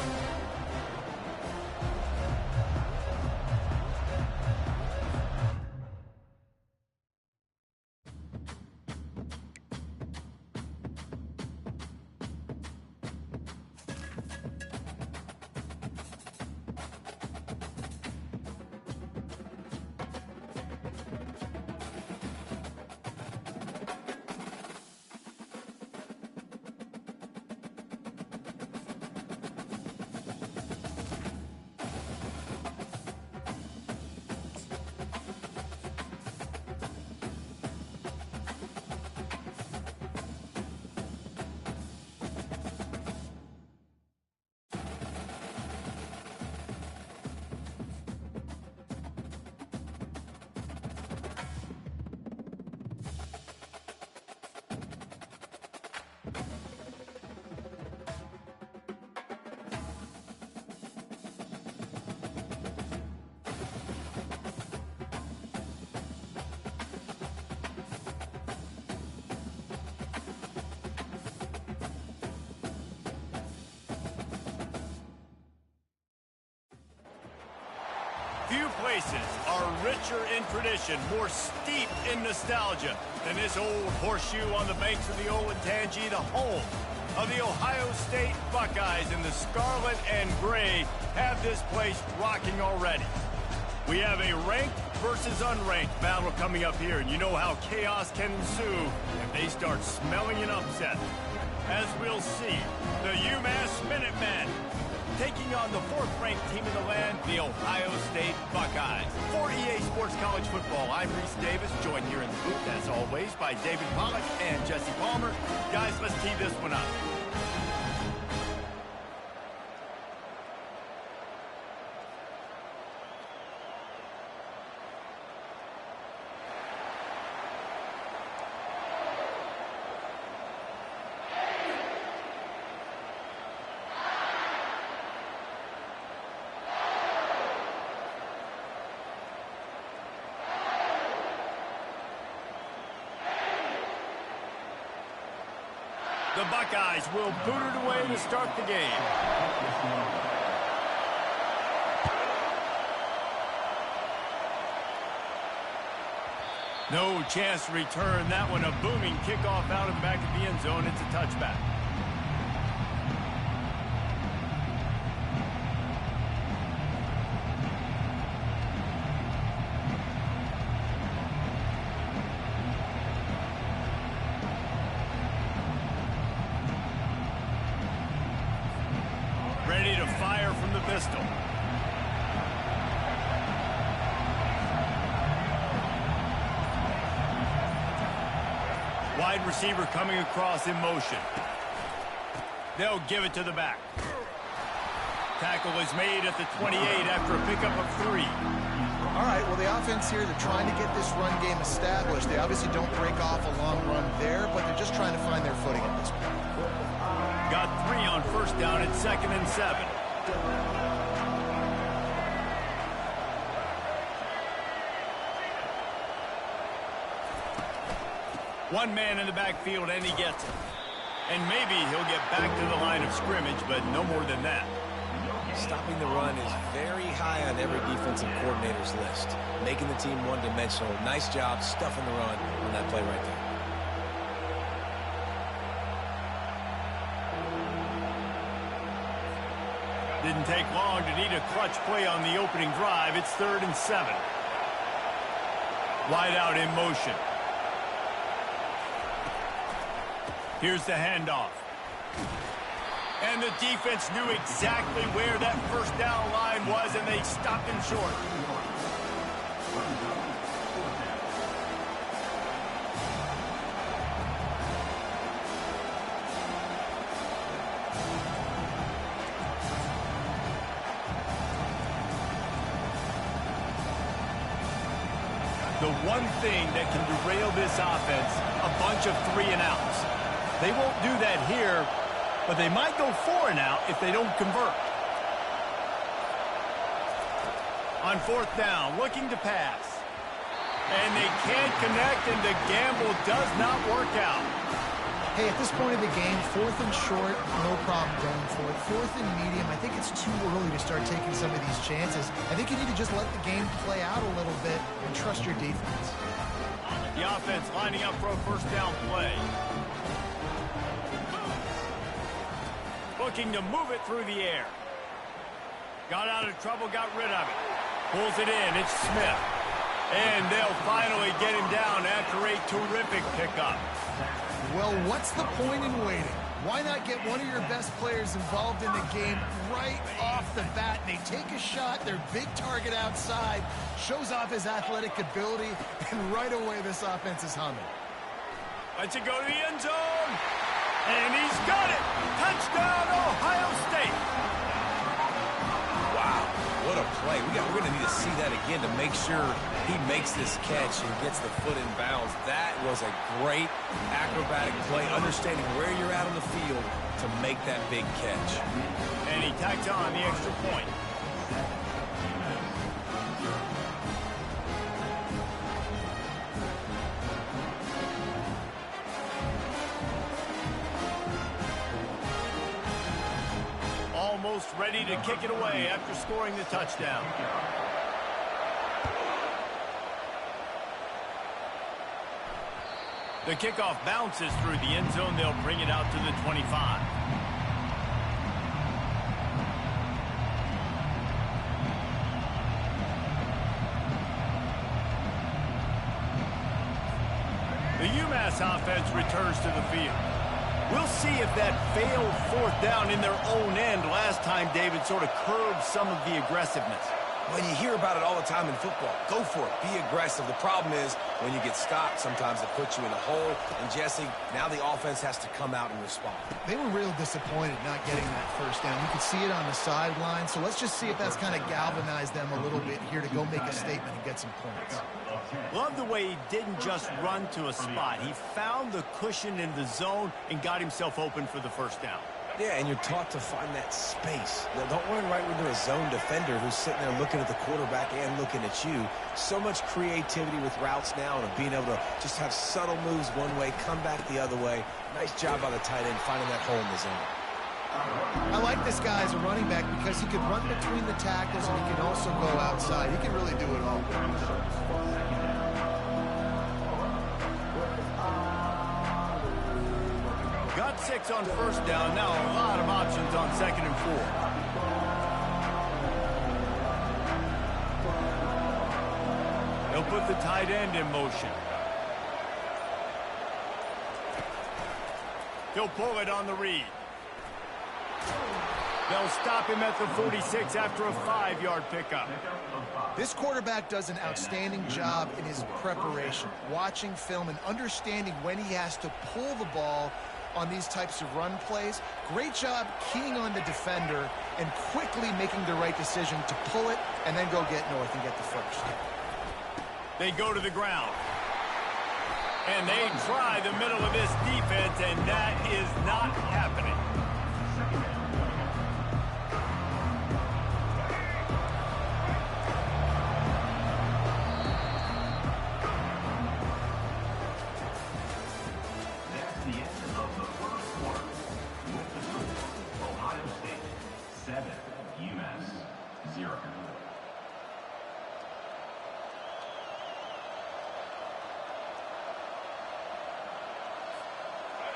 places are richer in tradition, more steeped in nostalgia than this old horseshoe on the banks of the Olentangy, the home of the Ohio State Buckeyes. And the scarlet and gray have this place rocking already. We have a ranked versus unranked battle coming up here, and you know how chaos can ensue if they start smelling an upset. As we'll see, the UMass Minutemen taking on the fourth-ranked team in the land, the Ohio State Buckeyes. For EA Sports College Football, I'm Reese Davis, joined here in the booth, as always, by David Pollack and Jesse Palmer. Guys, let's tee this one up. The Buckeyes will boot it away to start the game. No chance to return that one. A booming kickoff out of the back of the end zone. It's a touchback. Ready to fire from the pistol. Wide receiver coming across in motion. They'll give it to the back. Tackle is made at the 28 after a pickup of 3. All right, well, the offense here, they're trying to get this run game established. They obviously don't break off a long run there, but they're just trying to find their footing at this point. Got 3 on first down at 2nd and 7. One man in the backfield, and he gets it. And maybe he'll get back to the line of scrimmage, but no more than that. Stopping the run is very high on every defensive coordinator's list. Making the team one-dimensional. Nice job stuffing the run on that play right there. Didn't take long to need a clutch play on the opening drive. It's 3rd and 7. Wide out in motion. Here's the handoff. And the defense knew exactly where that first down line was, and they stopped him short. The one thing that can derail this offense, a bunch of 3-and-outs. They won't do that here, but they might go 4-and-out if they don't convert. On 4th down, looking to pass. And they can't connect, and the gamble does not work out. Hey, at this point of the game, 4th and short, no problem going for it. 4th and medium, I think it's too early to start taking some of these chances. I think you need to just let the game play out a little bit and trust your defense. The offense lining up for a first down play. Looking to move it through the air. Got out of trouble, got rid of it. Pulls it in, it's Smith. And they'll finally get him down after a terrific pickup. Well, what's the point in waiting? Why not get one of your best players involved in the game right off the bat? They take a shot, their big target outside, shows off his athletic ability, and right away this offense is humming. Lets it go to the end zone. And he's got it. Touchdown, Ohio State. Wow, what a play. We're going to need to see that again to make sure he makes this catch and gets the foot in bounds. That was a great acrobatic play, understanding where you're at on the field to make that big catch. And he tacks on the extra point. Almost ready to kick it away after scoring the touchdown. The kickoff bounces through the end zone. They'll bring it out to the 25. The UMass offense returns to the field. We'll see if that failed fourth down in their own end last time, David, sort of curbed some of the aggressiveness. When you hear about it all the time in football, go for it. Be aggressive. The problem is when you get stopped, sometimes it puts you in a hole. And, Jesse, now the offense has to come out and respond. They were real disappointed not getting that first down. You could see it on the sideline. So let's just see if that's kind of galvanized them a little bit here to go make a statement and get some points. Love the way he didn't just run to a spot. He found the cushion in the zone and got himself open for the first down. Yeah, and you're taught to find that space. Now, don't run right into a zone defender who's sitting there looking at the quarterback and looking at you. So much creativity with routes now and being able to just have subtle moves one way, come back the other way. Nice job by the tight end finding that hole in the zone. I like this guy as a running back because he could run between the tackles and he can also go outside. He can really do it all. Got 6 on first down. Now a lot of options on 2nd and 4. They'll put the tight end in motion. He'll pull it on the read. They'll stop him at the 46 after a 5-yard pickup. This quarterback does an outstanding job in his preparation, watching film and understanding when he has to pull the ball on these types of run plays. Great job keying on the defender and quickly making the right decision to pull it and then go get north and get the first. They go to the ground. And they try the middle of this defense, and that is not happening.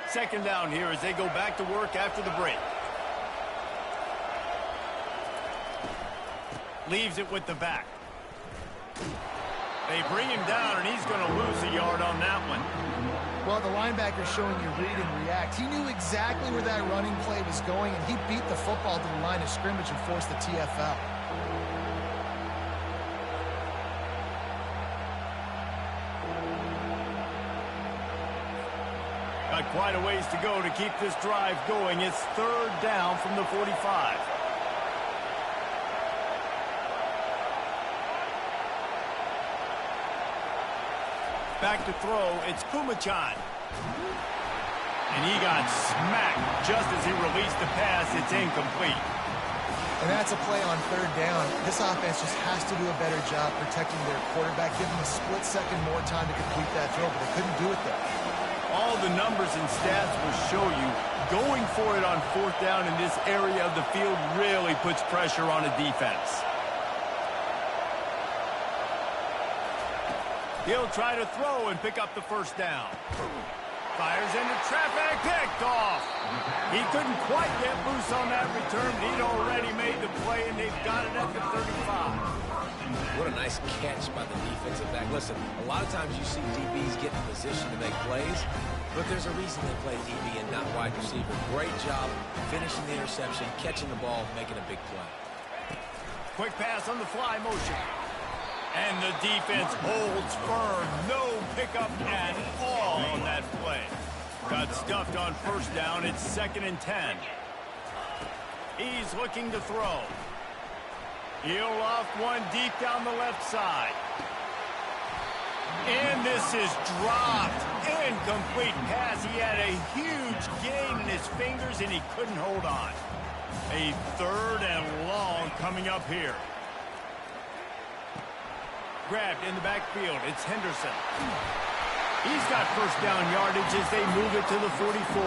Second down here as they go back to work after the break. Leaves it with the back. They bring him down, and he's going to lose a yard on that one. Well, the linebacker's showing you read and react. He knew exactly where that running play was going, and he beat the football to the line of scrimmage and forced the TFL. Got quite a ways to go to keep this drive going. It's third down from the 45. Back to throw, it's Kumachan. And he got smacked just as he released the pass. It's incomplete. And that's a play on third down. This offense just has to do a better job protecting their quarterback, give him a split second more time to complete that throw, but they couldn't do it there. All the numbers and stats will show you going for it on fourth down in this area of the field really puts pressure on a defense. He'll try to throw and pick up the first down. Fires into traffic, picked off. He couldn't quite get loose on that return, but he'd already made the play, and they've got it at the 35. What a nice catch by the defensive back. Listen, a lot of times you see DBs get in position to make plays, but there's a reason they play DB and not wide receiver. Great job finishing the interception, catching the ball, making a big play. Quick pass on the fly motion. And the defense holds firm. No pickup at all on that play. Got stuffed on first down. It's 2nd and 10. He's looking to throw. He'll loft one deep down the left side. And this is dropped. Incomplete pass. He had a huge gain in his fingers, and he couldn't hold on. A 3rd and long coming up here. Grabbed in the backfield. It's Henderson. He's got first down yardage as they move it to the 44.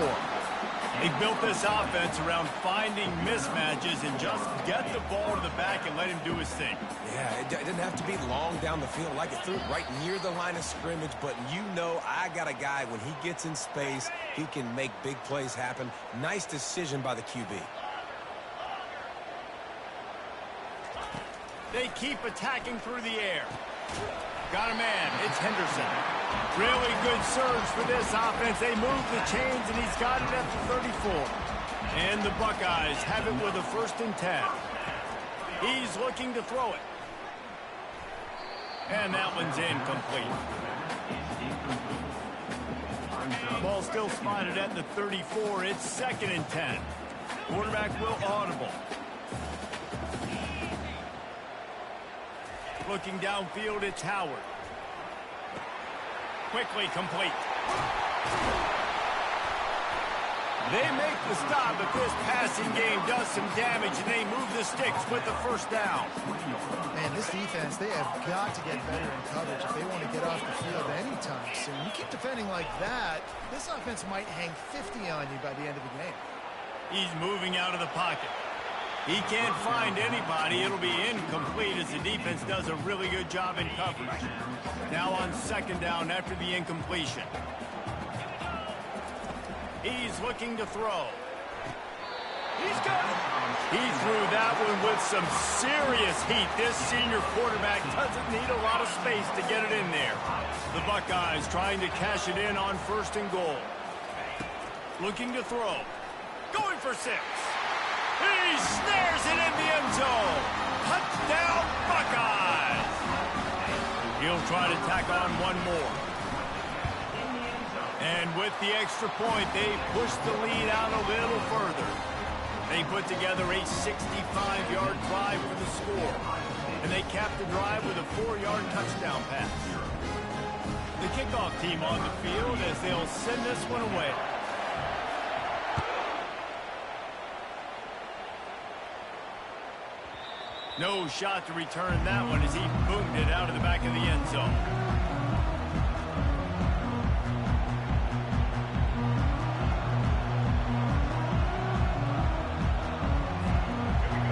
They built this offense around finding mismatches and just get the ball to the back and let him do his thing. Yeah, it didn't have to be long down the field. Like it threw it right near the line of scrimmage, but you know I got a guy, when he gets in space, he can make big plays happen. Nice decision by the QB. They keep attacking through the air. Got a man. It's Henderson. Really good surge for this offense. They move the chains, and he's got it at the 34. And the Buckeyes have it with a 1st and 10. He's looking to throw it. And that one's incomplete. Ball still spotted at the 34. It's 2nd and 10. Quarterback will audible. Looking downfield, it's Howard. Quickly complete. They make the stop, but this passing game does some damage, and they move the sticks with the 1st down. Man, this defense, they have got to get better in coverage if they want to get off the field anytime soon. You keep defending like that, this offense might hang 50 on you by the end of the game. He's moving out of the pocket. He can't find anybody. It'll be incomplete as the defense does a really good job in coverage. Now on 2nd down after the incompletion. He's looking to throw. He's got it. He threw that one with some serious heat. This senior quarterback doesn't need a lot of space to get it in there. The Buckeyes trying to cash it in on 1st and goal. Looking to throw. Going for 6. He snares it in the end zone. Touchdown, Buckeyes. He'll try to tack on one more. And with the extra point, they push the lead out a little further. They put together a 65-yard drive for the score. And they cap the drive with a 4-yard touchdown pass. The kickoff team on the field as they'll send this one away. No shot to return that one as he boomed it out of the back of the end zone.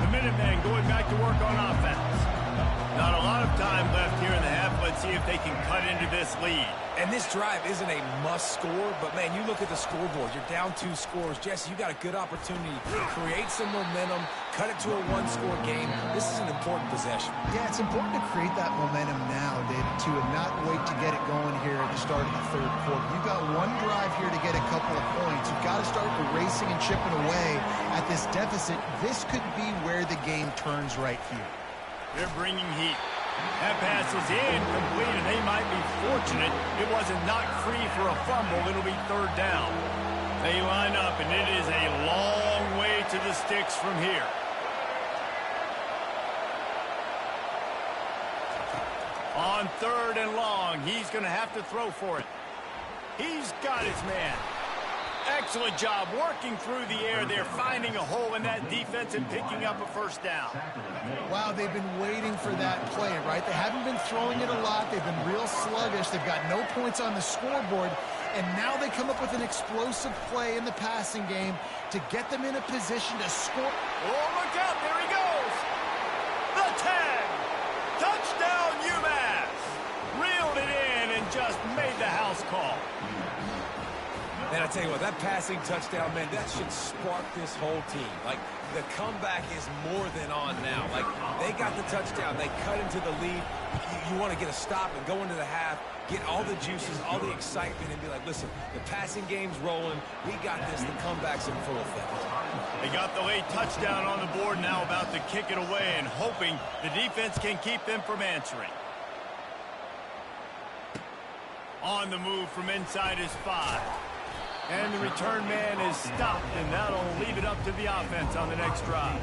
The Minutemen going back to work on offense. Not a lot of time left here in the half. Let's see if they can cut into this lead. And this drive isn't a must score, but man, you look at the scoreboard, you're down 2 scores. Jesse, you got a good opportunity to create some momentum, cut it to a 1-score game. This is an important possession. Yeah, it's important to create that momentum now, David, too, and not wait to get it going here at the start of the 3rd quarter. You've got one drive here to get a couple of points. You've got to start erasing and chipping away at this deficit. This could be where the game turns right here. They're bringing heat. That pass is incomplete, and they might be fortunate it wasn't knocked free for a fumble. It'll be 3rd down. They line up, and it is a long way to the sticks from here. On 3rd and long, he's going to have to throw for it. He's got his man. Excellent job working through the air there, finding a hole in that defense and picking up a 1st down. Wow, they've been waiting for that play, right? They haven't been throwing it a lot. They've been real sluggish. They've got no points on the scoreboard. And now they come up with an explosive play in the passing game to get them in a position to score. Oh, look out. There he goes. The tag. Touchdown, UMass. Reeled it in and just made the house call. Man, I tell you what, that passing touchdown, man, that should spark this whole team. Like, the comeback is more than on now. Like, they got the touchdown. They cut into the lead. You want to get a stop and go into the half, get all the juices, all the excitement, and be like, listen, the passing game's rolling. We got this. The comeback's in full effect. They got the late touchdown on the board, now about to kick it away and hoping the defense can keep them from answering. On the move from inside his 5. And the return man is stopped, and that'll leave it up to the offense on the next drive.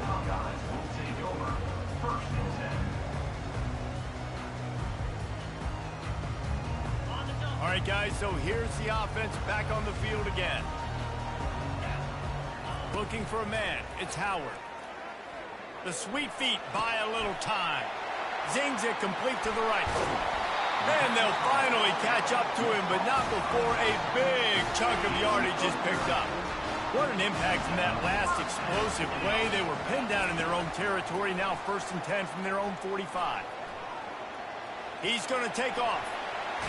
All right, guys, so here's the offense back on the field again. Looking for a man. It's Howard. The sweet feet buy a little time. Zings it complete to the right. And they'll finally catch up to him, but not before a big chunk of yardage is picked up. What an impact from that last explosive play. They were pinned down in their own territory. Now 1st and 10 from their own 45. He's going to take off.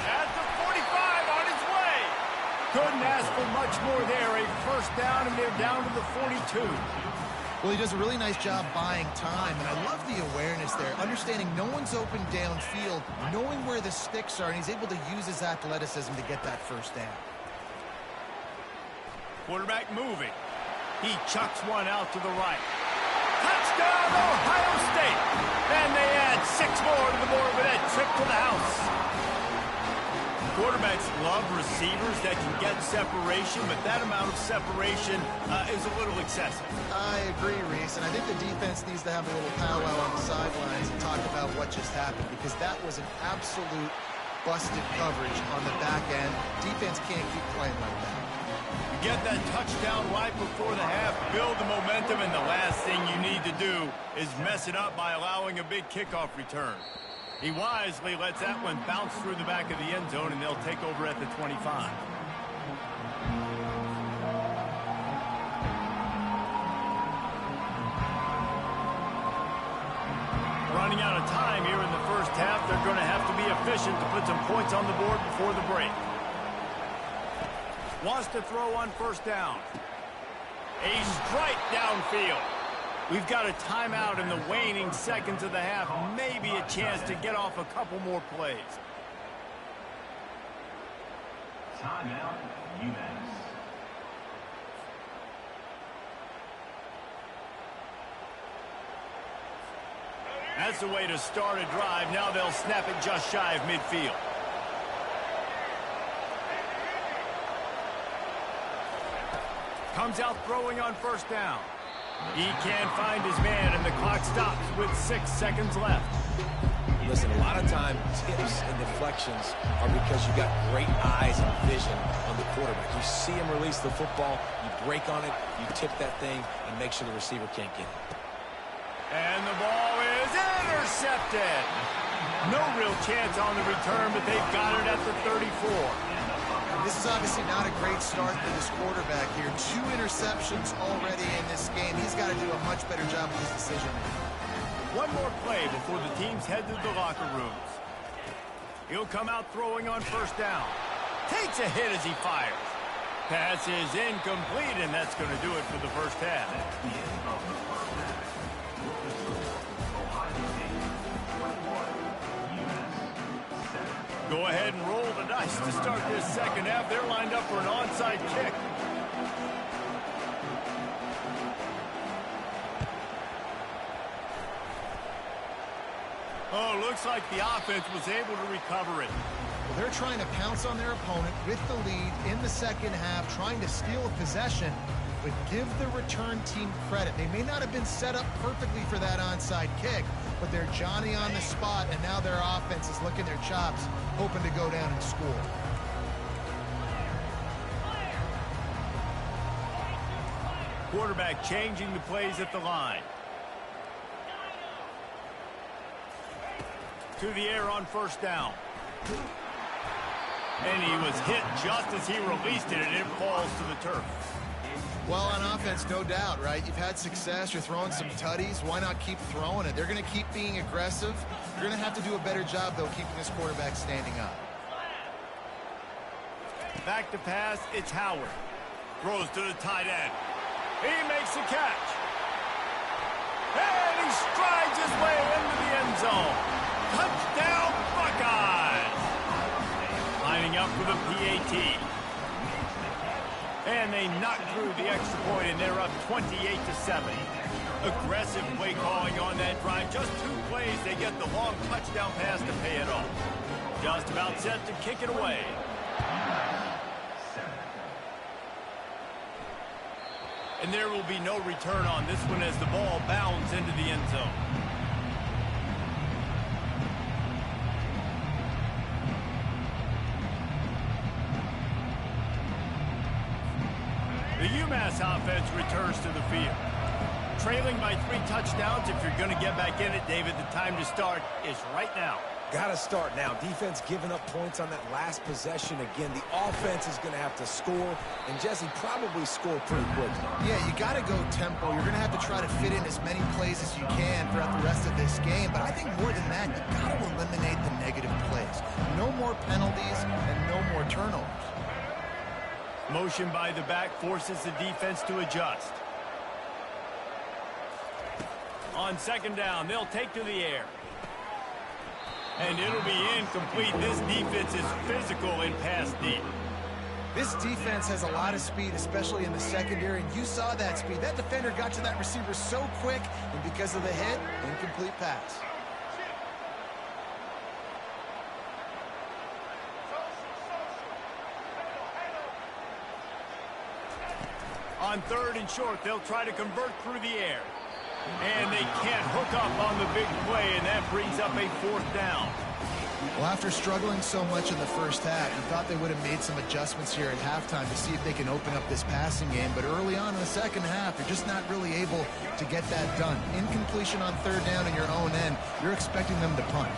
At the 45 on his way. Couldn't ask for much more there. A 1st down, and they're down to the 42. Well, he does a really nice job buying time, and I love the awareness there, understanding no one's open downfield, knowing where the sticks are, and he's able to use his athleticism to get that 1st down. Quarterback moving. He chucks one out to the right. Touchdown, Ohio State! And they add 6 more to the board with that trip to the house. Quarterbacks love receivers that can get separation, but that amount of separation is a little excessive. I agree, Reese, and I think the defense needs to have a little powwow on the sidelines and talk about what just happened, because that was an absolute busted coverage on the back end. Defense can't keep playing like that. You get that touchdown right before the half, build the momentum, and the last thing you need to do is mess it up by allowing a big kickoff return. He wisely lets that one bounce through the back of the end zone, and they'll take over at the 25. Running out of time here in the 1st half. They're going to have to be efficient to put some points on the board before the break. Wants to throw on 1st down. A strike downfield. We've got a timeout in the waning seconds of the half. Maybe a chance to get off a couple more plays. Timeout, UMass. That's the way to start a drive. Now they'll snap it just shy of midfield. Comes out throwing on 1st down. He can't find his man, and the clock stops with 6 seconds left. Listen, a lot of times tips and deflections are because you got great eyes and vision on the quarterback. You see him release the football, you break on it, you tip that thing, and make sure the receiver can't get it. And the ball is intercepted. No real chance on the return, but they've got it at the 34. This is obviously not a great start for this quarterback here. 2 interceptions already in this game. He's got to do a much better job with his decision-making. One more play before the teams head to the locker rooms. He'll come out throwing on 1st down. Takes a hit as he fires. Pass is incomplete, and that's going to do it for the 1st half. Go ahead and roll the dice to start this 2nd half. They're lined up for an onside kick. Oh, looks like the offense was able to recover it. Well, they're trying to pounce on their opponent with the lead in the 2nd half, trying to steal a possession, but give the return team credit. They may not have been set up perfectly for that onside kick, but they're Johnny on the spot, and now their offense is licking their chops, hoping to go down and score. Quarterback changing the plays at the line. To the air on 1st down. And he was hit just as he released it, and it falls to the turf. Well, on offense, no doubt, right? You've had success. You're throwing some tutties. Why not keep throwing it? They're going to keep being aggressive. You're going to have to do a better job, though, keeping this quarterback standing up. Back to pass, it's Howard. Throws to the tight end. He makes the catch. And he strides his way into the end zone. Touchdown, Buckeyes! Lining up for the PAT. And they knock through the extra point, and they're up 28-7. Aggressive play calling on that drive. Just 2 plays, they get the long touchdown pass to pay it off. Just about set to kick it away. And there will be no return on this one as the ball bounds into the end zone. The UMass offense returns to the field. Trailing by 3 touchdowns. If you're going to get back in it, David, the time to start is right now. Got to start now. Defense giving up points on that last possession. Again, the offense is going to have to score, and Jesse probably score pretty quickly. Yeah, you got to go tempo. You're going to have to try to fit in as many plays as you can throughout the rest of this game. But I think more than that, you got to eliminate the negative plays. No more penalties and no more turnovers. Motion by the back forces the defense to adjust. On second down, they'll take to the air. And it'll be incomplete. This defense is physical in pass deep. This defense has a lot of speed, especially in the secondary, and you saw that speed. That defender got to that receiver so quick, and because of the hit, incomplete pass. On third and short, they'll try to convert through the air. And they can't hook up on the big play, and that brings up a fourth down. Well, after struggling so much in the first half, you thought they would have made some adjustments here at halftime to see if they can open up this passing game. But early on in the second half, they're just not really able to get that done. Incompletion on third down in your own end, you're expecting them to punt.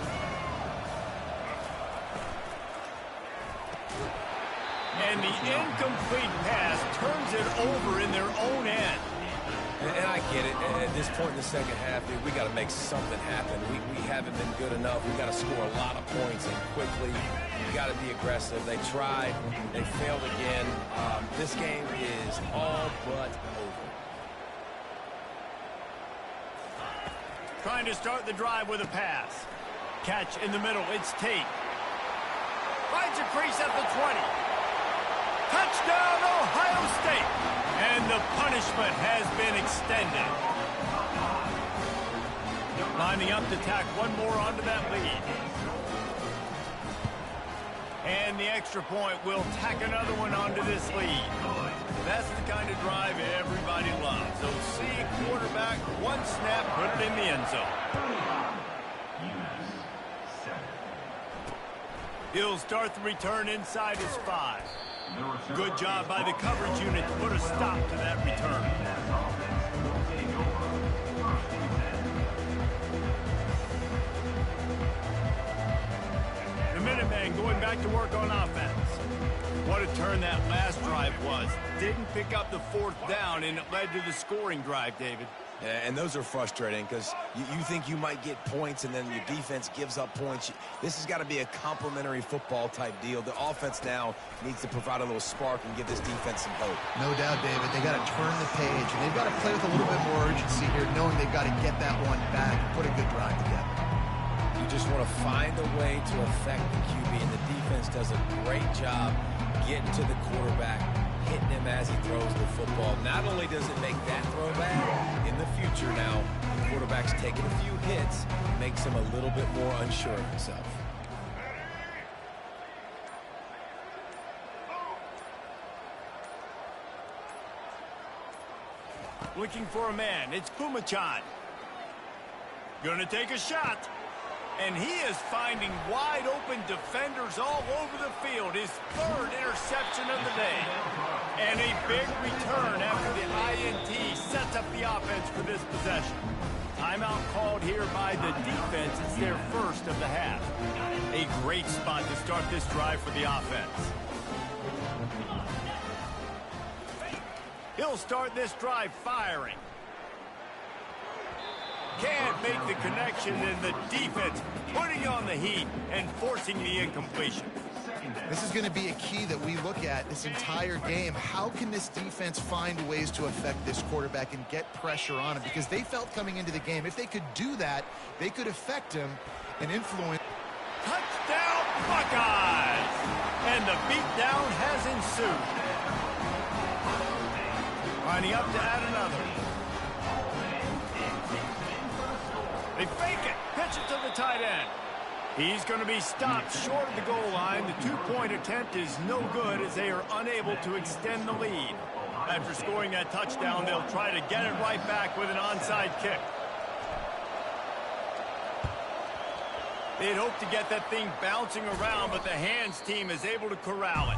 And the incomplete pass turns it over in their own end. And I get it. At this point in the second half, dude, we got to make something happen. We haven't been good enough. We got to score a lot of points and quickly. We got to be aggressive. They tried. They failed again. This game is all but over. Trying to start the drive with a pass. Catch in the middle. It's Tate. Finds a crease at the 20. Touchdown, Ohio State. And the punishment has been extended. Lining up to tack one more onto that lead. And the extra point will tack another one onto this lead. That's the kind of drive everybody loves. So see quarterback, one snap, put it in the end zone. He'll start the return inside his 5. Good job by the coverage unit to put a stop to that return. The Minutemen going back to work on offense. What a turn that last drive was. Didn't pick up the fourth down, and it led to the scoring drive, David. Yeah, and those are frustrating because you think you might get points and then your defense gives up points. This has got to be a complementary football type deal. The offense now needs to provide a little spark and give this defense some hope. No doubt, David. They got to turn the page, and they've got to play with a little bit more urgency here, knowing they've got to get that one back and put a good drive together. You just want to find a way to affect the QB, and the defense does a great job getting to the quarterback, hitting him as he throws the football. Not only does it make that throw bad, in the future now, the quarterback's taking a few hits, makes him a little bit more unsure of himself. Looking for a man. It's Pumachan. Gonna take a shot. And he is finding wide open defenders all over the field. His third interception of the day. And a big return after the INT sets up the offense for this possession. Timeout called here by the defense. It's their first of the half. A great spot to start this drive for the offense. He'll start this drive firing. Can't make the connection, and the defense putting on the heat and forcing the incompletion. This is going to be a key that we look at this entire game. How can this defense find ways to affect this quarterback and get pressure on him? Because they felt coming into the game, if they could do that, they could affect him and influence. Touchdown, Buckeyes! And the beatdown has ensued. Lining up to add another. They fake it. Pitch it to the tight end. He's going to be stopped short of the goal line. The two-point attempt is no good as they are unable to extend the lead. After scoring that touchdown, they'll try to get it right back with an onside kick. They'd hoped to get that thing bouncing around, but the hands team is able to corral it.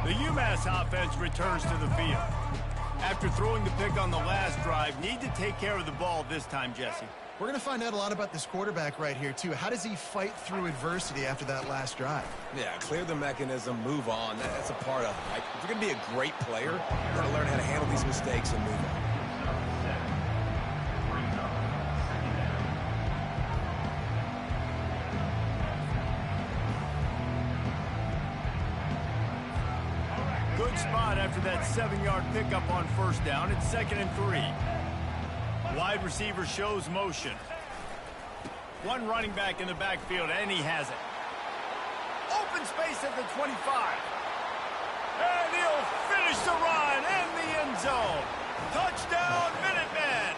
The UMass offense returns to the field. After throwing the pick on the last drive, need to take care of the ball this time, Jesse. We're going to find out a lot about this quarterback right here, too. How does he fight through adversity after that last drive? Yeah, clear the mechanism, move on. That's a part of it. Like, if you're going to be a great player, you got to learn how to handle these mistakes and move on. Good spot after that 7-yard pickup on first down. It's 2nd and 3. Wide receiver shows motion. One running back in the backfield, and he has it. Open space at the 25. And he'll finish the run in the end zone. Touchdown, Minutemen.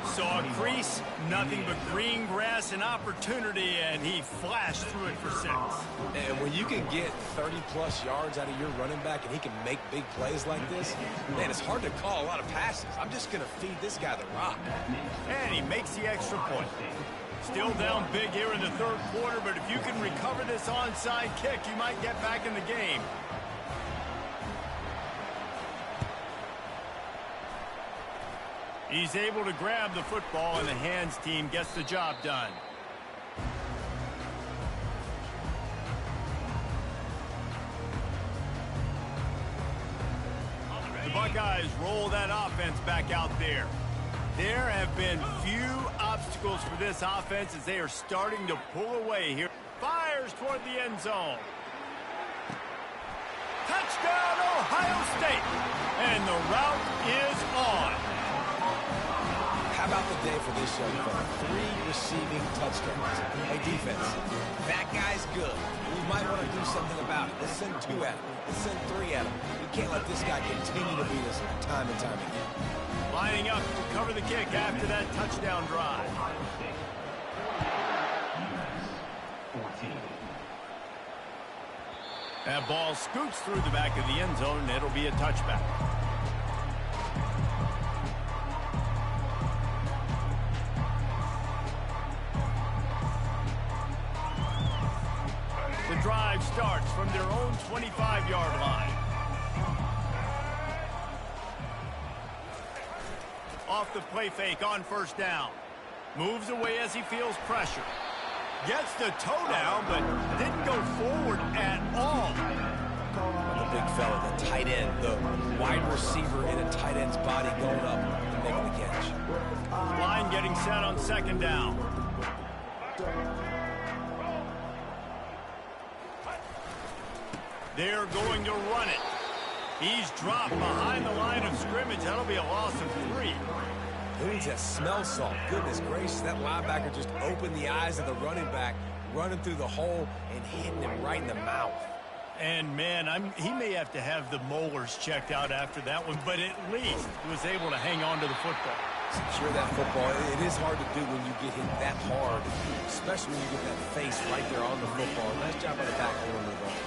Saw a crease, nothing but green grass and opportunity, and he flashed through it for 6. And when you can get 30-plus yards out of your running back and he can make big plays like this, man, it's hard to call a lot of passes. I'm just going to feed this guy the rock. And he makes the extra point. Still down big here in the 3rd quarter, but if you can recover this onside kick, you might get back in the game. He's able to grab the football, and the hands team gets the job done. The Buckeyes roll that offense back out there. There have been few obstacles for this offense as they are starting to pull away here. Fires toward the end zone. Touchdown, Ohio State. And the route is on. How about the day for this young fella? 3 receiving touchdowns. Hey, defense, that guy's good. We might want to do something about it. Let's send 2 at him. Let's send 3 at him. We can't let this guy continue to beat us time and time again. Lining up to cover the kick after that touchdown drive. That ball scoots through the back of the end zone, and it'll be a touchback. The drive starts from their own 25-yard line. Off the play fake on first down. Moves away as he feels pressure. Gets the toe down, but didn't go forward at all. The big fella, the tight end, the wide receiver in a tight end's body going up and making the catch. Line getting set on 2nd down. They're going to run it. He's dropped behind the line of scrimmage. That'll be a loss of 3. Who needs that smell salt? Goodness gracious, that linebacker just opened the eyes of the running back, running through the hole and hitting him right in the mouth. And, man, he may have to have the molars checked out after that one, but at least was able to hang on to the football. Secure that football. It is hard to do when you get hit that hard, especially when you get that face right there on the football. Nice job by the back holding the ball.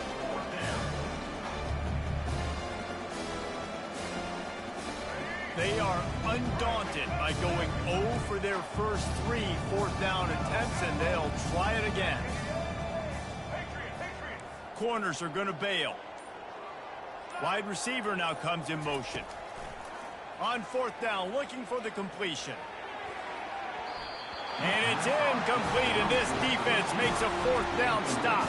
They are undaunted by going 0 for their first 3 4th down attempts, and they'll try it again. Corners are going to bail. Wide receiver now comes in motion. On 4th down, looking for the completion. And it's incomplete, and this defense makes a 4th down stop.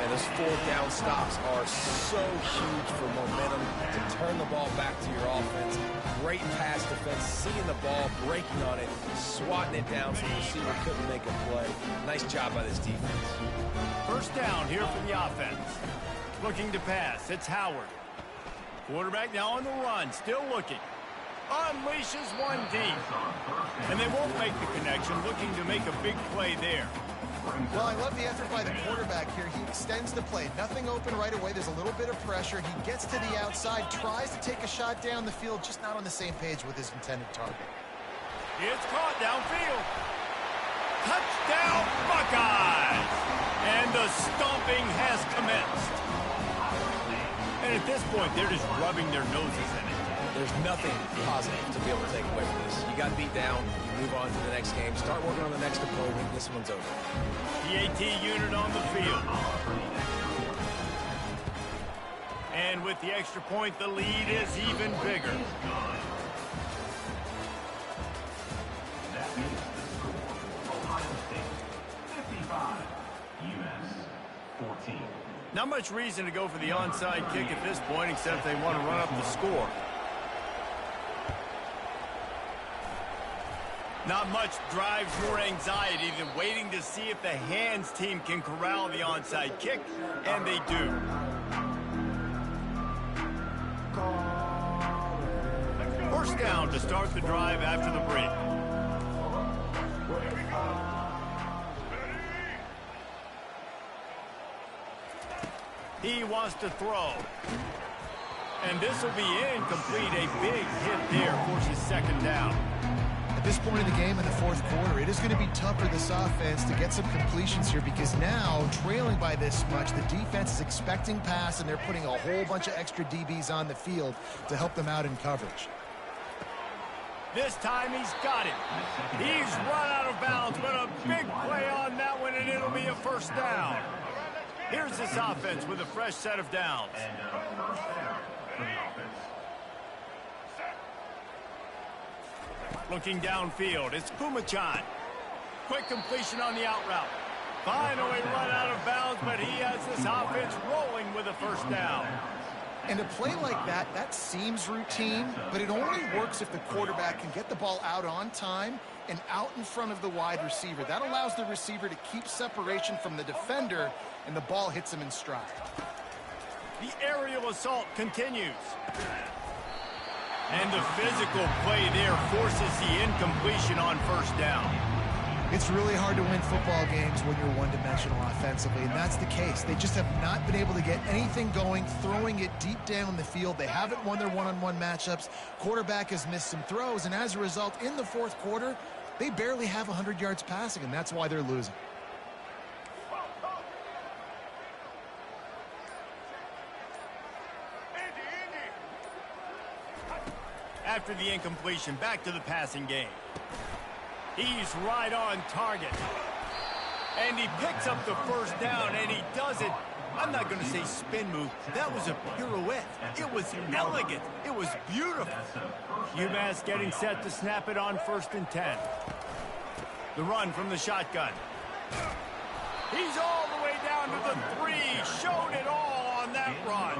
And those 4th down stops are so huge for momentum to turn the ball back to your offense. Great pass defense, seeing the ball, breaking on it, swatting it down so the receiver couldn't make a play. Nice job by this defense. First down here for the offense. Looking to pass. It's Howard. Quarterback now on the run, still looking. Unleashes one deep. And they won't make the connection, looking to make a big play there. Well, I love the effort by the quarterback here. He extends the play. Nothing open right away. There's a little bit of pressure. He gets to the outside, tries to take a shot down the field, just not on the same page with his intended target. It's caught downfield. Touchdown, Buckeyes! And the stomping has commenced. And at this point, they're just rubbing their noses in it. There's nothing positive to be able to take away from this. You got beat down, you move on to the next game, start working on the next opponent. This one's over. The AT unit on the field. And with the extra point, the lead is even bigger. That means the score, Ohio State 55, US 14. Not much reason to go for the onside kick at this point, except they want to run up the score. Not much drives more anxiety than waiting to see if the hands team can corral the onside kick, and they do. First down to start the drive after the break. He wants to throw. And this will be incomplete. A big hit there forces second down. At this point in the game in the fourth quarter, it is going to be tough for this offense to get some completions here because now, trailing by this much, the defense is expecting pass, and they're putting a whole bunch of extra DBs on the field to help them out in coverage. This time he's got it. He's run out of bounds, but a big play on that one, and it'll be a first down. Here's this offense with a fresh set of downs. And first down for the offense. Looking downfield, it's Pumachan. Quick completion on the out route. Finally run out of bounds, but he has this offense rolling with a first down. And a play like that, that seems routine, but it only works if the quarterback can get the ball out on time and out in front of the wide receiver. That allows the receiver to keep separation from the defender, and the ball hits him in stride. The aerial assault continues. And the physical play there forces the incompletion on first down. It's really hard to win football games when you're one-dimensional offensively, and that's the case. They just have not been able to get anything going, throwing it deep down the field. They haven't won their one-on-one matchups. Quarterback has missed some throws, and as a result, in the fourth quarter, they barely have 100 yards passing, and that's why they're losing. After the incompletion, back to the passing game. He's right on target. And he picks up the first down, and he does it. I'm not going to say spin move. That was a pirouette. It was elegant. It was beautiful. UMass getting set to snap it on 1st and 10. The run from the shotgun. He's all the way down to the 3. Showed it all on that run.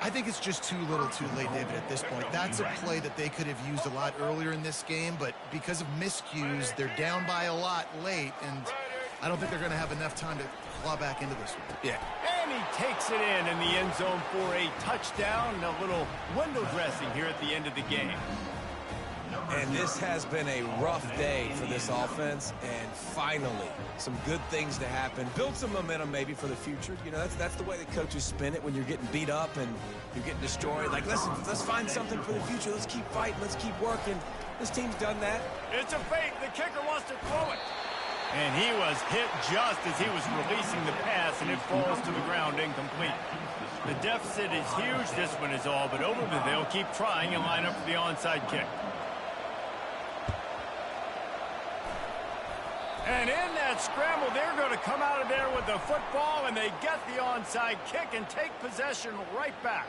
I think it's just too little too late, David, at this point. That's a play that they could have used a lot earlier in this game, but because of miscues, they're down by a lot late, and I don't think they're going to have enough time to claw back into this one. Yeah. And he takes it in the end zone for a touchdown and a little window dressing here at the end of the game. And this has been a rough day for this offense, and finally, some good things to happen. Build some momentum maybe for the future. You know, that's the way the coaches spin it when you're getting beat up and you're getting destroyed. Like, listen, let's find something for the future. Let's keep fighting. Let's keep working. This team's done that. It's a fake. The kicker wants to throw it. And he was hit just as he was releasing the pass, and it falls to the ground incomplete. The deficit is huge. This one is all but over, but they'll keep trying and line up for the onside kick. And in that scramble, they're going to come out of there with the football, and they get the onside kick and take possession right back.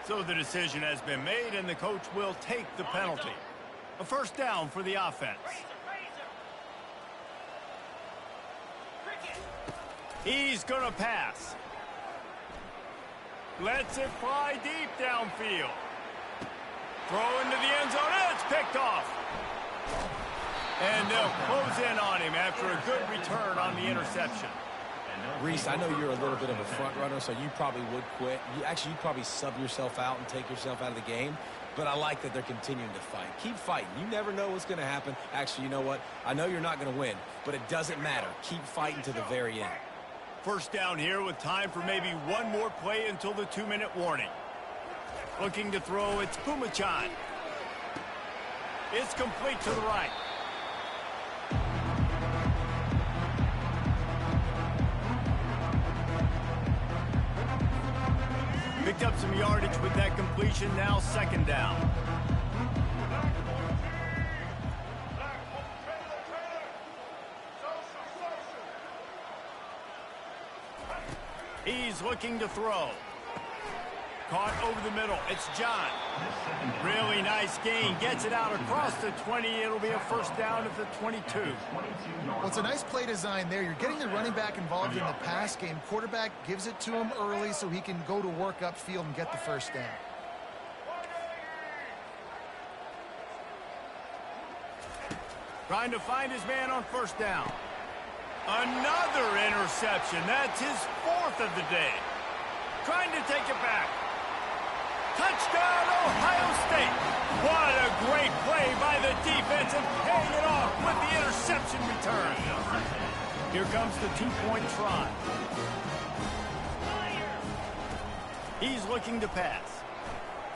So the decision has been made, and the coach will take the penalty. A first down for the offense. He's going to pass. Lets it fly deep downfield. Throw into the end zone, and it's picked off. And they'll close in on him after a good return on the interception. Reese, I know you're a little bit of a front runner, so you probably would quit. You'd probably sub yourself out and take yourself out of the game. But I like that they're continuing to fight. Keep fighting. You never know what's going to happen. Actually, you know what? I know you're not going to win, but it doesn't matter. Keep fighting to the very end. First down here with time for maybe one more play until the 2-minute warning. Looking to throw, it's Pumachan. It's complete to the right. Picked up some yardage with that completion, now second down. He's looking to throw. Caught over the middle. It's John. Really nice gain. Gets it out across the 20. It'll be a first down at the 22. Well, it's a nice play design there. You're getting the running back involved in the pass game. Quarterback gives it to him early so he can go to work upfield and get the first down. Trying to find his man on first down. Another interception. That's his 4th of the day. Trying to take it back. Touchdown, Ohio State. What a great play by the defense and paying it off with the interception return. Here comes the 2-point try. He's looking to pass.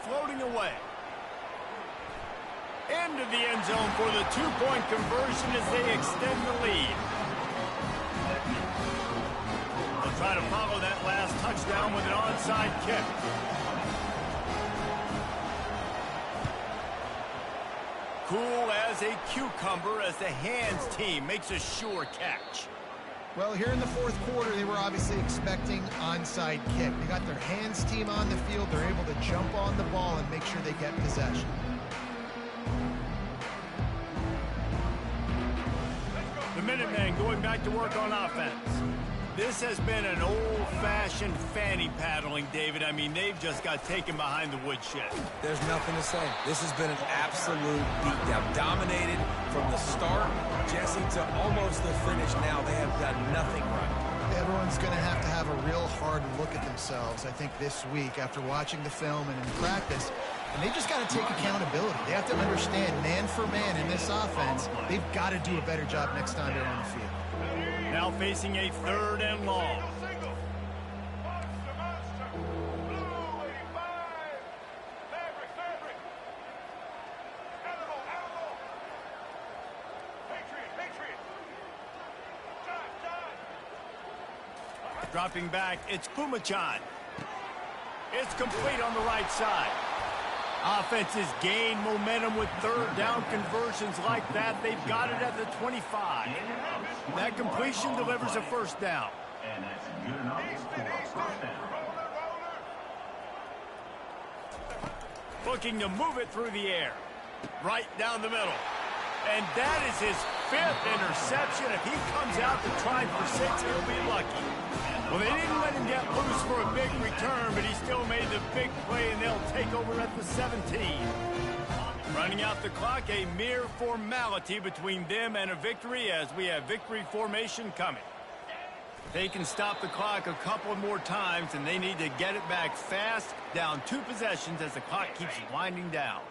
Floating away. Into the end zone for the 2-point conversion as they extend the lead. They'll try to follow that last touchdown with an onside kick. Cool as a cucumber as the hands team makes a sure catch. Well, here in the 4th quarter, they were obviously expecting onside kick. They got their hands team on the field. They're able to jump on the ball and make sure they get possession. The Minutemen going back to work on offense. This has been an old-fashioned fanny paddling, David. I mean, they've just got taken behind the woodshed. There's nothing to say. This has been an absolute beatdown. Dominated from the start, Jesse, to almost the finish now. They have done nothing right. Everyone's going to have a real hard look at themselves, I think, this week after watching the film and in practice. And they just got to take accountability. They have to understand, man for man in this offense, they've got to do a better job next time they're on the field. Now facing a 3rd and long. Dropping back, it's Pumachan. It's complete on the right side. Offenses gain momentum with 3rd down conversions like that. They've got it at the 25. That completion delivers a first down. And that's good enough for a first down. Looking to move it through the air. Right down the middle. And that is his 5th interception. If he comes out to try for 6, he'll be lucky. Well, they didn't let him get loose for a big return, but he still made the big play, and they'll take over at the 17. Running out the clock, a mere formality between them and a victory as we have victory formation coming. They can stop the clock a couple more times, and they need to get it back fast, down 2 possessions as the clock keeps winding down.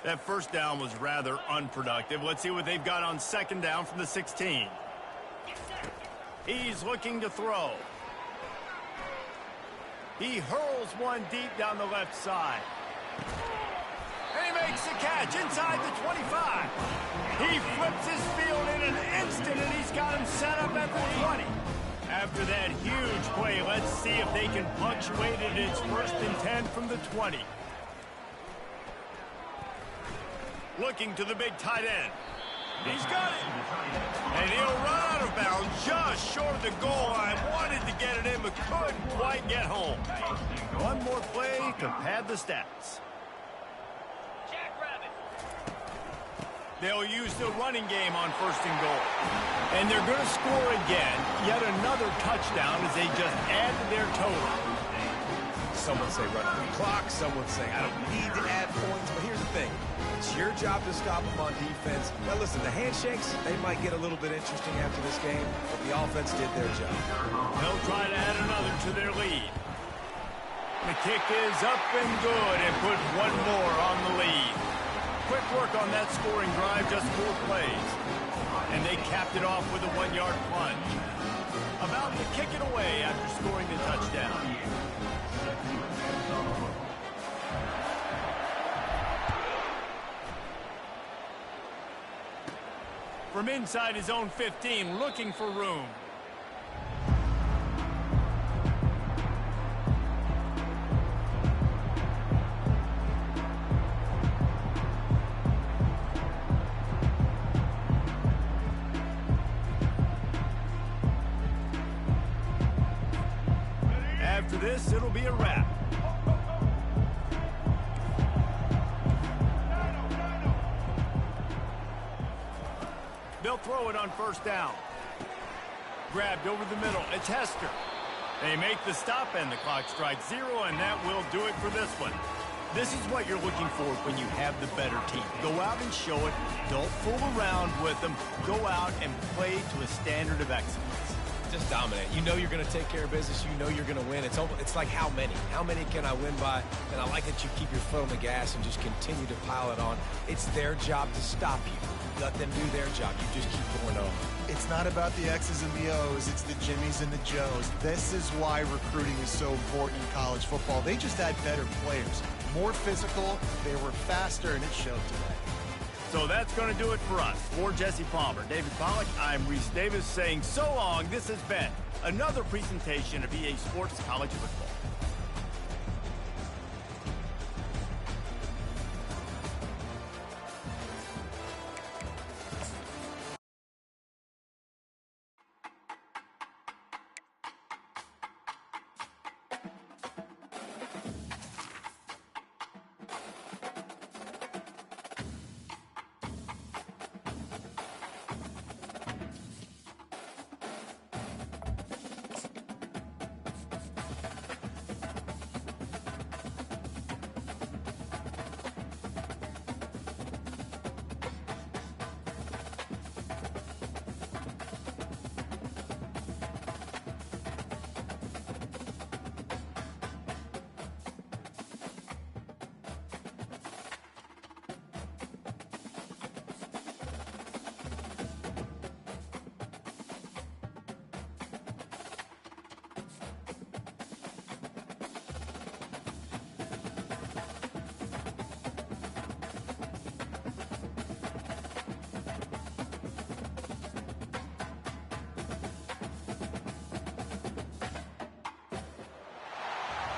That first down was rather unproductive. Let's see what they've got on 2nd down from the 16. He's looking to throw. He hurls one deep down the left side. And he makes the catch inside the 25. He flips his field in an instant, and he's got him set up at the 20. After that huge play, let's see if they can punctuate it. It's 1st and 10 from the 20. Looking to the big tight end. He's got it. And he'll run out of bounds just short of the goal line. Wanted to get it in, but couldn't quite get home. One more play to pad the stats. They'll use the running game on 1st and goal. And they're going to score again. Yet another touchdown as they just add to their total. Some would say run the clock. Some would say I don't need to add points. But here's the thing. It's your job to stop them on defense. Now, listen, the handshakes, they might get a little bit interesting after this game, but the offense did their job. They'll try to add another to their lead. The kick is up and good and put one more on the lead. Quick work on that scoring drive, just 4 plays. And they capped it off with a 1-yard plunge. About to kick it away after scoring the touchdown. From inside his own 15, looking for room. After this, it'll be a wrap. throw it on first down. Grabbed over the middle. It's Hester. They make the stop, and the clock strikes 0, and that will do it for this one. This is what you're looking for when you have the better team. Go out and show it. Don't fool around with them. Go out and play to a standard of excellence. Just dominate. You know you're going to take care of business. You know you're going to win. It's like how many? How many can I win by? And I like that you keep your foot on the gas and just continue to pile it on. It's their job to stop you. Let them do their job. You just keep going over. It's not about the X's and the O's. It's the Jimmies and the Joes. This is why recruiting is so important in college football. They just had better players. More physical. They were faster, and it showed today. So that's going to do it for us. For Jesse Palmer, David Pollack, I'm Reese Davis saying so long. This has been another presentation of EA Sports College Football.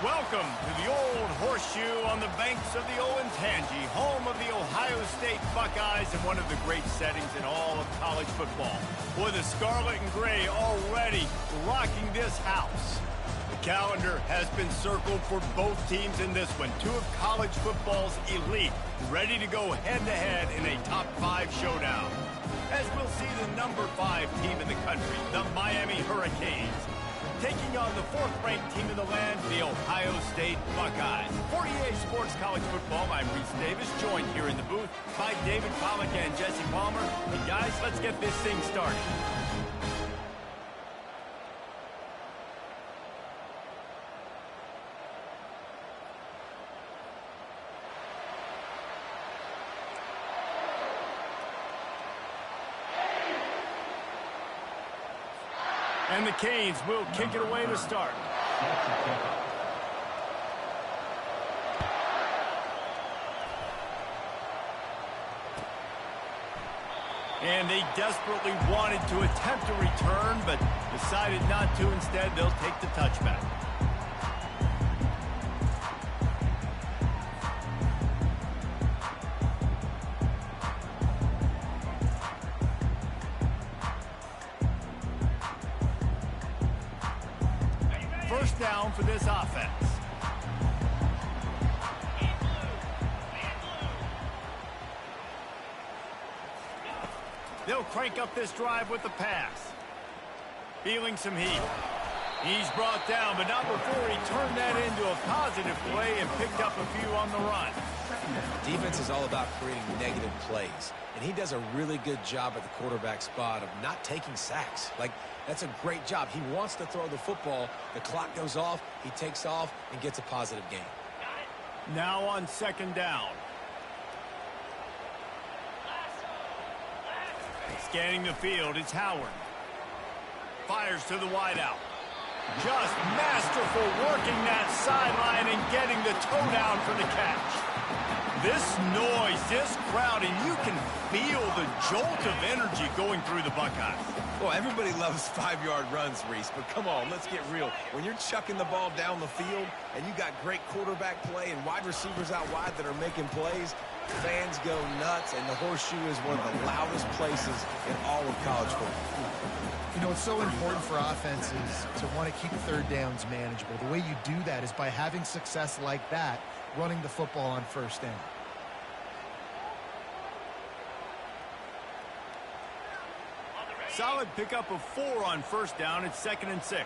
Welcome to the Old Horseshoe on the banks of the Olentangy, home of the Ohio State Buckeyes and one of the great settings in all of college football. With the scarlet and gray already rocking this house. The calendar has been circled for both teams in this one. Two of college football's elite, ready to go head-to-head in a top 5 showdown. As we'll see the number 5 team in the country, the Miami Hurricanes, taking on the 4th-ranked team in the land, the Ohio State Buckeyes. For EA Sports College Football, I'm Reese Davis, joined here in the booth by David Pollack and Jesse Palmer. And guys, let's get this thing started. And the Canes will kick it away to start. And they desperately wanted to attempt a return, but decided not to. Instead, they'll take the touchback. First down for this offense. They'll crank up this drive with the pass. Feeling some heat. He's brought down, but not before he turned that into a positive play and picked up a few on the run. Defense is all about creating negative plays, and he does a really good job at the quarterback spot of not taking sacks. That's a great job. He wants to throw the football. The clock goes off. He takes off and gets a positive gain. Now on second down. Scanning the field, it's Howard. Fires to the wideout. Just masterful working that sideline and getting the toe down for the catch. This noise, this crowd, and you can feel the jolt of energy going through the Buckeyes. Well, everybody loves 5-yard runs, Reese, but come on, let's get real. When you're chucking the ball down the field and you got great quarterback play and wide receivers out wide that are making plays, fans go nuts, and the Horseshoe is one of the loudest places in all of college football. You know, it's so important for offenses to want to keep third downs manageable. The way you do that is by having success like that, running the football on first down. Solid pickup of 4 on first down. It's 2nd and 6.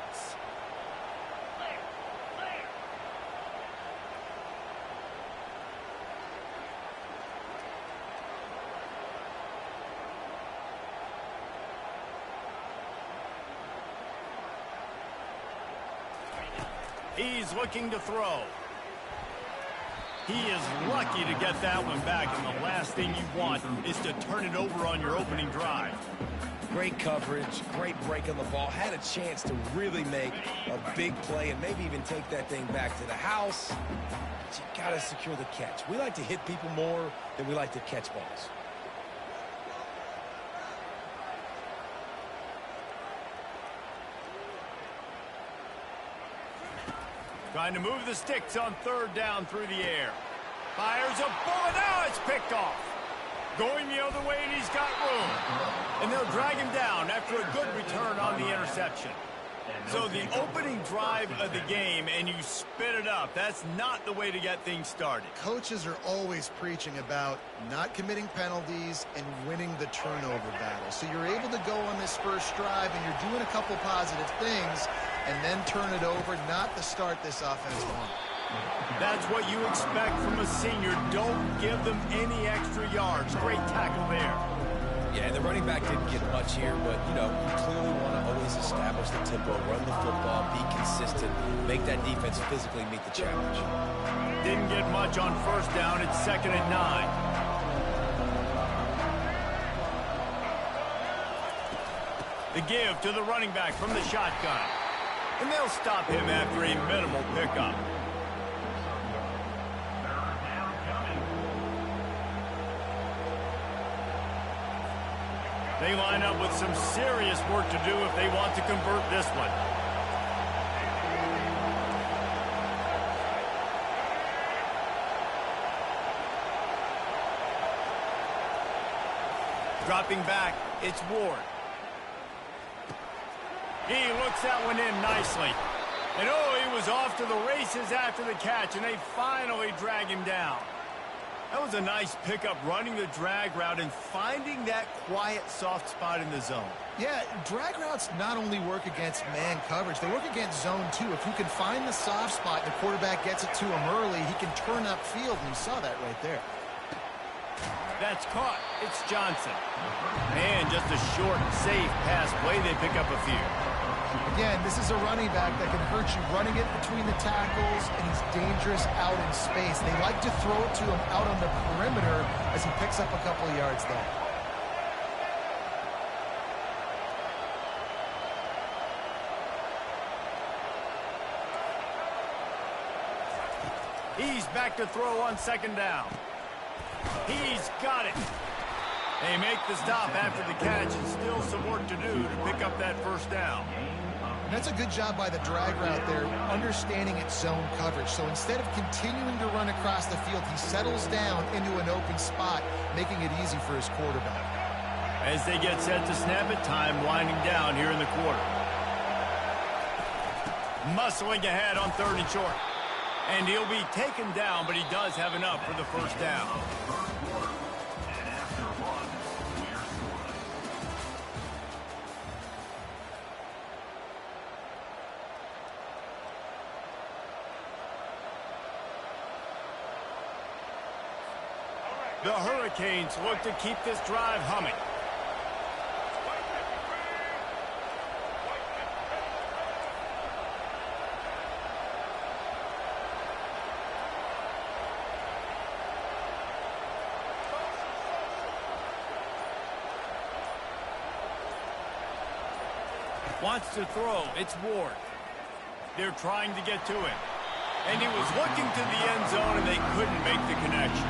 He's looking to throw. He is lucky to get that one back, and the last thing you want is to turn it over on your opening drive. Great coverage, great break on the ball. Had a chance to really make a big play and maybe even take that thing back to the house. But you got to secure the catch. We like to hit people more than we like to catch balls. Trying to move the sticks on 3rd down through the air. Fires a bullet. Now it's picked off. Going the other way, and he's got room. And they'll drag him down after a good return on the interception. So the opening drive of the game, and you spit it up. That's not the way to get things started. Coaches are always preaching about not committing penalties and winning the turnover battle. So you're able to go on this first drive, and you're doing a couple positive things, and then turn it over, not to start this offense long. That's what you expect from a senior. Don't give them any extra yards. Great tackle there. Yeah, the running back didn't get much here, but, you know, you clearly want to always establish the tempo, run the football, be consistent, make that defense physically meet the challenge. Didn't get much on first down. It's 2nd and 9. The give to the running back from the shotgun. And they'll stop him after a minimal pickup. They line up with some serious work to do if they want to convert this one. Dropping back, it's Ward. He looks that one in nicely. And oh, he was off to the races after the catch, and they finally drag him down. That was a nice pickup, running the drag route and finding that quiet, soft spot in the zone. Yeah, drag routes not only work against man coverage, they work against zone too. If you can find the soft spot and the quarterback gets it to him early, he can turn upfield, and you saw that right there. That's caught. It's Johnson. And just a short, safe pass play. They pick up a few. Again, this is a running back that can hurt you running it between the tackles, and he's dangerous out in space. They like to throw it to him out on the perimeter as he picks up a couple of yards there. He's back to throw on 2nd down. He's got it. They make the stop after the catch, and still some work to do to pick up that first down. And that's a good job by the drag route there, understanding its zone coverage. So instead of continuing to run across the field, he settles down into an open spot, making it easy for his quarterback. As they get set to snap it, time winding down here in the quarter. Muscling ahead on 3rd and short. And he'll be taken down, but he does have enough for the first down. The Hurricanes look to keep this drive humming. Wants to throw. It's Ward. They're trying to get to him. And he was looking to the end zone, and they couldn't make the connection.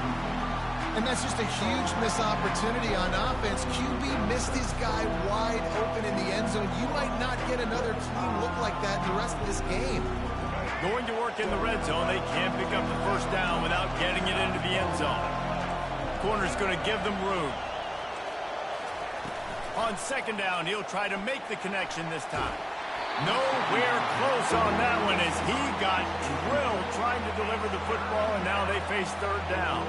And that's just a huge missed opportunity on offense. QB missed his guy wide open in the end zone. You might not get another clean look like that the rest of this game. Going to work in the red zone. They can't pick up the first down without getting it into the end zone. Corner's going to give them room. On 2nd down, he'll try to make the connection this time. Nowhere close on that one as he got drilled trying to deliver the football, and now they face 3rd down.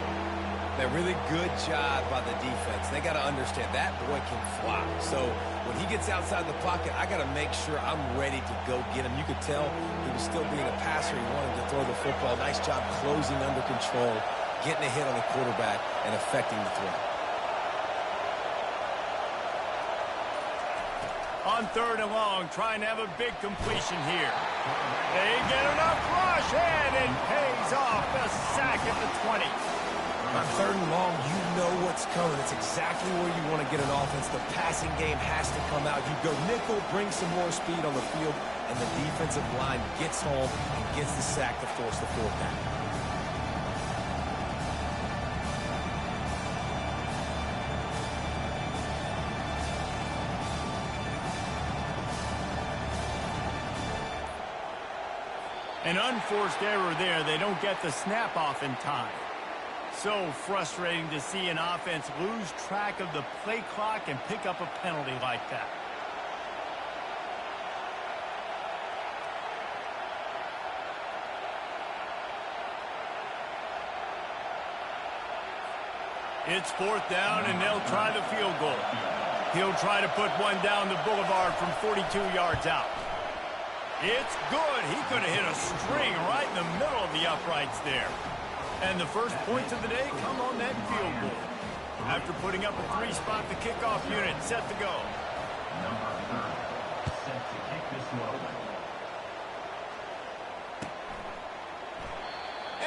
A really good job by the defense. They got to understand that boy can fly. So when he gets outside the pocket, I got to make sure I'm ready to go get him. You could tell he was still being a passer. He wanted to throw the football. Nice job closing under control, getting a hit on the quarterback, and affecting the throw. On 3rd and long, trying to have a big completion here. They get enough rush, and it pays off. The sack at the 20. On 3rd and long, you know what's coming. It's exactly where you want to get an offense. The passing game has to come out. You go nickel, bring some more speed on the field, and the defensive line gets home and gets the sack to force the 4th down. An unforced error there. They don't get the snap off in time. So frustrating to see an offense lose track of the play clock and pick up a penalty like that. It's 4th down, and they'll try the field goal. He'll try to put one down the boulevard from 42 yards out. It's good. He could have hit a string right in the middle of the uprights there. And the first points of the day come on that field goal. After putting up a 3-spot, the kickoff unit set to go. Number 30, set to kick this one away.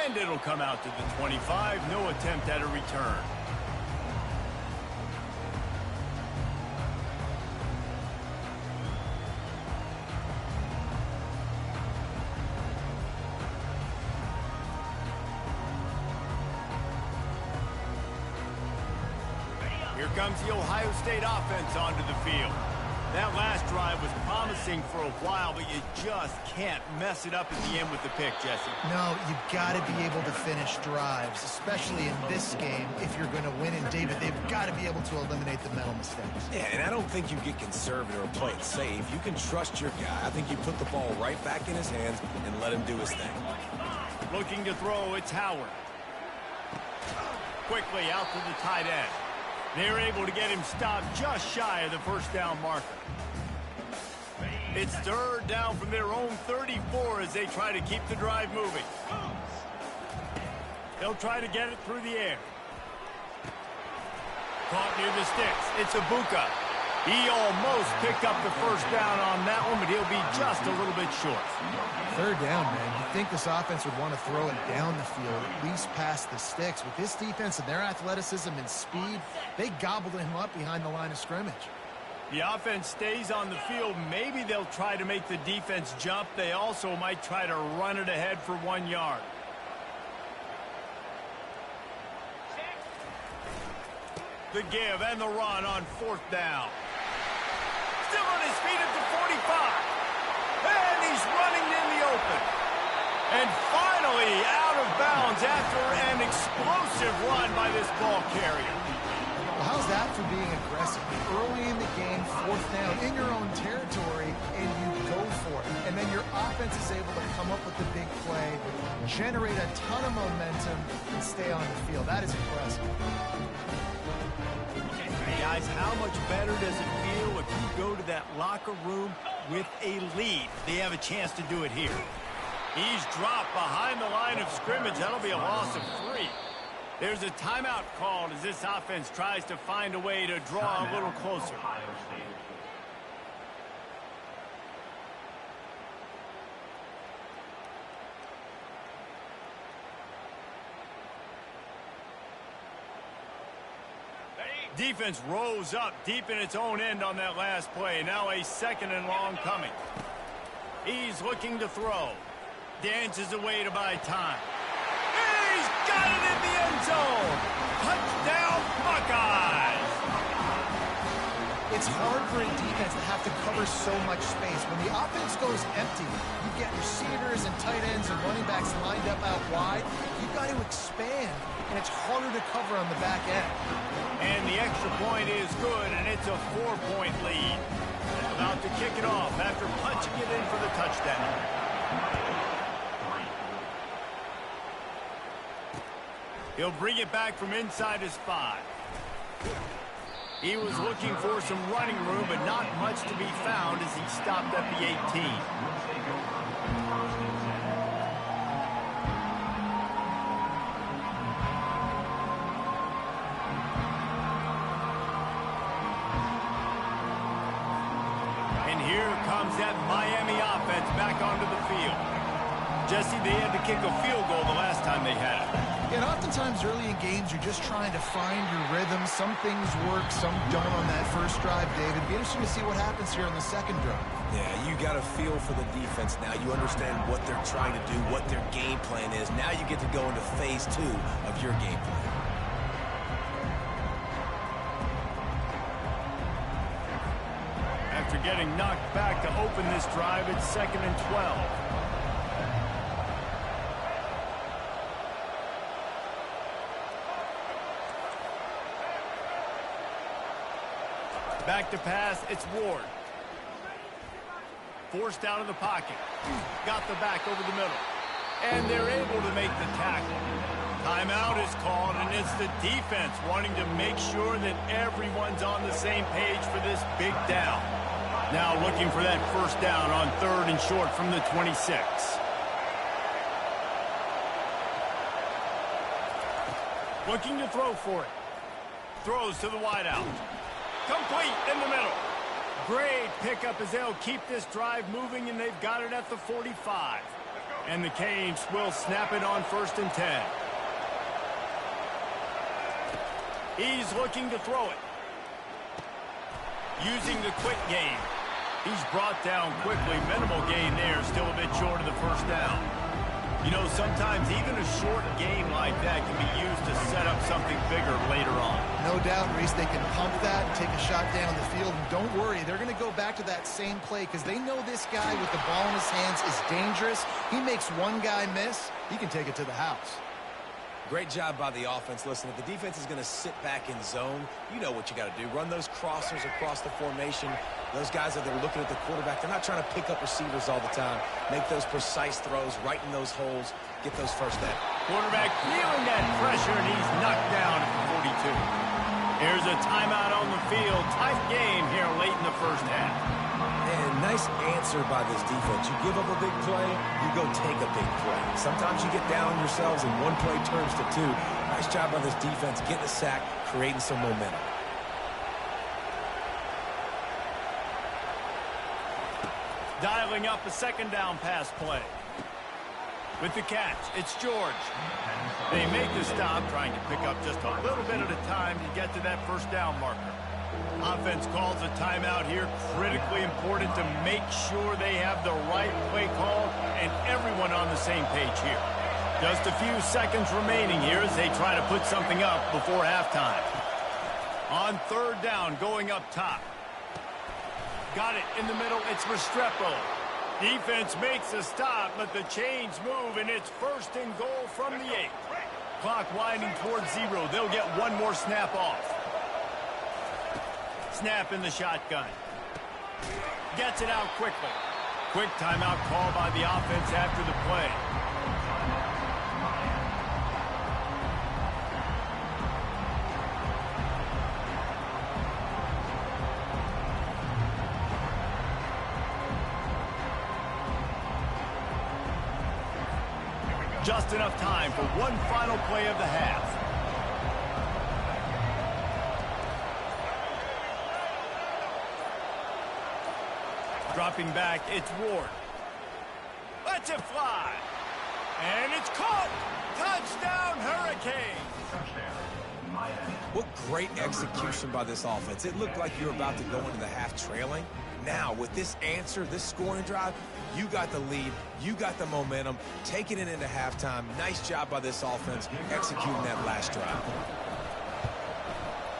And it'll come out to the 25. No attempt at a return. Here comes the Ohio State offense onto the field. That last drive was promising for a while, but you just can't mess it up at the end with the pick, Jesse. No, you've got to be able to finish drives, especially in this game. If you're going to win, and David, they've got to be able to eliminate the mental mistakes. Yeah, and I don't think you get conservative or play it safe. You can trust your guy. I think you put the ball right back in his hands and let him do his thing. Looking to throw, it's Howard. Quickly out to the tight end. They're able to get him stopped just shy of the 1st down marker. It's 3rd down from their own 34 as they try to keep the drive moving. They'll try to get it through the air. Caught near the sticks. It's Ibuka. He almost picked up the 1st down on that one, but he'll be just a little bit short. 3rd down, man. You'd think this offense would want to throw it down the field, at least past the sticks. With this defense and their athleticism and speed, they gobbled him up behind the line of scrimmage. The offense stays on the field. Maybe they'll try to make the defense jump. They also might try to run it ahead for 1 yard. The give and the run on 4th down. Still on his feet at the 45. And he's running in the open. And finally out of bounds after an explosive run by this ball carrier. Well, how's that for being aggressive? Early in the game, 4th down, in your own territory, and you go for it. And then your offense is able to come up with the big play, generate a ton of momentum, and stay on the field. That is impressive. Guys, how much better does it feel if you go to that locker room with a lead? They have a chance to do it here. He's dropped behind the line of scrimmage. That'll be a loss of 3. There's a timeout called as this offense tries to find a way to draw a little closer. Ohio State. Defense rose up deep in its own end on that last play. Now a 2nd and long coming. He's looking to throw. Dances away to buy time. He's got it in the end zone. Touchdown, Buckeyes. It's hard for a defense to have to cover so much space. When the offense goes empty, you get receivers and tight ends and running backs lined up out wide. You've got to expand, and it's harder to cover on the back end. And the extra point is good, and it's a 4-point lead. About to kick it off after punching it in for the touchdown. He'll bring it back from inside his 5. He was looking for some running room, but not much to be found as he stopped at the 18. And here comes that Miami offense back onto the field. Jesse, they had to kick a field goal the last time they had it. And oftentimes early in games, you're just trying to find your rhythm. Some things work, some don't on that first drive, David. It'd be interesting to see what happens here on the second drive. Yeah, you got a feel for the defense now. You understand what they're trying to do, what their game plan is. Now you get to go into phase 2 of your game plan. After getting knocked back to open this drive, it's 2nd and 12. Back to pass, it's Ward. Forced out of the pocket. Got the back over the middle. And they're able to make the tackle. Timeout is called, and it's the defense wanting to make sure that everyone's on the same page for this big down. Now looking for that first down on 3rd and short from the 26. Looking to throw for it. Throws to the wideout. Complete in the middle. Great pickup as they'll keep this drive moving, and they've got it at the 45. And the Canes will snap it on 1st and 10. He's looking to throw it. Using the quick game. He's brought down quickly. Minimal gain there. Still a bit short of the first down. You know, sometimes even a short game like that can be used to set up something bigger later on. No doubt, Reese, they can pump that, take a shot down the field, and don't worry, they're going to go back to that same play because they know this guy with the ball in his hands is dangerous. He makes one guy miss, he can take it to the house. Great job by the offense. Listen, if the defense is going to sit back in zone, you know what you got to do. Run those crossers across the formation. Those guys that are looking at the quarterback, they're not trying to pick up receivers all the time. Make those precise throws, right in those holes, get those first down. Quarterback feeling that pressure, and he's knocked down at the 42. Here's a timeout on the field. Tight game here late in the first half. And nice answer by this defense. You give up a big play, you go take a big play. Sometimes you get down on yourselves and one play turns to 2. Nice job by this defense, getting a sack, creating some momentum. Dialing up a 2nd down pass play. With the catch, it's George. They make the stop, trying to pick up just a little bit at a time to get to that first down marker. Offense calls a timeout here. Critically important to make sure they have the right play call and everyone on the same page here. Just a few seconds remaining here as they try to put something up before halftime. On 3rd down, going up top. Got it in the middle. It's Restrepo. Defense makes a stop, but the chains move, and it's 1st and goal from the 8. Clock winding towards 0. They'll get one more snap off. Snap in the shotgun. Gets it out quickly. Quick timeout call by the offense after the play. Just enough time for one final play of the half. Dropping back, it's Ward. Lets it fly. And it's caught. Touchdown, Hurricanes. What great execution by this offense. It looked like you were about to go into the half trailing. Now, with this answer, this scoring drive, you got the lead, you got the momentum, taking it into halftime. Nice job by this offense executing that last drive.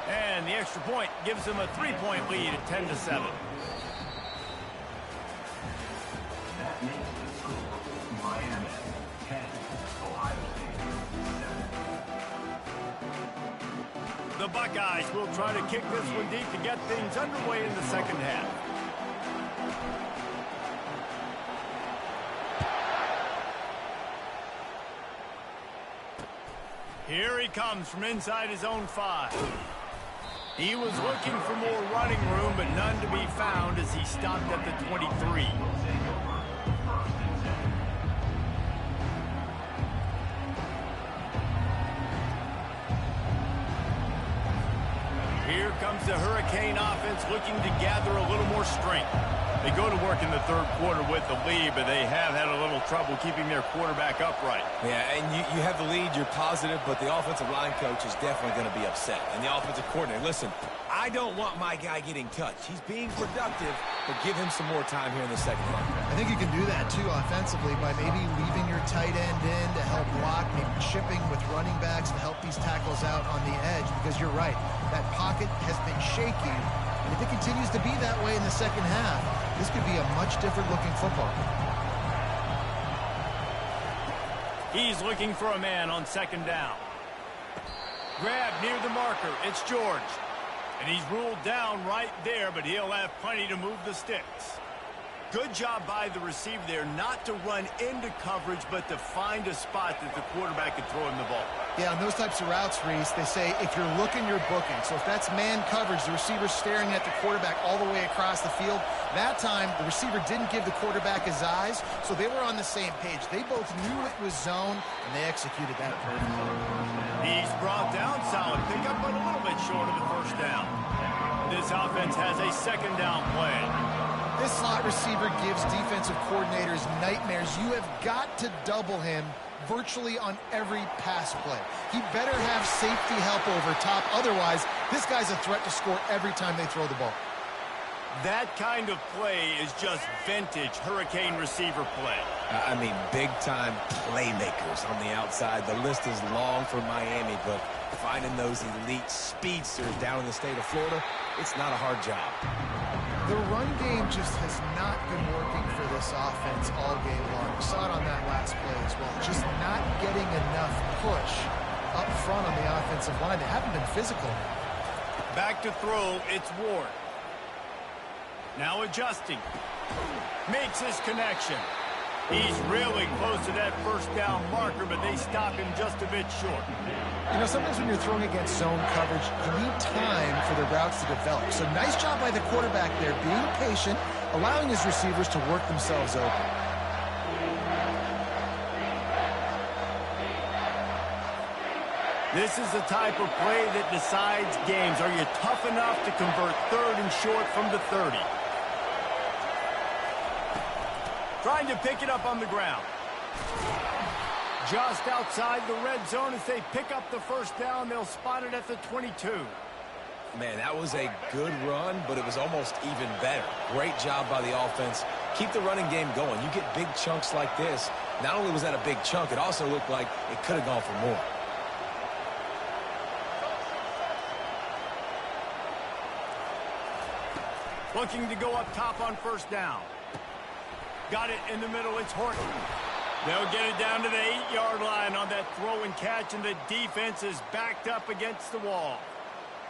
And the extra point gives them a 3-point lead at 10-7. That makes the score Miami 10, Ohio State 7. The Buckeyes will try to kick this one deep to get things underway in the second half. Here he comes from inside his own 5. He was looking for more running room, but none to be found as he stopped at the 23. Here comes the Hurricane offense looking to gather a little more strength. They go to work in the third quarter with the lead, but they have had a little trouble keeping their quarterback upright. Yeah, and you have the lead, you're positive, but the offensive line coach is definitely going to be upset. And the offensive coordinator, listen, I don't want my guy getting touched. He's being productive, but give him some more time here in the second half. I think you can do that, too, offensively, by maybe leaving your tight end in to help block, maybe chipping with running backs to help these tackles out on the edge, because you're right, that pocket has been shaky. And if it continues to be that way in the second half, this could be a much different looking football. He's looking for a man on second down. Grab near the marker. It's George. And he's ruled down right there, but he'll have plenty to move the sticks. Good job by the receiver there not to run into coverage, but to find a spot that the quarterback could throw him the ball. Yeah, on those types of routes, Reese, they say if you're looking, you're booking. So if that's man coverage, the receiver's staring at the quarterback all the way across the field. That time, the receiver didn't give the quarterback his eyes, so they were on the same page. They both knew it was zone, and they executed that perfectly. He's brought down, solid pickup, but a little bit short of the first down. This offense has a second down play. This slot receiver gives defensive coordinators nightmares. You have got to double him virtually on every pass play. He better have safety help over top. Otherwise, this guy's a threat to score every time they throw the ball. That kind of play is just vintage Hurricane receiver play. I mean, big-time playmakers on the outside. The list is long for Miami, but finding those elite speedsters down in the state of Florida, it's not a hard job. The run game just has not been working for this offense all game long. We saw it on that last play as well. Just not getting enough push up front on the offensive line. They haven't been physical. Back to throw, it's Ward. Now adjusting. Makes his connection. He's really close to that first down marker, but they stop him just a bit short. You know, sometimes when you're throwing against zone coverage, you need time for the routes to develop. So nice job by the quarterback there, being patient, allowing his receivers to work themselves open. This is the type of play that decides games. Are you tough enough to convert third and short from the 30? Trying to pick it up on the ground. Just outside the red zone as they pick up the first down. They'll spot it at the 22. Man, that was a good run, but it was almost even better. Great job by the offense. Keep the running game going. You get big chunks like this. Not only was that a big chunk, it also looked like it could have gone for more. Looking to go up top on first down. Got it in the middle. It's Horton. They'll get it down to the 8-yard line on that throw and catch, and the defense is backed up against the wall.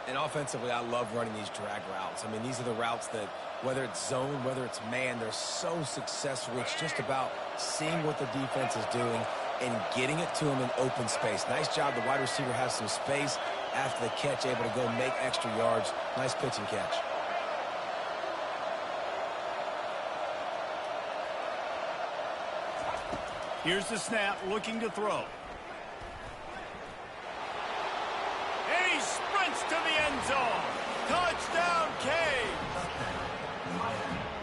And offensively, I love running these drag routes. I mean, these are the routes that, whether it's zone, whether it's man, they're so successful. It's just about seeing what the defense is doing and getting it to them in open space. Nice job. The wide receiver has some space after the catch, able to go make extra yards. Nice pitch and catch. Here's the snap, looking to throw. And he sprints to the end zone. Touchdown, Cave.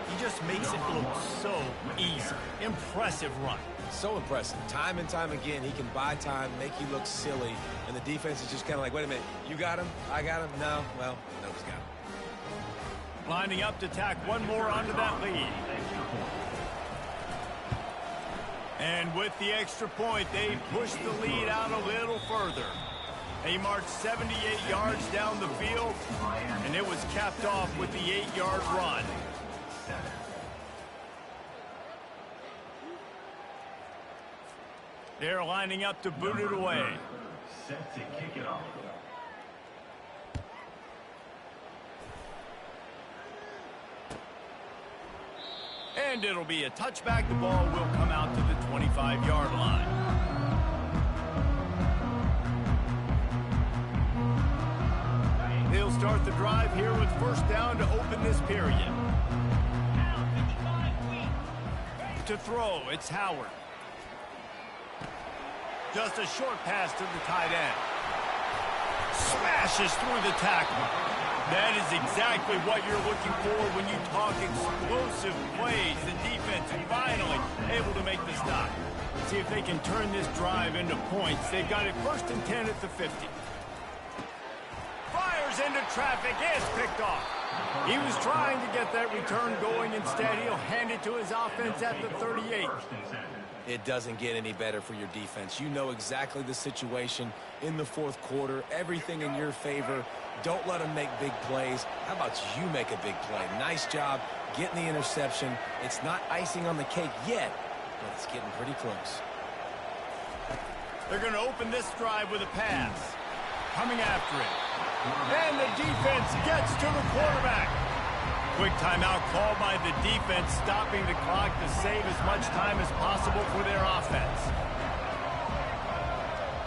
He just makes it look so easy. Impressive run. So impressive. Time and time again, he can buy time, make you look silly, and the defense is just kind of like, wait a minute, you got him? I got him? No? Well, no, he's got him. Lining up to tack one more onto that lead. And with the extra point, they push the lead out a little further. They marched 78 yards down the field, and it was capped off with the 8-yard run. They're lining up to boot it away. Set to kick it off. And it'll be a touchback. The ball will come out to the 25-yard line. start the drive here with first down to open this period. To throw, it's Howard. Just a short pass to the tight end. Smashes through the tackle. That is exactly what you're looking for when you talk explosive plays. The defense finally able to make the stop. See if they can turn this drive into points. They've got it first and 10 at the 50. Fires into traffic. Is picked off. He was trying to get that return going. Instead, he'll hand it to his offense at the 38. It doesn't get any better for your defense. You know exactly the situation in the fourth quarter. Everything in your favor. Don't let them make big plays. How about you make a big play? Nice job getting the interception. It's not icing on the cake yet, but it's getting pretty close. They're going to open this drive with a pass. Coming after it. And the defense gets to the quarterback. Quick timeout called by the defense, stopping the clock to save as much time as possible for their offense.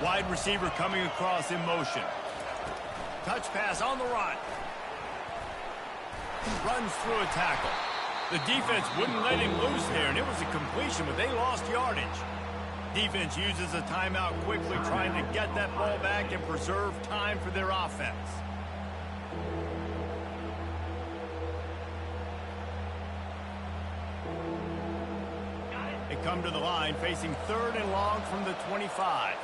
Wide receiver coming across in motion. Touch pass on the run. Runs through a tackle. The defense wouldn't let him loose there, and it was a completion, but they lost yardage. Defense uses a timeout quickly, trying to get that ball back and preserve time for their offense. They come to the line, facing 3rd and long from the 25.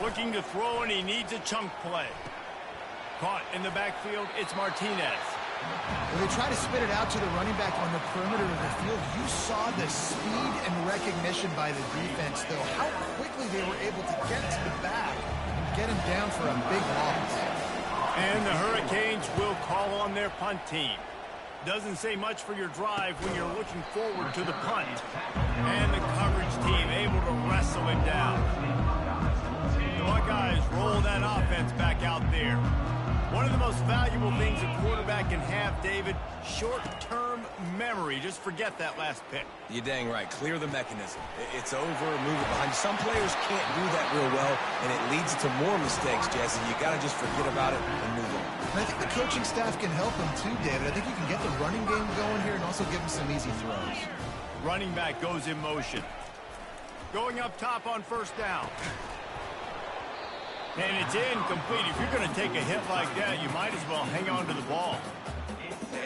Looking to throw, and he needs a chunk play. Caught in the backfield, it's Martinez. When they try to spit it out to the running back on the perimeter of the field, you saw the speed and recognition by the defense, though, how quickly they were able to get to the back and get him down for a big loss. And the Hurricanes will call on their punt team. Doesn't say much for your drive when you're looking forward to the punt. And the coverage team able to wrestle him down. The Buckeyes roll that offense back out there. One of the most valuable things a quarterback can have, David, short-term memory. Just forget that last pick. You're dang right. Clear the mechanism. It's over, move it behind. Some players can't do that real well, and it leads to more mistakes, Jesse. You got to just forget about it and move on. And I think the coaching staff can help him too, David. I think you can get the running game going here and also give him some easy throws. Running back goes in motion. Going up top on first down. And it's incomplete. If you're going to take a hit like that, you might as well hang on to the ball.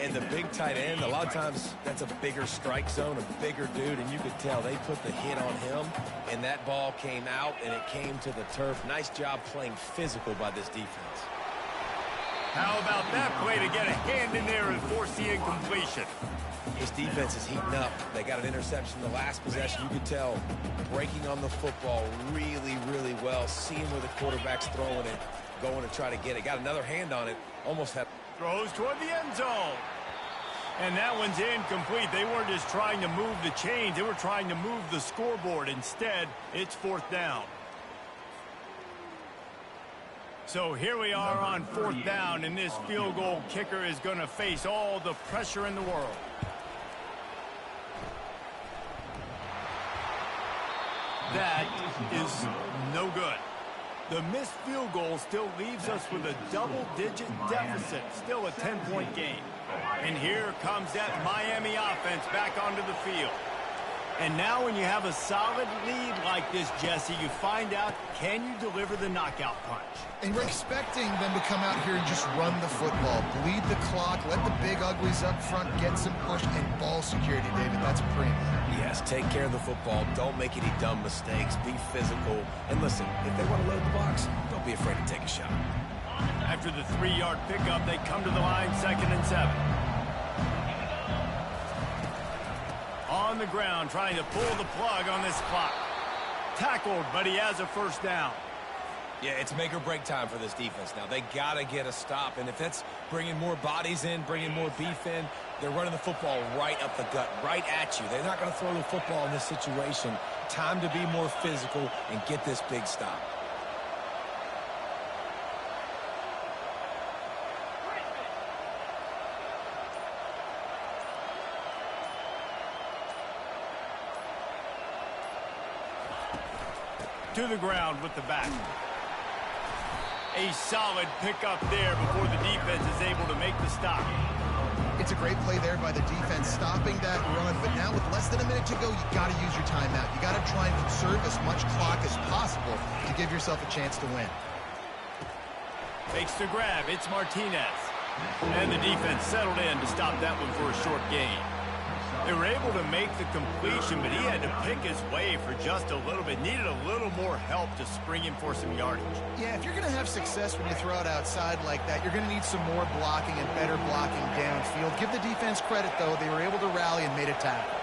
And the big tight end, a lot of times that's a bigger strike zone, a bigger dude, and you could tell they put the hit on him, and that ball came out, and it came to the turf. Nice job playing physical by this defense. How about that play to get a hand in there and force the incompletion? His defense is heating up. They got an interception the last possession. You could tell breaking on the football really, really well. Seeing where the quarterback's throwing it, going to try to get it. Got another hand on it. Almost had... Throws toward the end zone. And that one's incomplete. They weren't just trying to move the chains. They were trying to move the scoreboard. Instead, it's 4th down. So here we are on 4th down, and this field goal kicker is going to face all the pressure in the world. That is no good. The missed field goal still leaves us with a double-digit deficit, still a 10-point game. And here comes that Miami offense back onto the field. And now when you have a solid lead like this, Jesse, you find out, can you deliver the knockout punch? And we're expecting them to come out here and just run the football, bleed the clock, let the big uglies up front get some push, and ball security, David. That's premium. Yes, take care of the football. Don't make any dumb mistakes. Be physical. And listen, if they want to load the box, don't be afraid to take a shot. After the 3-yard pickup, they come to the line, 2nd and 7. On the ground, trying to pull the plug on this clock. Tackled, but he has a first down. Yeah, it's make or break time for this defense now. They got to get a stop, and if that's bringing more bodies in, bringing more beef in, they're running the football right up the gut, right at you. They're not going to throw the football in this situation. Time to be more physical and get this big stop. To the ground with the back. A solid pickup there before the defense is able to make the stop. It's a great play there by the defense, stopping that run. But now with less than a minute to go, you got to use your timeout. You got to try and conserve as much clock as possible to give yourself a chance to win. Fakes the grab. It's Martinez. And the defense settled in to stop that one for a short gain. They were able to make the completion, but he had to pick his way for just a little bit. Needed a little more help to spring him for some yardage. Yeah, if you're going to have success when you throw it outside like that, you're going to need some more blocking and better blocking downfield. Give the defense credit, though. They were able to rally and made a tackle.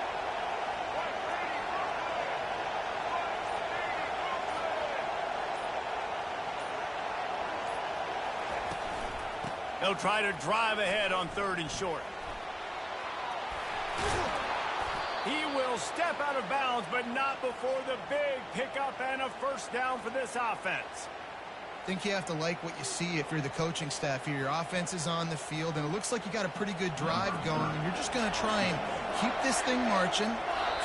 They'll try to drive ahead on 3rd and short. He will step out of bounds, but not before the big pickup and a first down for this offense. I think you have to like what you see if you're the coaching staff here. Your offense is on the field, and it looks like you got a pretty good drive going, and you're just going to try and keep this thing marching,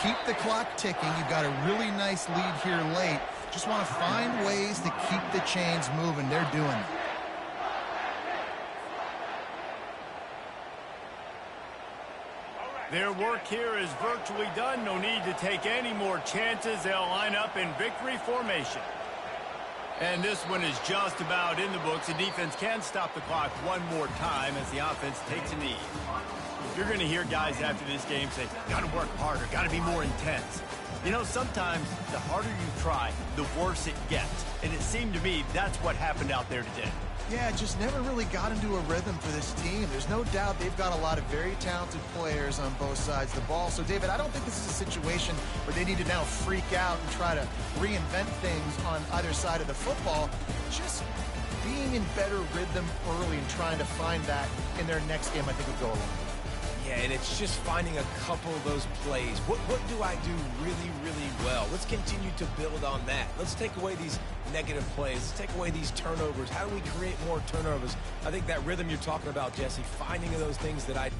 keep the clock ticking. You've got a really nice lead here late. Just want to find ways to keep the chains moving. They're doing it. Their work here is virtually done. No need to take any more chances. They'll line up in victory formation. And this one is just about in the books. The defense can stop the clock one more time as the offense takes a knee. You're going to hear guys after this game say, got to work harder, got to be more intense. You know, sometimes the harder you try, the worse it gets. And it seemed to me that's what happened out there today. Yeah, just never really got into a rhythm for this team. There's no doubt they've got a lot of very talented players on both sides of the ball. So, David, I don't think this is a situation where they need to now freak out and try to reinvent things on either side of the football. Just being in better rhythm early and trying to find that in their next game, I think would go a long way. Yeah, and it's just finding a couple of those plays. What do I do really, really well? Let's continue to build on that. Let's take away these negative plays. Let's take away these turnovers. How do we create more turnovers? I think that rhythm you're talking about, Jesse, finding those things that I...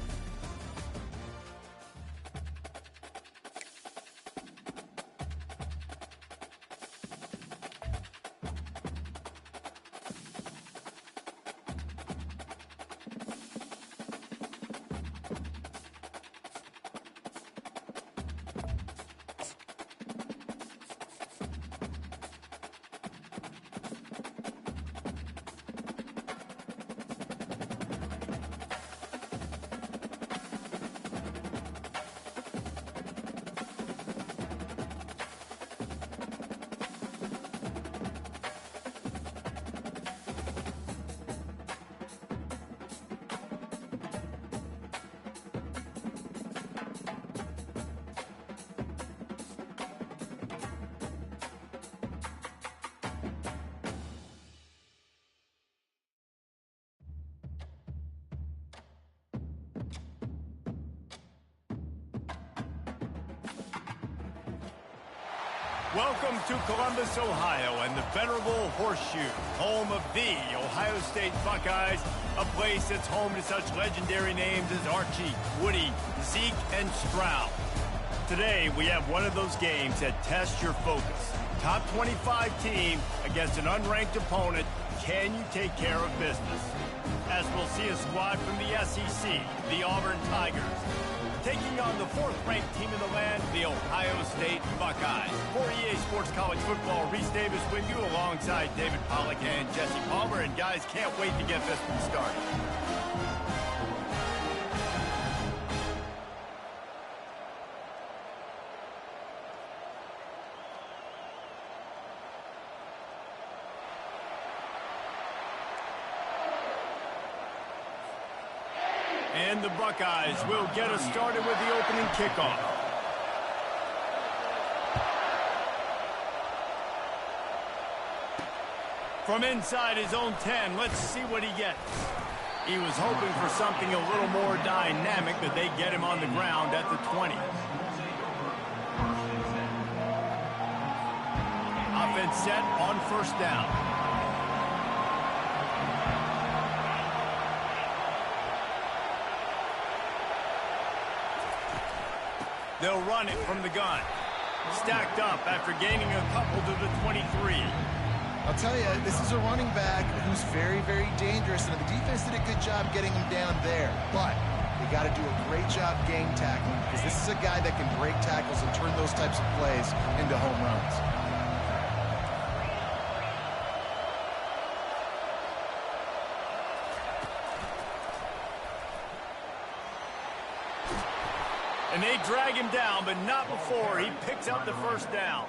Welcome to Columbus, Ohio, and the venerable Horseshoe, home of the Ohio State Buckeyes, a place that's home to such legendary names as Archie, Woody, Zeke, and Stroud. Today, we have one of those games that tests your focus. Top 25 team against an unranked opponent. Can you take care of business? As we'll see a squad from the SEC, the Auburn Tigers, taking on the 4th-ranked team in the land, the Ohio State Buckeyes. For EA Sports College Football, Reese Davis with you alongside David Pollack and Jesse Palmer. And guys, can't wait to get this one started. And the Buckeyes will get us started with the opening kickoff. From inside his own 10, let's see what he gets. He was hoping for something a little more dynamic, but they get him on the ground at the 20. Offense set on 1st down. They'll run it from the gun. Stacked up after gaining a couple to the 23. I'll tell you, this is a running back who's very, very dangerous, and the defense did a good job getting him down there. But they got to do a great job game tackling, because this is a guy that can break tackles and turn those types of plays into home runs. And they drag him down, but not before he picks up the first down.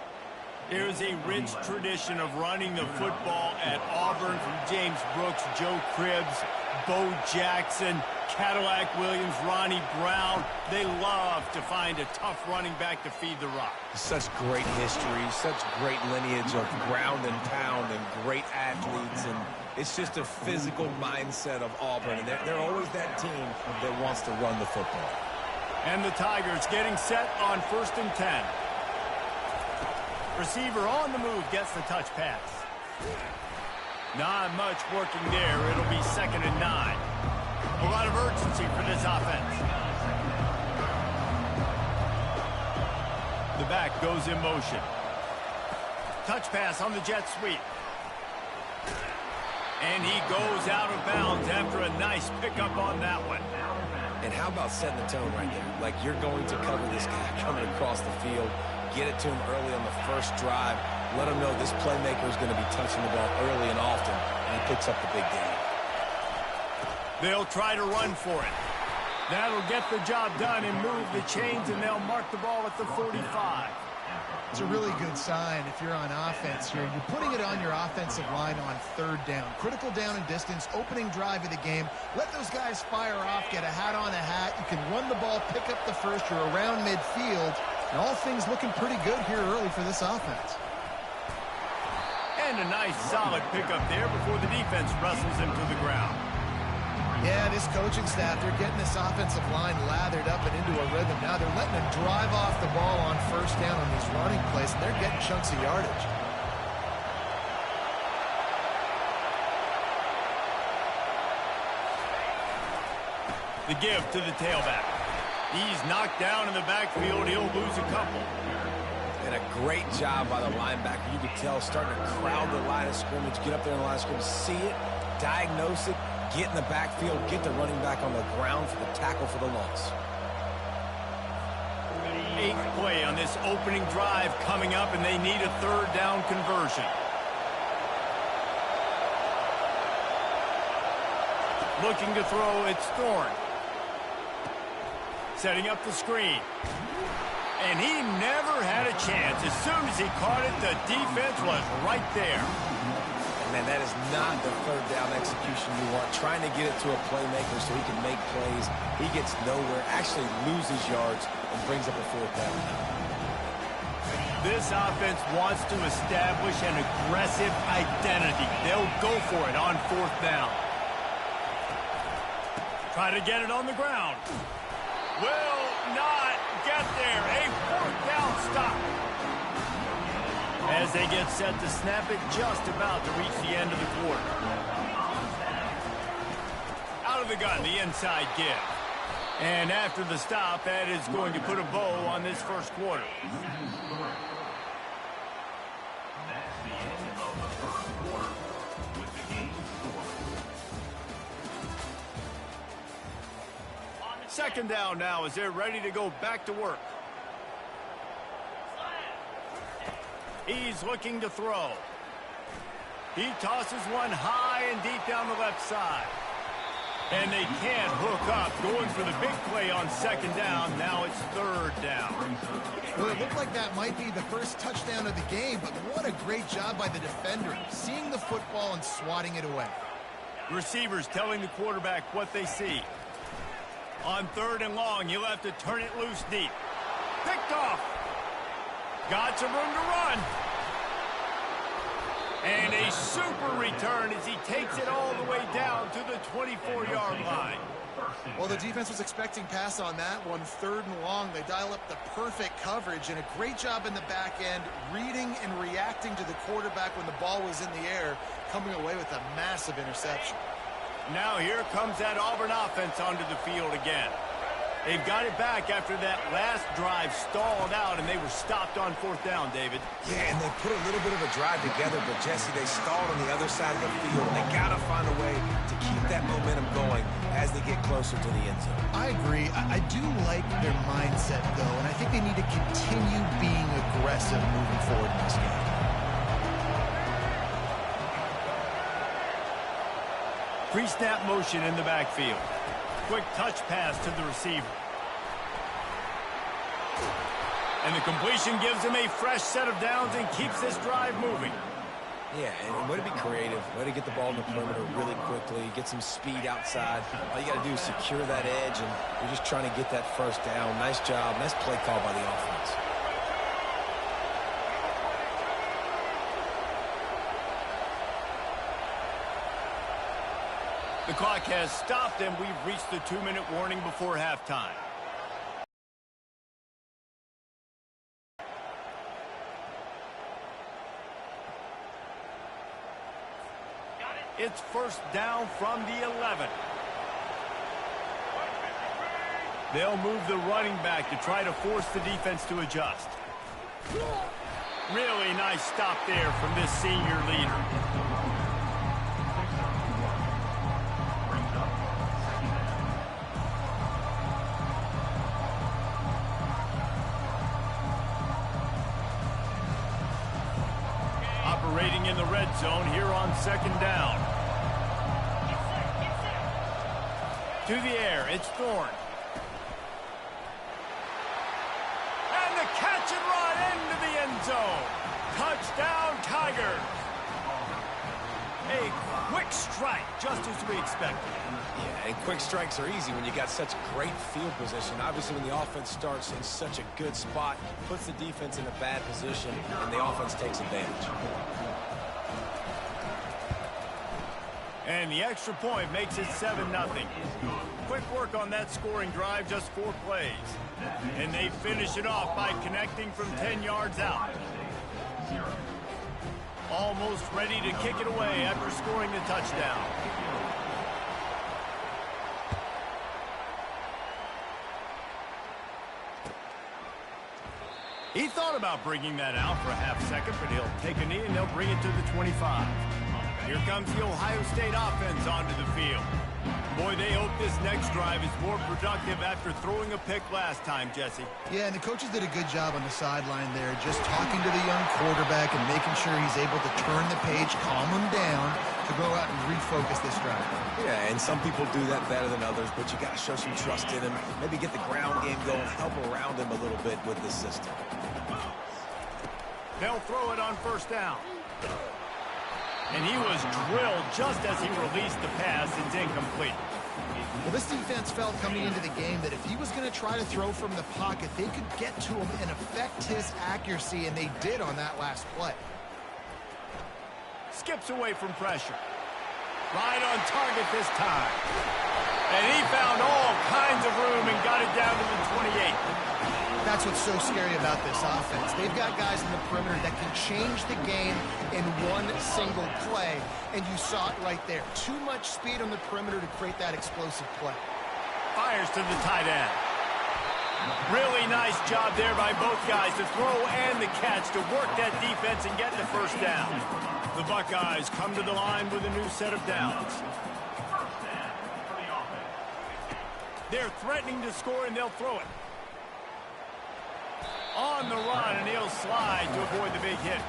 There's a rich tradition of running the football at Auburn, from James Brooks, Joe Cribbs, Bo Jackson, Cadillac Williams, Ronnie Brown. They love to find a tough running back to feed the rock. Such great history, such great lineage of ground and pound and great athletes, and it's just a physical mindset of Auburn, and they're always that team that wants to run the football. And the Tigers getting set on 1st and 10. Receiver on the move gets the touch pass. Not much working there. It'll be 2nd and 9. A lot of urgency for this offense. The back goes in motion. Touch pass on the jet sweep. And he goes out of bounds after a nice pickup on that one. And how about setting the tone right there? Like, you're going to cover this guy coming across the field. Get it to him early on the first drive. Let him know this playmaker is going to be touching the ball early and often, and he picks up the big game. They'll try to run for it. That'll get the job done and move the chains, and they'll mark the ball at the 45. It's a really good sign if you're on offense here. You're putting it on your offensive line on 3rd down. Critical down and distance, opening drive of the game. Let those guys fire off, get a hat on a hat. You can run the ball, pick up the first. You're around midfield. And all things looking pretty good here early for this offense. And a nice solid pickup there before the defense wrestles him to the ground. Yeah, this coaching staff, they're getting this offensive line lathered up and into a rhythm. Now they're letting them drive off the ball on 1st down on these running plays, and they're getting chunks of yardage. The give to the tailback. He's knocked down in the backfield. He'll lose a couple. And a great job by the linebacker. You could tell, starting to crowd the line of scrimmage, get up there in the line of scrimmage, see it, diagnose it, get in the backfield, get the running back on the ground for the tackle for the loss. 8th play on this opening drive coming up, and they need a 3rd down conversion. Looking to throw, it's Thorne. Setting up the screen. And he never had a chance. As soon as he caught it, the defense was right there. Man, that is not the 3rd down execution you want. Trying to get it to a playmaker so he can make plays. He gets nowhere, actually loses yards, and brings up a 4th down. This offense wants to establish an aggressive identity. They'll go for it on 4th down. Try to get it on the ground. Will not get there. A 4th down stop. As they get set to snap it, just about to reach the end of the quarter. Out of the gun, the inside give. And after the stop, that is going to put a bow on this first quarter. That's the end of the first quarter with the game scored. 2nd down now as they're ready to go back to work. He's looking to throw. He tosses one high and deep down the left side. And they can't hook up. Going for the big play on 2nd down. Now it's 3rd down. Well, it looked like that might be the first touchdown of the game, but what a great job by the defender, seeing the football and swatting it away. Receivers telling the quarterback what they see. On 3rd and long, you'll have to turn it loose deep. Picked off. Got some room to run. And a super return as he takes it all the way down to the 24-yard line. Well, the defense was expecting pass on that one. 3rd and long, they dial up the perfect coverage and a great job in the back end, reading and reacting to the quarterback when the ball was in the air, coming away with a massive interception. Now here comes that Auburn offense onto the field again. They've got it back after that last drive stalled out, and they were stopped on 4th down, David. Yeah, and they put a little bit of a drive together, but, Jesse, they stalled on the other side of the field. They got to find a way to keep that momentum going as they get closer to the end zone. I agree. I do like their mindset, though, and I think they need to continue being aggressive moving forward in this game. Pre-snap motion in the backfield. Quick touch pass to the receiver. And the completion gives him a fresh set of downs and keeps this drive moving. Yeah, and way to be creative, way to get the ball in the perimeter really quickly, get some speed outside. All you got to do is secure that edge, and you're just trying to get that first down. Nice job. Nice play call by the offense. The clock has stopped, and we've reached the 2-minute warning before halftime. It's 1st down from the 11. They'll move the running back to try to force the defense to adjust. Really nice stop there from this senior leader. Operating in the red zone here on 2nd down. To the air, it's Thorne. And the catch and run into the end zone. Touchdown, Tigers. A quick strike, just as we expected. Yeah, and quick strikes are easy when you got such great field position. Obviously, when the offense starts in such a good spot, puts the defense in a bad position, and the offense takes advantage. And the extra point makes it 7-0. Quick work on that scoring drive, just 4 plays. And they finish it off by connecting from 10 yards out. Almost ready to kick it away after scoring the touchdown. He thought about bringing that out for a half second, but he'll take a knee and they'll bring it to the 25. Here comes the Ohio State offense onto the field. Boy, they hope this next drive is more productive after throwing a pick last time, Jesse. Yeah, and the coaches did a good job on the sideline there, just talking to the young quarterback and making sure he's able to turn the page, calm him down, to go out and refocus this drive. Yeah, and some people do that better than others, but you got to show some trust in him. Maybe get the ground game going, help around him a little bit with this system. They'll throw it on 1st down. And he was drilled just as he released the pass. It's incomplete. Well, this defense felt coming into the game that if he was going to try to throw from the pocket, they could get to him and affect his accuracy, and they did on that last play. Skips away from pressure. Right on target this time. And he found all kinds of room and got it down to the 28. That's what's so scary about this offense. They've got guys in the perimeter that can change the game in one single play, and you saw it right there. Too much speed on the perimeter to create that explosive play. Fires to the tight end. Really nice job there by both guys to throw and the catch to work that defense and get the 1st down. The Buckeyes come to the line with a new set of downs. They're threatening to score, and they'll throw it. On the run, and he'll slide to avoid the big hit.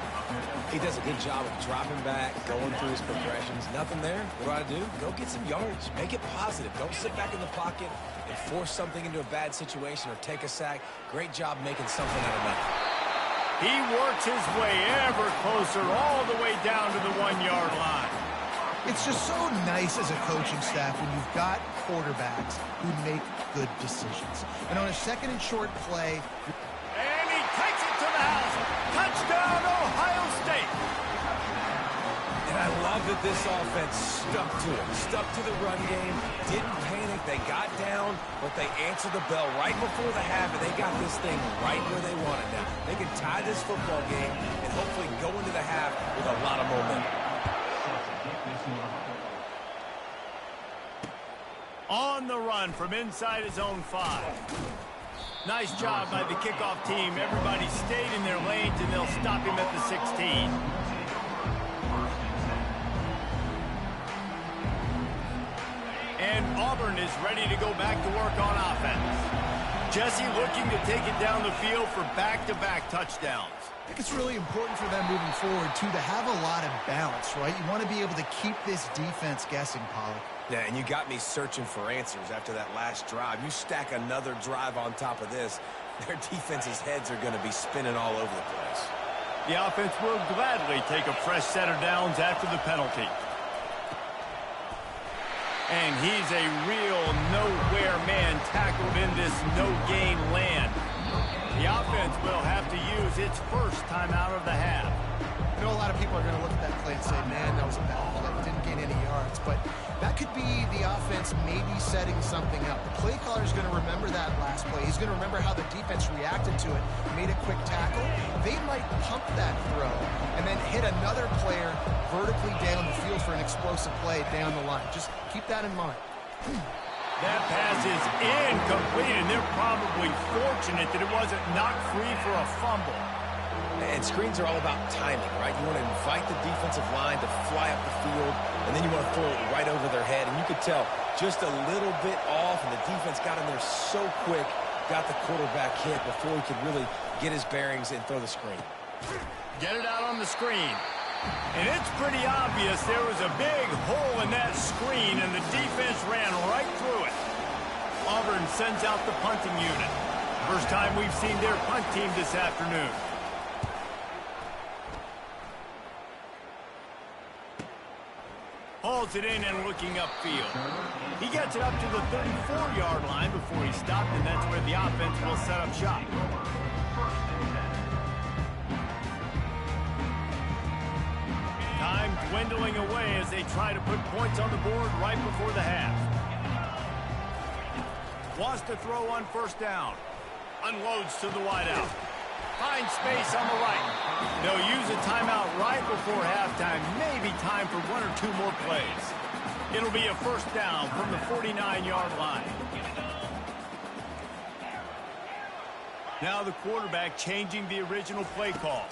He does a good job of dropping back, going through his progressions. Nothing there. What do? Go get some yards. Make it positive. Don't sit back in the pocket and force something into a bad situation or take a sack. Great job making something out of nothing. He works his way ever closer all the way down to the 1-yard line. It's just so nice as a coaching staff when you've got quarterbacks who make good decisions. And on a 2nd and short play... And he takes it to the house. Touchdown, Ohio State. And I love that this offense stuck to it. Stuck to the run game. Didn't panic. They got down, but they answered the bell right before the half, and they got this thing right where they want it now. They can tie this football game and hopefully go into the half with a lot of momentum. On the run from inside his own 5. Nice job by the kickoff team. Everybody stayed in their lanes, and they'll stop him at the 16. And Auburn is ready to go back to work on offense. Jesse looking to take it down the field for back-to-back touchdowns. I think it's really important for them moving forward, too, to have a lot of balance, right? You want to be able to keep this defense guessing, Pollock. Yeah, and you got me searching for answers after that last drive. You stack another drive on top of this, their defense's heads are going to be spinning all over the place. The offense will gladly take a fresh set of downs after the penalty. And he's a real nowhere man tackled in this no-gain land. The offense will have to use its first timeout of the half. I know a lot of people are going to look at that play and say, man, that was a bad play. Didn't gain any yards. But that could be the offense maybe setting something up. The play caller is going to remember that last play. He's going to remember how the defense reacted to it, made a quick tackle. They might pump that throw and then hit another player vertically down the field for an explosive play down the line. Just keep that in mind. That pass is incomplete, and they're probably fortunate that it wasn't knocked free for a fumble. And screens are all about timing, right? You want to invite the defensive line to fly up the field, and then you want to throw it right over their head. And you could tell just a little bit off, and the defense got in there so quick, got the quarterback hit before he could really get his bearings and throw the screen. Get it out on the screen. And it's pretty obvious there was a big hole in that screen, and the defense ran right through it. Auburn sends out the punting unit. First time we've seen their punt team this afternoon. Hauls it in and looking upfield. He gets it up to the 34-yard line before he stopped, and that's where the offense will set up shop. Time dwindling away as they try to put points on the board right before the half. Wants to throw on first down. Unloads to the wideout. Finds space on the right. They'll use a timeout right before halftime. Maybe time for one or two more plays. It'll be a first down from the 49-yard line. Now the quarterback changing the original play call.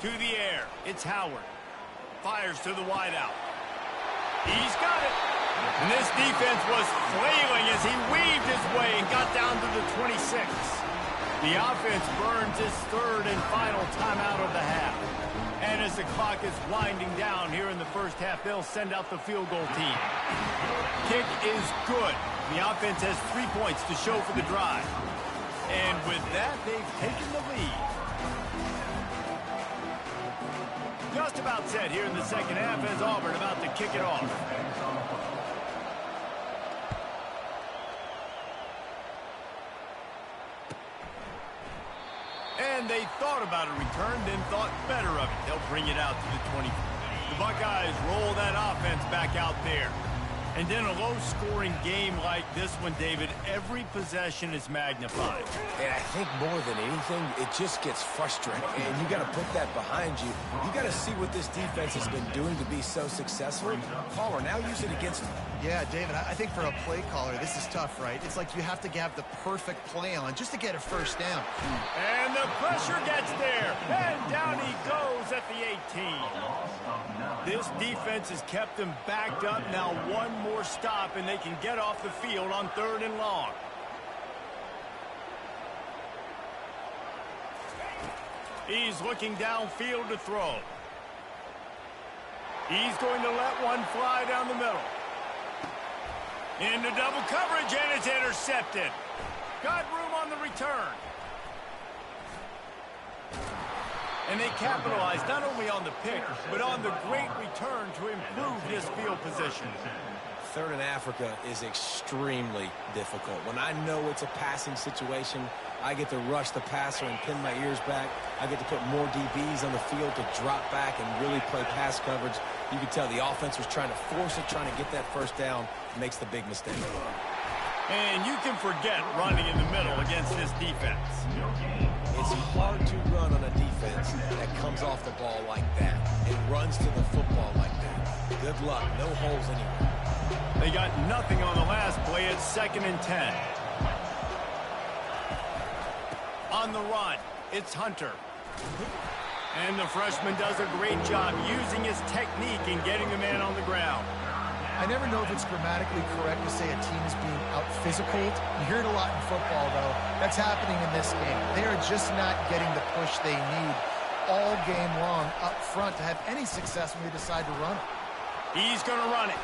To the air, it's Howard. Fires to the wideout. He's got it. And this defense was flailing as he weaved his way and got down to the 26. The offense burns its third and final timeout of the half. And as the clock is winding down here in the first half, they'll send out the field goal team. Kick is good. The offense has 3 points to show for the drive. And with that, they've taken the lead. Just about set here in the second half as Auburn about to kick it off. And they thought about a return, then thought better of it. They'll bring it out to the 20. The Buckeyes roll that offense back out there. And in a low-scoring game like this one, David, every possession is magnified. And I think more than anything, it just gets frustrating. And you got to put that behind you. You got to see what this defense has been doing to be so successful. Caller, now use it against them. Yeah, David, I think for a play caller, this is tough, right? It's like you have to have the perfect play on just to get a first down. And the pressure gets there. And down he goes at the 18. This defense has kept them backed up. Now one more stop, and they can get off the field on 3rd and long. He's looking downfield to throw. He's going to let one fly down the middle. Into double coverage, and it's intercepted. Got room on the return. And they capitalized not only on the pick, but on the great return to improve his field position. 3rd and Africa is extremely difficult. When I know it's a passing situation, I get to rush the passer and pin my ears back. I get to put more DBs on the field to drop back and really play pass coverage. You can tell the offense was trying to force it, trying to get that first down, makes the big mistake. And you can forget running in the middle against this defense. It's hard to run on a defense that comes off the ball like that. It runs to the football like that. Good luck. No holes anywhere. They got nothing on the last play. It's 2nd and 10. On the run, it's Hunter. And the freshman does a great job using his technique and getting the man on the ground. I never know if it's grammatically correct to say a team is being out-physicaled. You hear it a lot in football, though. That's happening in this game. They are just not getting the push they need all game long up front to have any success when they decide to run it. He's going to run it.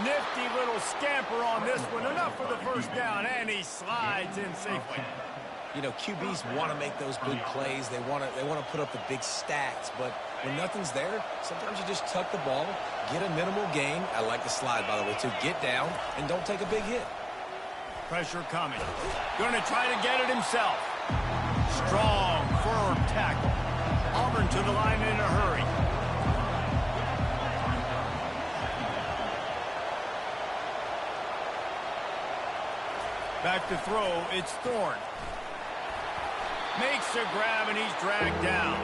Nifty little scamper on this one. Enough for the first down, and he slides in safely. You know, QBs want to make those big plays. They want to put up the big stats, but when nothing's there, sometimes you just tuck the ball, get a minimal gain. I like the slide, by the way, too. Get down and don't take a big hit. Pressure coming. Going to try to get it himself. Strong, firm tackle. Auburn to the line in a hurry. Back to throw, it's Thorne. Makes a grab, and he's dragged down.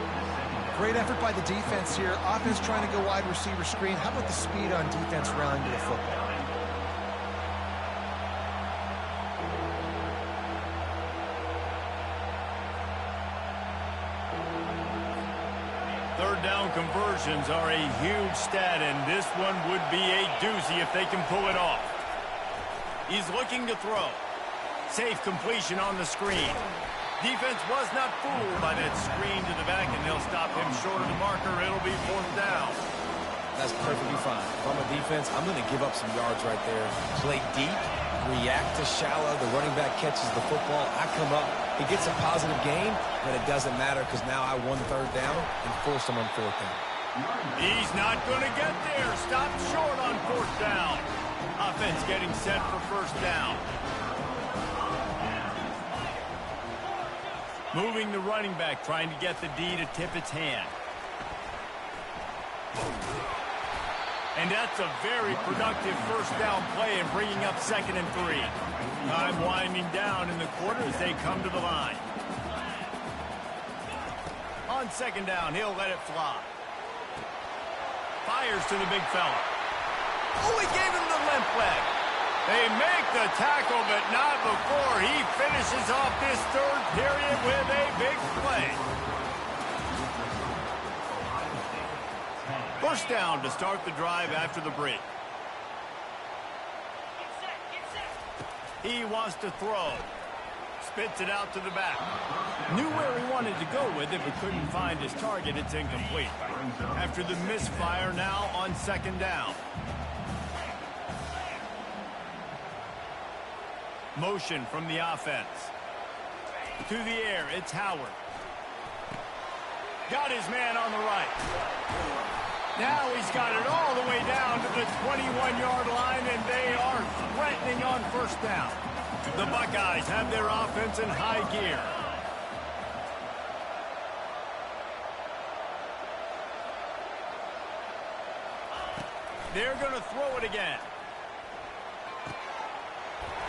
Great effort by the defense here. Offense trying to go wide receiver screen. How about the speed on defense rallying to the football? Third down conversions are a huge stat, and this one would be a doozy if they can pull it off. He's looking to throw. Safe completion on the screen. Defense was not fooled by that screen to the back, and they'll stop him short of the marker. It'll be 4th down. That's perfectly fine. If I'm a defense, I'm going to give up some yards right there. Play deep, react to shallow. The running back catches the football. I come up. He gets a positive gain, but it doesn't matter because now I won 3rd down and forced him on 4th down. He's not going to get there. Stopped short on 4th down. Offense getting set for 1st down. Moving the running back, trying to get the D to tip its hand. And that's a very productive 1st down play and bringing up 2nd and 3. Time winding down in the quarter as they come to the line. On 2nd down, he'll let it fly. Fires to the big fella. Oh, he gave him the limp leg. They make the tackle, but not before he finishes off this 3rd period with a big play. 1st down to start the drive after the break. He wants to throw. Spits it out to the back. Knew where he wanted to go with it, but couldn't find his target. It's incomplete. After the misfire, now on 2nd down. Motion from the offense. To the air, it's Howard. Got his man on the right. Now he's got it all the way down to the 21-yard line, and they are threatening on 1st down. The Buckeyes have their offense in high gear. They're going to throw it again.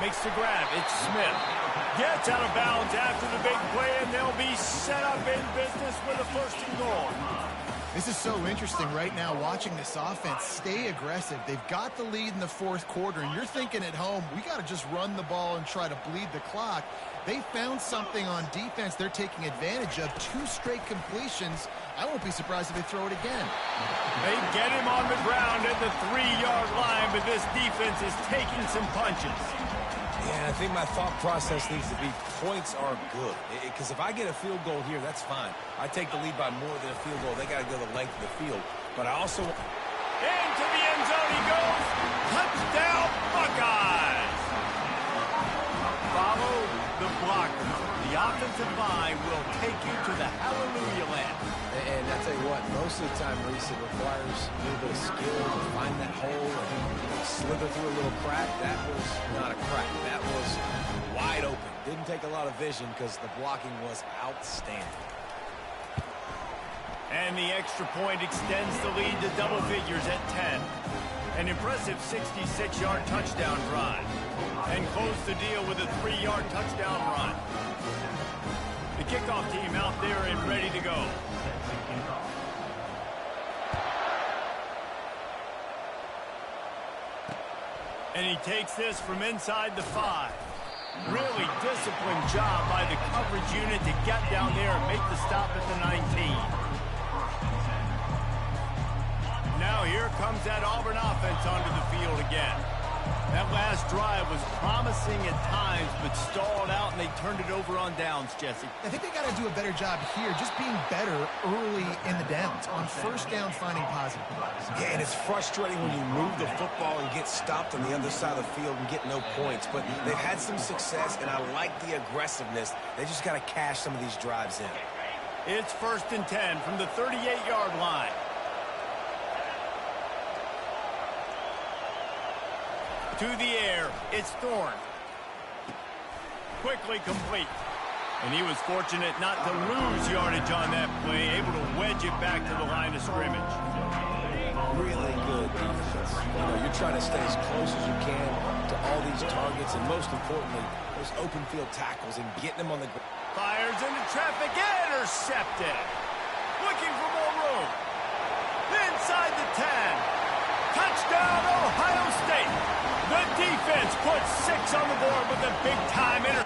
Makes the grab. It's Smith. Gets out of bounds after the big play, and they'll be set up in business with a 1st and goal. This is so interesting right now, watching this offense stay aggressive. They've got the lead in the 4th quarter, and you're thinking at home, we got to just run the ball and try to bleed the clock. They found something on defense they're taking advantage of. 2 straight completions. I won't be surprised if they throw it again. They get him on the ground at the 3-yard line, but this defense is taking some punches. Yeah, I think my thought process needs to be points are good. Because if I get a field goal here, that's fine. I take the lead by more than a field goal. They got to go the length of the field. But I also... Into the end zone he goes. Touchdown, Buckeyes. Follow the blocker. The offensive line will take you to the hallelujah land. And I tell you what, most of the time, Reese, it requires a little bit of skill to find that hole and slither through a little crack. That was not a crack. That was wide open. Didn't take a lot of vision because the blocking was outstanding. And the extra point extends the lead to double figures at 10. An impressive 66-yard touchdown drive. And close the deal with a 3-yard touchdown run. The kickoff team out there and ready to go. And he takes this from inside the 5. Really disciplined job by the coverage unit to get down there and make the stop at the 19. Now here comes that Auburn offense onto the field again. That last drive was promising at times, but stalled out, and they turned it over on downs, Jesse. I think they got to do a better job here, just being better early in the downs. On first down, finding positive plays. Yeah, and it's frustrating when you move the football and get stopped on the other side of the field and get no points. But they've had some success, and I like the aggressiveness. They just got to cash some of these drives in. It's 1st and 10 from the 38-yard line. To the air, it's Thorne. Quickly complete. And he was fortunate not to lose yardage on that play, able to wedge it back to the line of scrimmage. Really good defense. You know, you're trying to stay as close as you can to all these targets, and most importantly, those open field tackles and getting them on the ground. Fires into traffic, intercepted. Looking for more room. Inside the 10. Touchdown, Ohio State. The defense puts 6 on the board with a big-time interception.